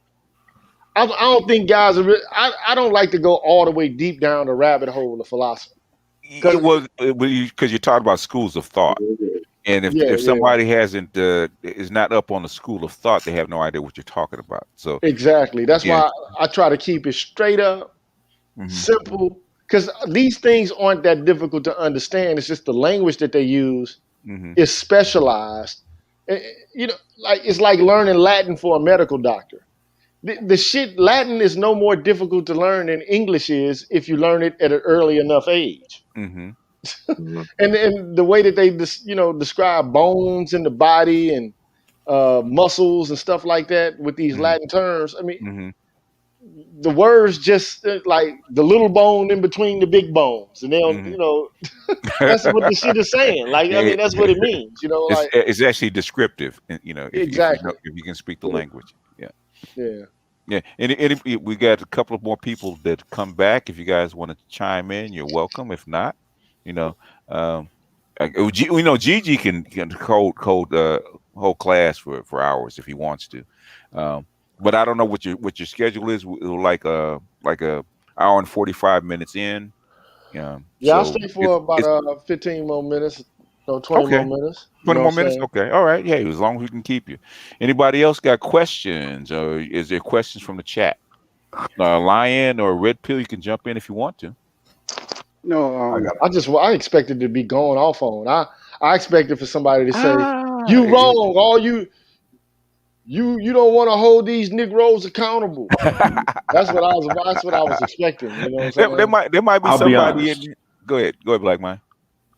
S2: I don't think guys are. I don't like to go all the way deep down the rabbit hole of philosophy
S1: It
S2: because
S1: was because you talked about schools of thought. And
S2: yeah,
S1: if
S2: yeah,
S1: somebody hasn't is not up on the school of thought, they have no idea what you're talking about. So
S2: exactly. That's
S1: yeah.
S2: why I try to keep it straight up,
S1: Hmm.
S2: simple, because these things aren't that difficult to understand. It's just the language that they use
S1: Hmm.
S2: is specialized. You know, like it's like learning Latin for a medical doctor. The shit Latin is no more difficult to learn than English is if you learn it at an early enough age.
S1: Hmm.
S2: And the way that they describe bones in the body and muscles and stuff like that with these
S1: Hmm.
S2: Latin terms. I mean,
S1: Hmm.
S2: the words just like the little bone in between the big bones, and they'll
S1: Hmm.
S2: that's what the shit is saying. Like, I mean, that's what it means. Like
S1: it's actually descriptive,
S2: exactly.
S1: if you can speak the language. Yeah.
S2: Yeah.
S1: Yeah, and we got a couple of more people that come back. If you guys want to chime in, you're welcome. If not, you know, um, we know Gigi can hold class for hours if he wants to, but I don't know what your schedule is. Like a hour and 45 minutes in.
S2: Yeah, I'll
S1: So
S2: stay for about
S1: it's
S2: 15 more minutes, no, 20 more
S1: okay.
S2: minutes. You
S1: 20
S2: know
S1: more
S2: what I'm
S1: minutes?
S2: saying?
S1: Okay. All right. Yeah, as long as we can keep you. Anybody else got questions? Or is there questions from the chat? Lion or Red Pill, you can jump in if you want to.
S7: No,
S2: I expected to be going off on. I expected for somebody to say,
S1: Ah,
S2: "You wrong, all you don't want to hold these Negroes accountable." That's what I was expecting. You know what I'm saying?
S1: there might be
S12: I'll be
S1: somebody
S12: honest.
S1: in. Go ahead, Black Man.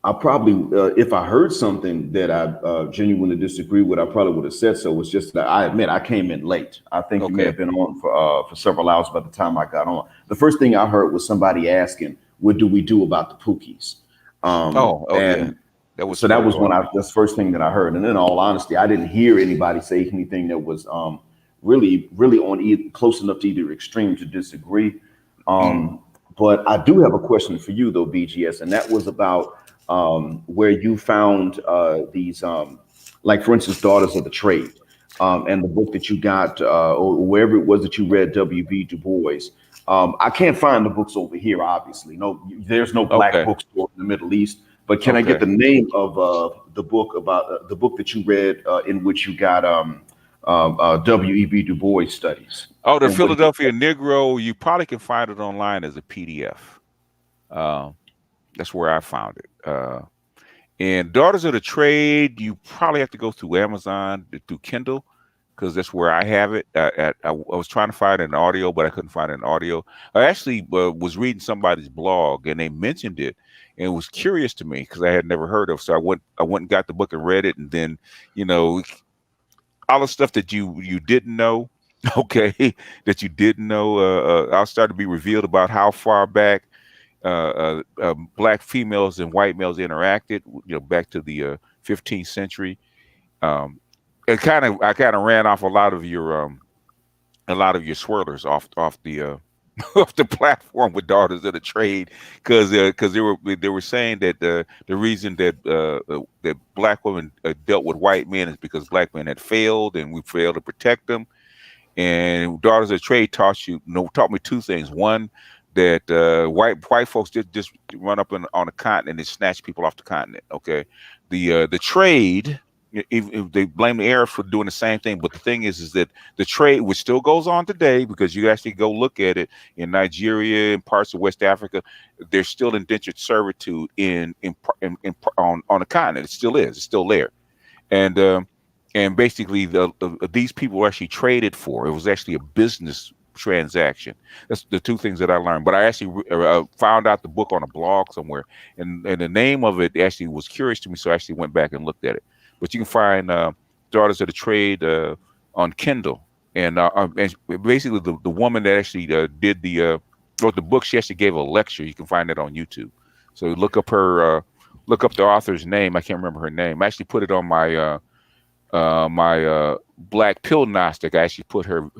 S12: I probably, if I heard something that I genuinely disagree with, I probably would have said so. It's just that I admit I came in late. I think you may
S1: Okay.
S12: have been on for several hours by the time I got on. The first thing I heard was somebody asking, "What do we do about the Pookies?"
S1: Oh yeah,
S12: And
S1: that was
S12: so that was
S1: Smart.
S12: that's the first thing that I heard. And in all honesty, I didn't hear anybody say anything that was really on close enough to either extreme to disagree.
S1: Mm.
S12: But I do have a question for you though, BGS, and that was about where you found these, like for instance, Daughters of the Trade, and the book that you got, or wherever it was that you read, W.B. Du Bois. I can't find the books over here, obviously. No, there's no black
S1: Okay.
S12: bookstore in the Middle East. But can I get
S1: Okay.
S12: the name of the book about the book that you read in which you got W.E.B. Du Bois studies?
S1: Oh, the
S12: And what?
S1: Philadelphia Negro. You probably can find it online as a PDF. That's where I found it. And Daughters of the Trade, you probably have to go through Amazon, through Kindle, because that's where I have it. I was trying to find an audio, but I couldn't find an audio. I actually was reading somebody's blog, and they mentioned it, and it was curious to me because I had never heard of. So I went and got the book and read it, and then, you know, all the stuff that you didn't know, okay, that you didn't know, I started to be revealed about how far back black females and white males interacted, you know, back to the 15th century. I kind of ran off a lot of your swirlers off the off the platform with Daughters of the Trade, because they were saying that the reason that that black women dealt with white men is because black men had failed and we failed to protect them. And Daughters of the Trade taught me two things. One, that white folks just run up on a continent and snatch people off the continent. Okay, the trade. If they blame the Arabs for doing the same thing, but the thing is that the trade, which still goes on today, because you actually go look at it in Nigeria and parts of West Africa, there's still indentured servitude on the continent. It still is. It's still there, and basically these people were actually traded for. It was actually a business transaction. That's the two things that I learned. But I actually found out the book on a blog somewhere, and the name of it actually was curious to me, so I actually went back and looked at it. But you can find Daughters of the Trade on Kindle, and basically the woman that actually wrote the book, she actually gave a lecture. You can find it on YouTube. So look up the author's name. I can't remember her name. I actually put it on my Black Pill Gnostic. I actually put her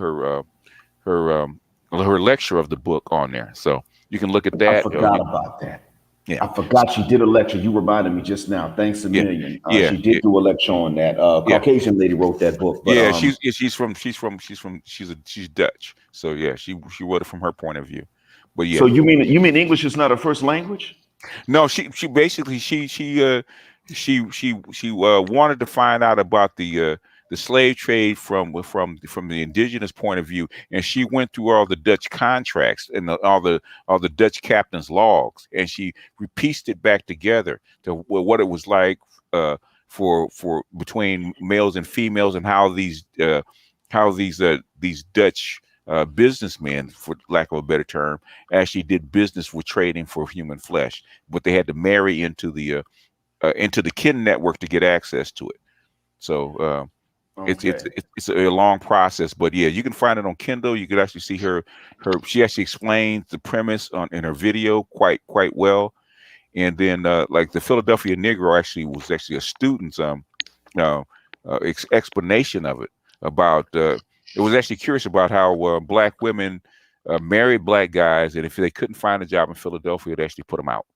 S1: lecture of the book on there, so you can look at that.
S12: I forgot about that.
S1: Yeah,
S12: I forgot she did a lecture. You reminded me just now. Thanks a million. She did do a lecture on that. Caucasian lady wrote that book. But,
S1: she's Dutch. So yeah, she wrote it from her point of view. But yeah.
S12: So you mean English is not her first language?
S1: No, she basically wanted to find out about the slave trade from the indigenous point of view, and she went through all the Dutch contracts and all the Dutch captains' logs, and she pieced it back together to what it was like for between males and females, and how these Dutch businessmen, for lack of a better term, actually did business with trading for human flesh, but they had to marry into the kin network to get access to it. So it's a long process, but yeah, you can find it on Kindle. You could actually see her she actually explains the premise in her video quite well. And then like the Philadelphia Negro was actually a student's explanation of it. About it was actually curious about how black women married black guys, and if they couldn't find a job in Philadelphia, they actually put them out.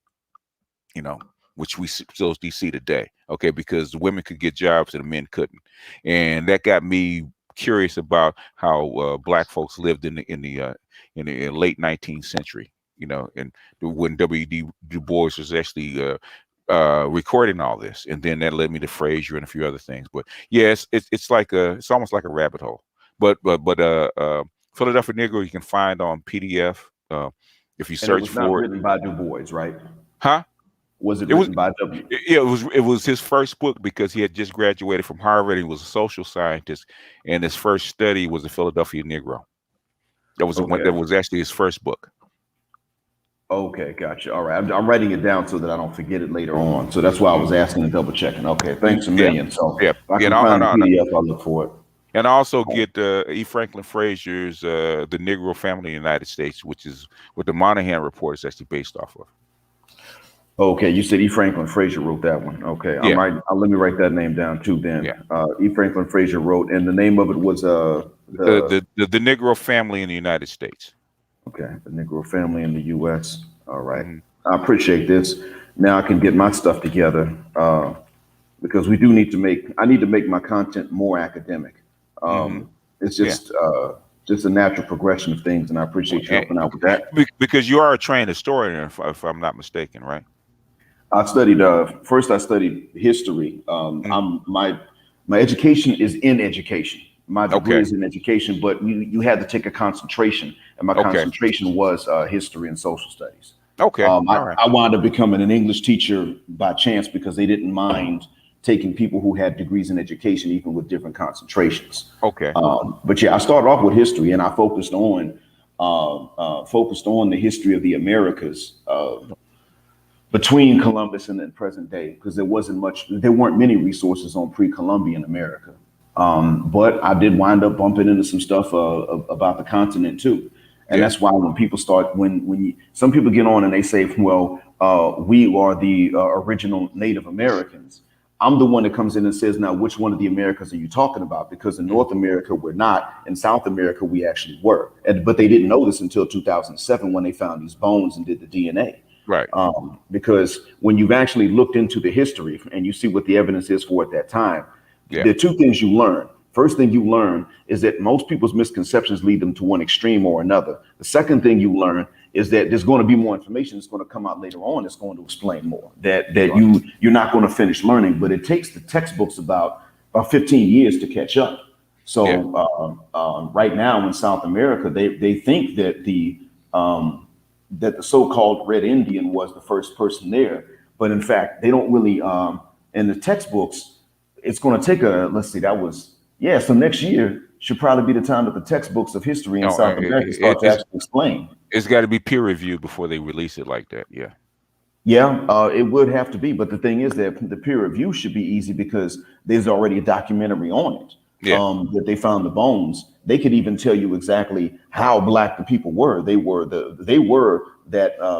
S1: You know, which we still see today. Okay, because the women could get jobs and the men couldn't, and that got me curious about how black folks lived in the late 19th century. You know, and when W.E.B. Du Bois was actually recording all this, and then that led me to Frazier and a few other things. But yes, it's almost like a rabbit hole. But Philadelphia Negro you can find on PDF if you search for it.
S12: Not written by Du Bois, right?
S1: Huh?
S12: Was it written by W?
S1: Yeah, it was his first book, because he had just graduated from Harvard. He was a social scientist, and his first study was the Philadelphia Negro. That was actually his first book.
S12: Okay, gotcha. All right, I'm writing it down so that I don't forget it later on. So that's why I was asking and double checking. Okay, thanks a million. So
S1: yeah,
S12: I can find the PDF. I'll look for it.
S1: And I also get E. Franklin Frazier's The Negro Family in the United States, which is what the Monahan Report is actually based off of.
S12: Okay, you said E. Franklin Frazier wrote that one. Okay, let me write that name down too. Then E. Franklin Frazier wrote, and the name of it was
S1: the Negro Family in the United States.
S12: Okay, the Negro Family in the U.S. All right, I appreciate this. Now I can get my stuff together because I need to make my content more academic. It's just a natural progression of things, and I appreciate you helping out with that.
S1: Because you are a trained historian, if I'm not mistaken, right?
S12: I studied first I studied history. My education is in education. My degree
S1: Okay.
S12: is in education, but you had to take a concentration, and my
S1: Okay.
S12: concentration was history and social studies.
S1: Okay. All right.
S12: I wound up becoming an English teacher by chance because they didn't mind taking people who had degrees in education, even with different concentrations.
S1: Okay.
S12: But yeah, I started off with history, and I focused on the history of the Americas between Columbus and then present day, because there weren't many resources on pre-Columbian America. But I did wind up bumping into some stuff about the continent too. And
S1: Yeah.
S12: that's why when people start, some people get on and they say, well, we are the original Native Americans. I'm the one that comes in and says, now, which one of the Americas are you talking about? Because in North America, we're not. In South America, we actually were. But they didn't know this until 2007 when they found these bones and did the DNA.
S1: Right.
S12: Because when you've actually looked into the history and you see what the evidence is for at that time,
S1: Yeah.
S12: there are two things you learn. First thing you learn is that most people's misconceptions lead them to one extreme or another. The second thing you learn is that there's going to be more information that's going to come out later on that's going to explain more, that you're not going to finish learning, but it takes the textbooks about 15 years to catch up. So right now in South America, they think that the so-called Red Indian was the first person there, but in fact, they don't really, in the textbooks, it's going to take so next year should probably be the time that the textbooks of history in South America start to actually explain.
S1: It's got to be peer reviewed before they release it like that. Yeah.
S12: Yeah, it would have to be. But the thing is that the peer review should be easy because there's already a documentary on it.
S1: Yeah.
S12: That they found the bones. They could even tell you exactly how Black the people were. They were the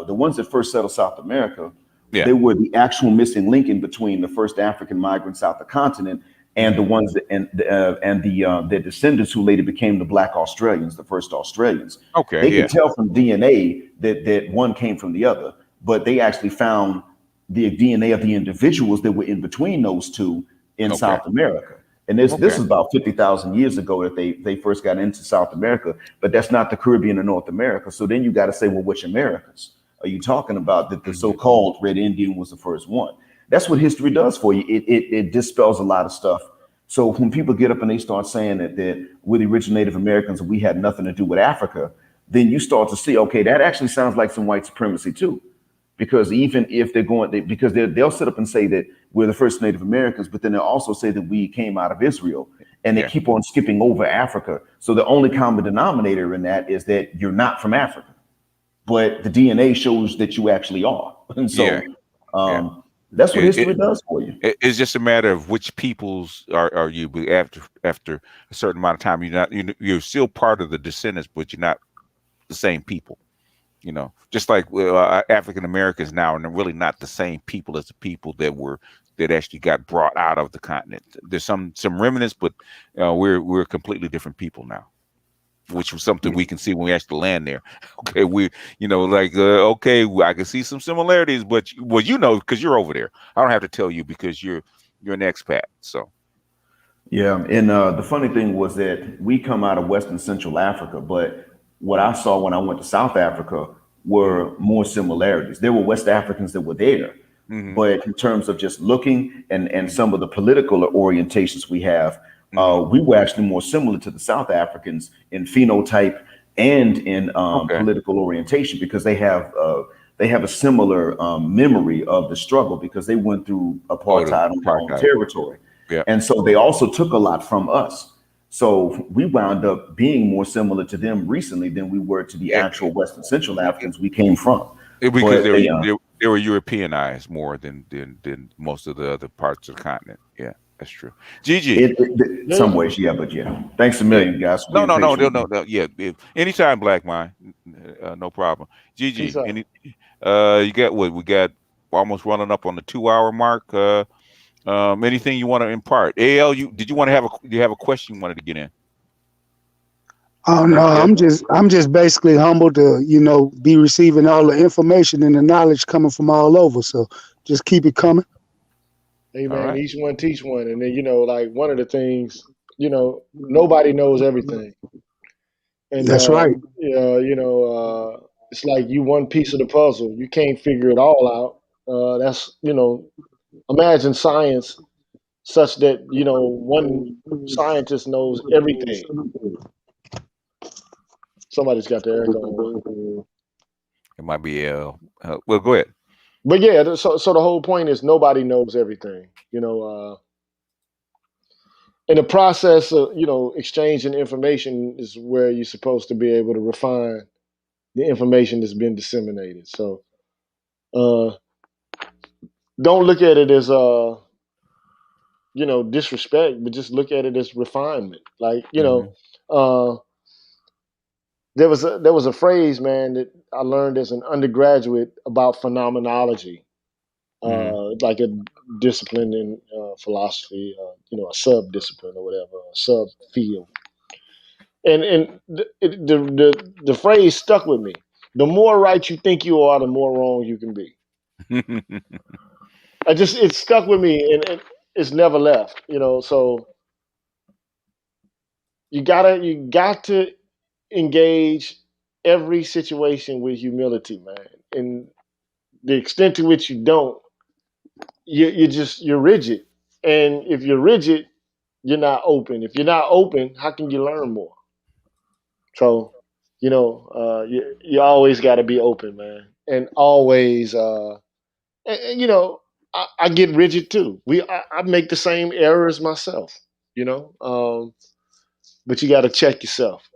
S12: ones that first settled South America.
S1: Yeah.
S12: They were the actual missing link in between the first African migrants out the continent and the ones their descendants who later became the Black Australians, the first Australians.
S1: Okay.
S12: They could tell from DNA that one came from the other, but they actually found the DNA of the individuals that were in between those two in South America. And this is about 50,000 years ago that they first got into South America, but that's not the Caribbean or North America. So then you got to say, well, which Americas are you talking about? That the so-called Red Indian was the first one. That's what history does for you. It dispels a lot of stuff. So when people get up and they start saying that we're the original Native Americans and we had nothing to do with Africa, then you start to see, okay, that actually sounds like some white supremacy too. Because even if they'll sit up and say that we're the first Native Americans, but then they'll also say that we came out of Israel, and they keep on skipping over Africa. So the only common denominator in that is that you're not from Africa, but the DNA shows that you actually are. And so that's what history does for you.
S1: It's just a matter of which peoples are you. But after a certain amount of time, you're still part of the descendants, but you're not the same people. You know, just like African Americans now are really not the same people as the people that actually got brought out of the continent. There's some remnants, but we're completely different people now, which was something we can see when we actually land there. Okay, I can see some similarities, but because you're over there. I don't have to tell you because you're an expat. So.
S12: Yeah, and the funny thing was that we come out of Western Central Africa, but what I saw when I went to South Africa were more similarities. There were West Africans that were there, but in terms of just looking and some of the political orientations we have, we were actually more similar to the South Africans in phenotype and in political orientation because they have a similar memory of the struggle because they went through apartheid on their own territory. Yeah. And so they also took a lot from us. So we wound up being more similar to them recently than we were to the actual Western Central Africans we came from.
S1: Because they were Europeanized more than most of the other parts of the continent. Yeah, that's true. Gigi.
S12: Some ways, but yeah. Thanks a million, guys.
S1: No. Yeah, anytime, Black Mind. No problem. Gigi, you got what? We got almost running up on the 2-hour mark. Anything you want to impart? AL, did you want to have a question you wanted to get in?
S5: Oh no, I'm just basically humbled to, be receiving all the information and the knowledge coming from all over. So just keep it coming.
S2: Hey man, each one teach one. And then, like one of the things, nobody knows everything. And
S5: that's right.
S2: It's like you one piece of the puzzle. You can't figure it all out. That's imagine science such that one scientist knows everything. Somebody's got their echo on.
S1: It might be well, go ahead.
S2: But yeah, so the whole point is nobody knows everything. In the process of exchanging information is where you're supposed to be able to refine the information that's been disseminated. So don't look at it as disrespect, but just look at it as refinement. Like uh, there was a phrase, man, that I learned as an undergraduate about phenomenology, like a discipline in philosophy, a sub discipline or whatever, a sub field. And the phrase stuck with me. The more right you think you are, the more wrong you can be. It stuck with me, and it's never left. So you got to engage every situation with humility, man. And the extent to which you don't, you're rigid. And if you're rigid, you're not open. If you're not open, how can you learn more? So, you always got to be open, man, and always, I get rigid too. I make the same errors myself, but you got to check yourself,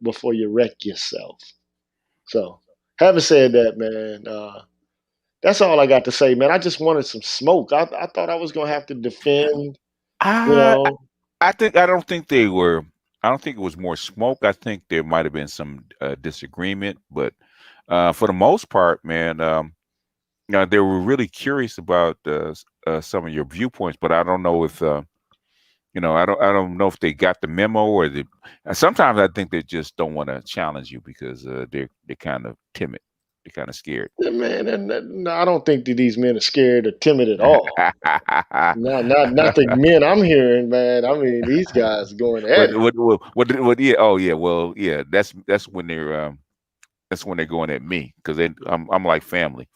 S2: before you wreck yourself. So, having said that, man, that's all I got to say, man. I just wanted some smoke. I thought I was gonna have to defend, you
S1: I
S2: know.
S1: I don't think they were. I don't think it was more smoke. I think there might have been some disagreement, but for the most part, man, they were really curious about some of your viewpoints. But I don't know if I don't know if they got the memo or the. Sometimes I think they just don't want to challenge you because they're kind of timid. They're kind of scared.
S2: Yeah, man, no, I don't think that these men are scared or timid at all. Not the men I'm hearing, man. I mean, these guys going at it.
S1: Yeah, oh yeah, well, yeah, that's when they're going at me because I'm like family.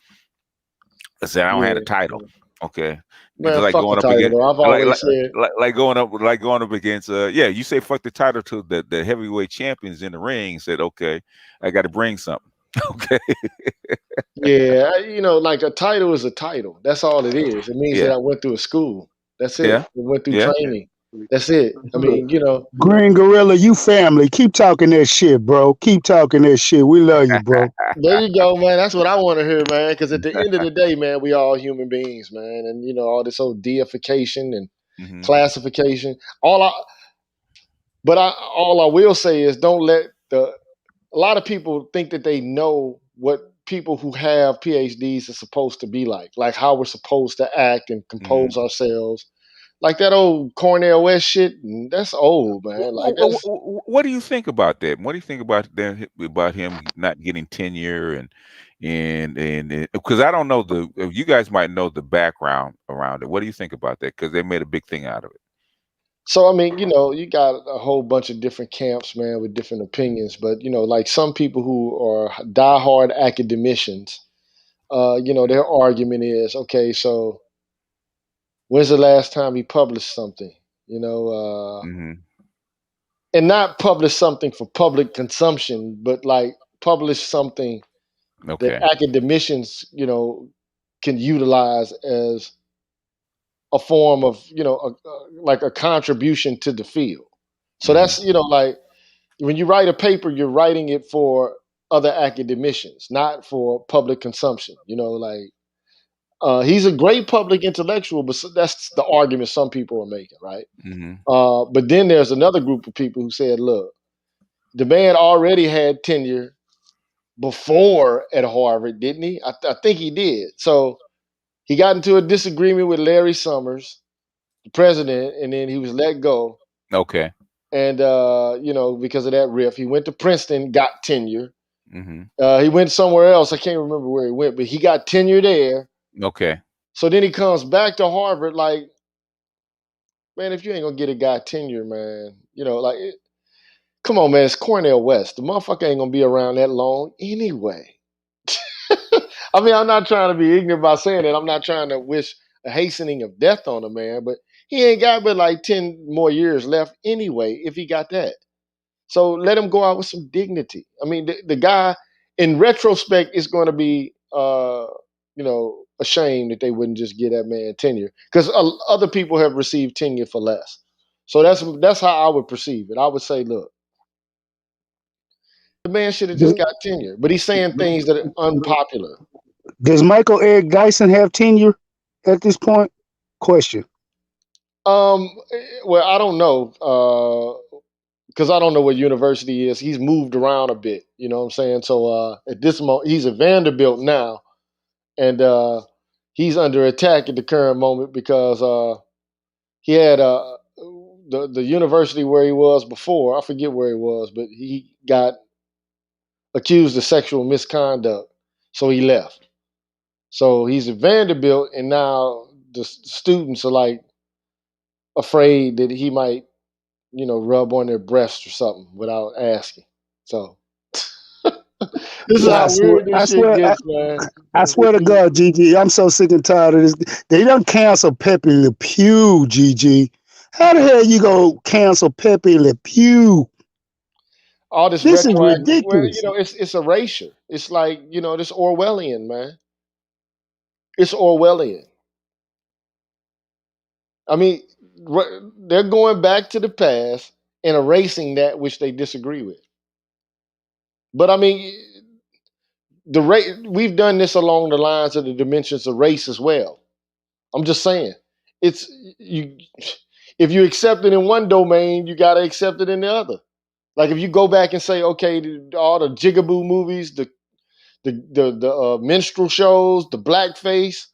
S1: I said I don't have a
S2: Yeah,
S1: title, okay. It's
S2: man,
S1: like
S2: fuck the
S1: going up
S2: title.
S1: against
S2: Though. I've always said,
S1: like going up against yeah. You say fuck the title to the heavyweight champions in the ring. Said okay, I got to bring something. Okay,
S2: yeah, like a title is a title. That's all it is. It means that
S1: yeah,
S2: I went through a school. That's it.
S1: yeah,
S2: I went through
S1: yeah.
S2: training. That's it. I mean,
S5: Green Gorilla, you family. Keep talking that shit, bro. Keep talking that shit. We love you, bro.
S2: there you go, man. That's what I want to hear, man. Because at the end of the day, man, we all human beings, man. And all this whole deification and
S1: Hmm.
S2: classification. All I will say is don't let a lot of people think that they know what people who have PhDs are supposed to be like how we're supposed to act and
S1: Hmm.
S2: compose ourselves. Like that old Cornell West shit, that's old, man. Like that's
S1: What do you think about that? What do you think about that, about him not getting tenure and because I don't know you guys might know the background around it. What do you think about that? Because they made a big thing out of it.
S2: so. I mean, you got a whole bunch of different camps, man, with different opinions. But like some people who are diehard academicians, their argument is okay. So when's the last time he published something?
S1: Hmm.
S2: And not publish something for public consumption, but like publish something that
S1: Okay.
S2: academicians, can utilize as a form of, like a contribution to the field. So
S1: Hmm.
S2: that's, like when you write a paper, you're writing it for other academicians, not for public consumption. Like he's a great public intellectual, but that's the argument some people are making, right?
S1: Hmm.
S2: But then there's another group of people who said, look, the man already had tenure before at Harvard, didn't he? I think he did. So he got into a disagreement with Larry Summers, the president, and then he was let go.
S1: Okay.
S2: And because of that riff, he went to Princeton, got tenure.
S1: Hmm.
S2: He went somewhere else. I can't remember where he went, but he got tenure there.
S1: Okay.
S2: So then he comes back to Harvard, like, man, if you ain't gonna get a guy tenure, man, come on, man, it's Cornell West. The motherfucker ain't gonna be around that long anyway. I mean, I'm not trying to be ignorant by saying it. I'm not trying to wish a hastening of death on a man, but he ain't got but like 10 more years left anyway, if he got that. So let him go out with some dignity. I mean, the guy, in retrospect, is going to be, ashamed that they wouldn't just give that man tenure, because other people have received tenure for less. So that's how I would perceive it. I would say, look, the man should have just got tenure, but he's saying things that are unpopular.
S5: Does Michael Eric Dyson have tenure at this point? Question.
S2: Well, I don't know, because I don't know what university he is. He's moved around a bit, you know what I'm saying? So at this moment, he's at Vanderbilt now, and he's under attack at the current moment because he had the university where he was before. I forget where he was, but he got accused of sexual misconduct, so he left. So he's at Vanderbilt, and now the students are like afraid that he might, rub on their breast or something without asking. So this is how weird this shit gets, man.
S5: I swear to God, Gigi, I'm so sick and tired of this. They done cancel Pepe Le Pew, Gigi. How the hell you go cancel Pepe Le Pew?
S2: All this
S5: This is
S2: retroactive,
S5: ridiculous.
S2: well, it's erasure. It's like, this Orwellian, man. It's Orwellian. I mean, they're going back to the past and erasing that which they disagree with. But I mean, we've done this along the lines of the dimensions of race as well. I'm just saying, it's you. If you accept it in one domain, you got to accept it in the other. Like if you go back and say, okay, all the jigaboo movies, the minstrel shows, the blackface,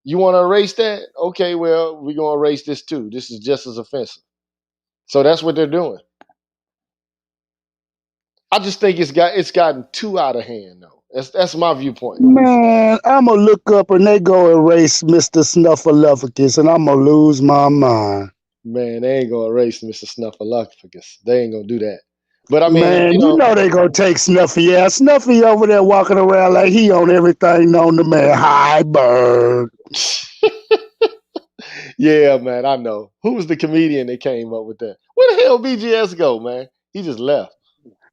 S2: you want to erase that? Okay, well, we're gonna erase this too. This is just as offensive. So that's what they're doing. I just think it's gotten too out of hand though. That's my viewpoint.
S5: Man, I'm going to look up and they go erase Mr. Snuffleupagus and I'm going to lose my mind.
S2: Man, they ain't gonna erase Mr. Snuffleupagus. They ain't gonna do that. But I mean,
S5: Man, you know they going to take Snuffy out. Snuffy over there walking around like he on everything known to man. Hi, bird.
S2: Yeah, man, I know. Who was the comedian that came up with that? Where the hell BGS go, man? He just left.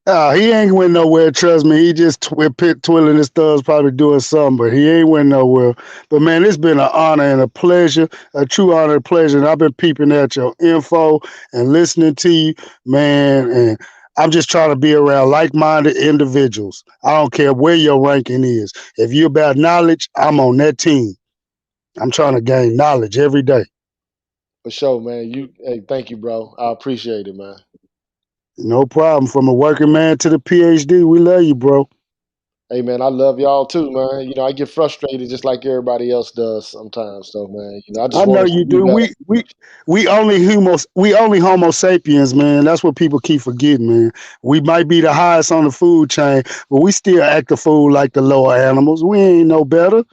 S5: He ain't went nowhere, trust me. He just twiddling his thumbs, probably doing something, but he ain't went nowhere. But man, it's been an honor and a pleasure, a true honor and pleasure. And I've been peeping at your info and listening to you, man. And I'm just trying to be around like-minded individuals. I don't care where your ranking is. If you're about knowledge, I'm on that team. I'm trying to gain knowledge every day.
S2: For sure, man. Hey, thank you, bro. I appreciate it, man.
S5: No problem. From a working man to the PhD, we love you, bro.
S2: Hey, man, I love y'all too, man. I get frustrated just like everybody else does sometimes. So, man, I just
S5: I know
S2: want us
S5: you
S2: to do
S5: do.
S2: better.
S5: We only Homo sapiens, man. That's what people keep forgetting, man. We might be the highest on the food chain, but we still act a fool like the lower animals. We ain't no better.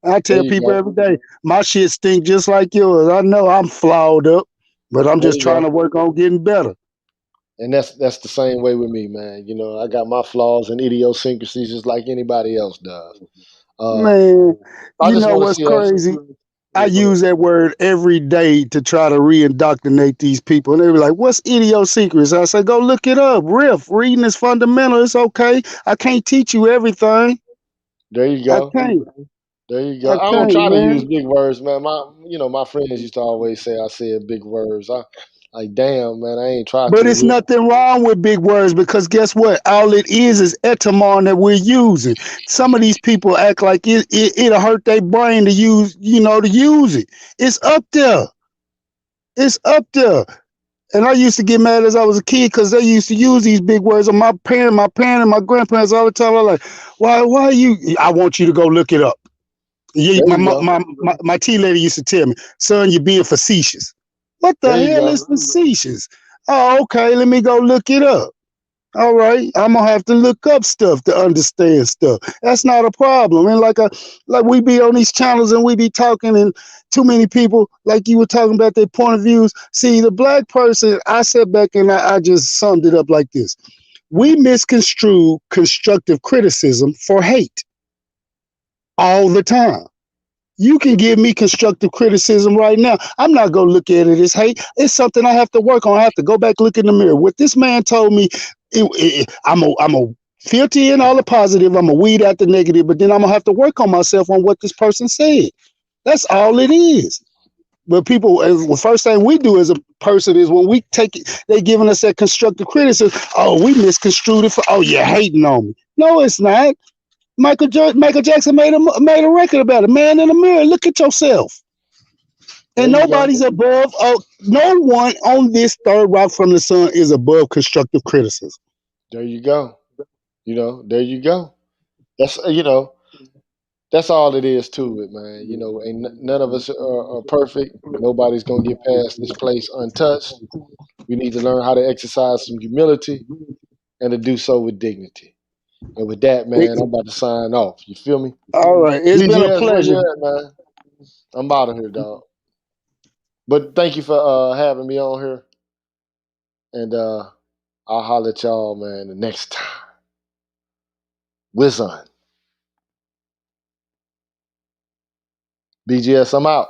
S5: I
S2: There
S5: tell
S2: you
S5: people
S2: go.
S5: every day, my shit stink just like yours. I know I'm flawed up, but I'm
S2: There
S5: just
S2: you
S5: trying to
S2: go.
S5: work on getting better.
S2: And that's the same way with me, man. I got my flaws and idiosyncrasies just like anybody else does.
S5: Man,
S2: I
S5: you
S2: just
S5: know
S2: want to
S5: what's
S2: see us.
S5: crazy? I
S2: Yeah, go ahead.
S5: use that word every day to try to re-indoctrinate these people. And they be like, what's idiosyncrasy? I say, go look it up. Riff, reading is fundamental. It's okay. I can't teach you everything.
S2: There you
S5: I
S2: go.
S5: can't.
S2: There you go.
S5: I
S2: I don't
S5: can't,
S2: try to use
S5: man.
S2: big words, man. My friends used to always say I said big words. I like, damn, man, I ain't try
S5: But it's
S2: to.
S5: nothing wrong with big words because guess what? All it is etymon that we're using. Some of these people act like it'll hurt their brain to use, to use it. It's up there. It's up there. And I used to get mad as I was a kid because they used to use these big words. And my parent, and my grandparents all the time. I'm like, why you? I want you to go look it up.
S2: There you go.
S5: My tea lady used to tell me, son, you're being facetious. What the
S2: There you
S5: hell
S2: go.
S5: is facetious? Oh, okay, let me go look it up. All right, I'm gonna have to look up stuff to understand stuff. That's not a problem. And like we be on these channels and we be talking, and too many people, like you were talking about their point of views. See, the black person, I sat back and I just summed it up like this: we misconstrue constructive criticism for hate. all the time. You can give me constructive criticism right now. I'm not going to look at it as hate. It's something I have to work on. I have to go back, look in the mirror. What this man told me, I'm a filter in all the positive. I'm a weed out the negative, but then I'm going to have to work on myself on what this person said. That's all it is. But people, the first thing we do as a person is when we take it, they giving us that constructive criticism. Oh, we misconstrued it for, oh, you're hating on me. No, it's not. Michael Jackson made a record about it. Man in the mirror, look at yourself. And
S2: There you go.
S5: nobody's above. Oh, no one on this third rock from the sun is above constructive criticism.
S2: There you go. There you go. That's that's all it is to it, man. Ain't none of us are perfect. Nobody's gonna get past this place untouched. We need to learn how to exercise some humility and to do so with dignity. And with that, man, I'm about to sign off. You feel me?
S5: All right, it's been a
S2: DGS, where you
S5: pleasure.
S2: at, man? I'm out of here, dog. But thank you for having me on here. And I'll holler at y'all, man, the next time. Whiz on. BGS, I'm out.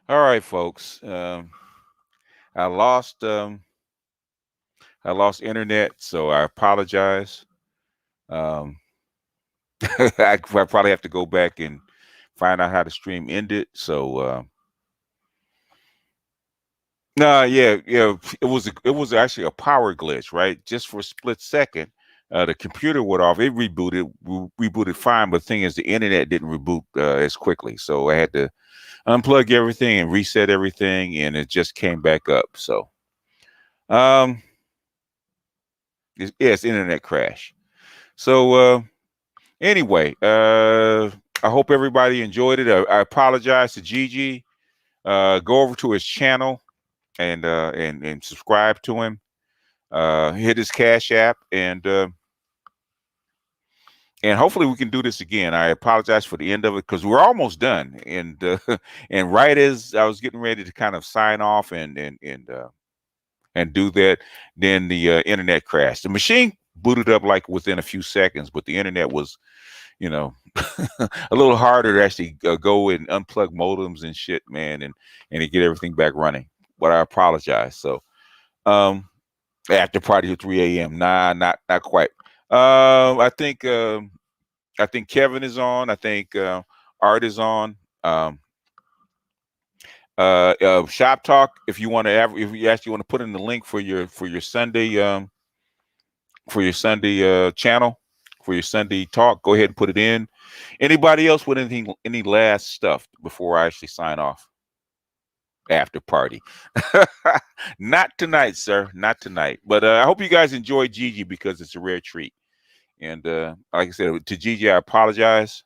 S1: All right, folks. I lost internet, so I apologize. I probably have to go back and find out how the stream ended. So no, yeah, it was actually a power glitch, right? Just for a split second, the computer went off. It rebooted fine, but the thing is, the internet didn't reboot as quickly, so I had to unplug everything and reset everything, and it just came back up. So, it's internet crash. So, anyway, I hope everybody enjoyed it. I apologize to Gigi. Go over to his channel and subscribe to him. Hit his Cash App, and hopefully we can do this again. I apologize for the end of it because we're almost done. And and right as I was getting ready to kind of sign off and do that, then the internet crashed. The machine booted up like within a few seconds, but the internet was, a little harder to actually go and unplug modems and shit, man, and to get everything back running. But I apologize. So, after party at 3 a.m. Nah, not quite. I think Kevin is on. I think Art is on. Shop Talk. If you want to, if you actually want to put in the link for your Sunday channel, for your Sunday talk, go ahead and put it in. Anybody else with any last stuff before I actually sign off? After party. Not tonight, sir. Not tonight. But I hope you guys enjoy Gigi because it's a rare treat. And like I said, to Gigi, I apologize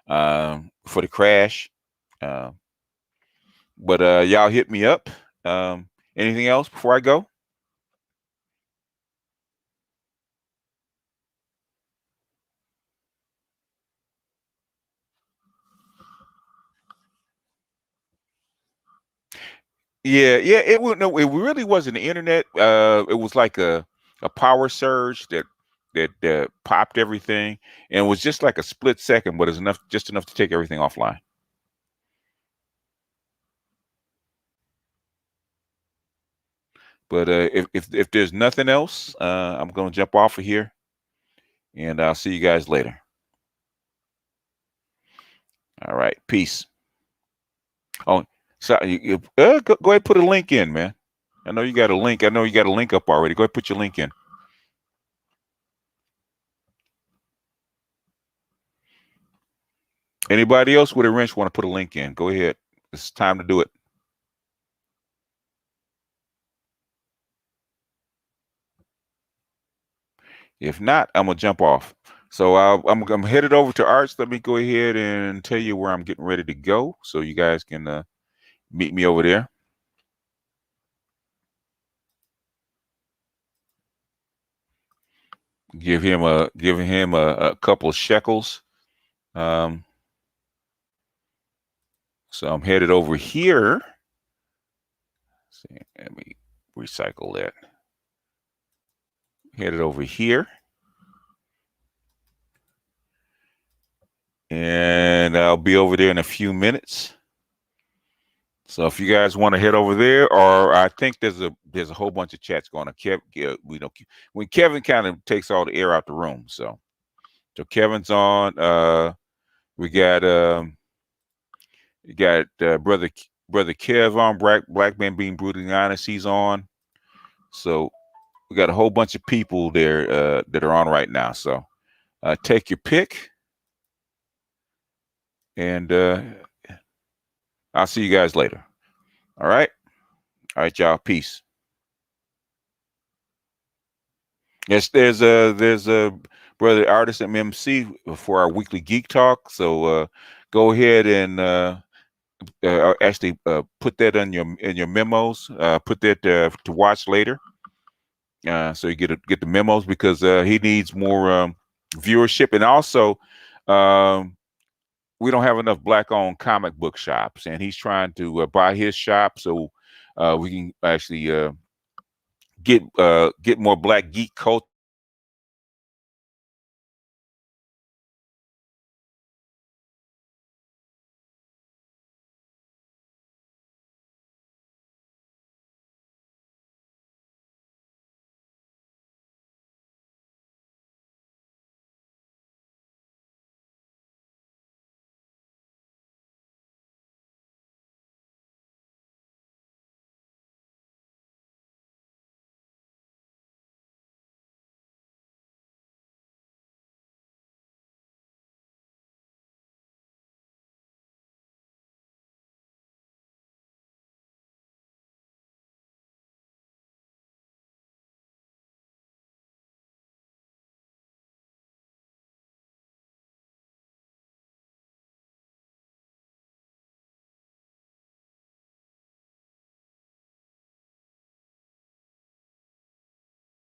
S1: for the crash. But y'all hit me up. Anything else before I go? Yeah. It really wasn't the internet. It was like a power surge that popped everything, and it was just like a split second, but it's just enough to take everything offline. But if there's nothing else, I'm gonna jump off of here, and I'll see you guys later. All right, peace. Oh, so go ahead and put a link in, man. I know you got a link. I know you got a link up already. Go ahead and put your link in. Anybody else with a wrench want to put a link in? Go ahead. It's time to do it. If not, I'm gonna jump off. So I'm headed over to Arts. Let me go ahead and tell you where I'm getting ready to go, so you guys can meet me over there. Give him a couple of shekels. So I'm headed over here. Let's see, let me recycle that. Headed over here. And I'll be over there in a few minutes. So if you guys want to head over there, or I think there's a whole bunch of chats going on. When Kevin kind of takes all the air out the room. So Kevin's on. We got brother Kev on, Black Man Being Brutally Honest. He's on. So we got a whole bunch of people there that are on right now. So take your pick. And I'll see you guys later. All right, y'all. Peace. Yes, there's a brother artist MMC for our weekly geek talk. So go ahead and actually put that in your memos. Put that to watch later. So you get the memos because he needs more viewership, and also we don't have enough Black-owned comic book shops, and he's trying to buy his shop so we can actually get more Black geek culture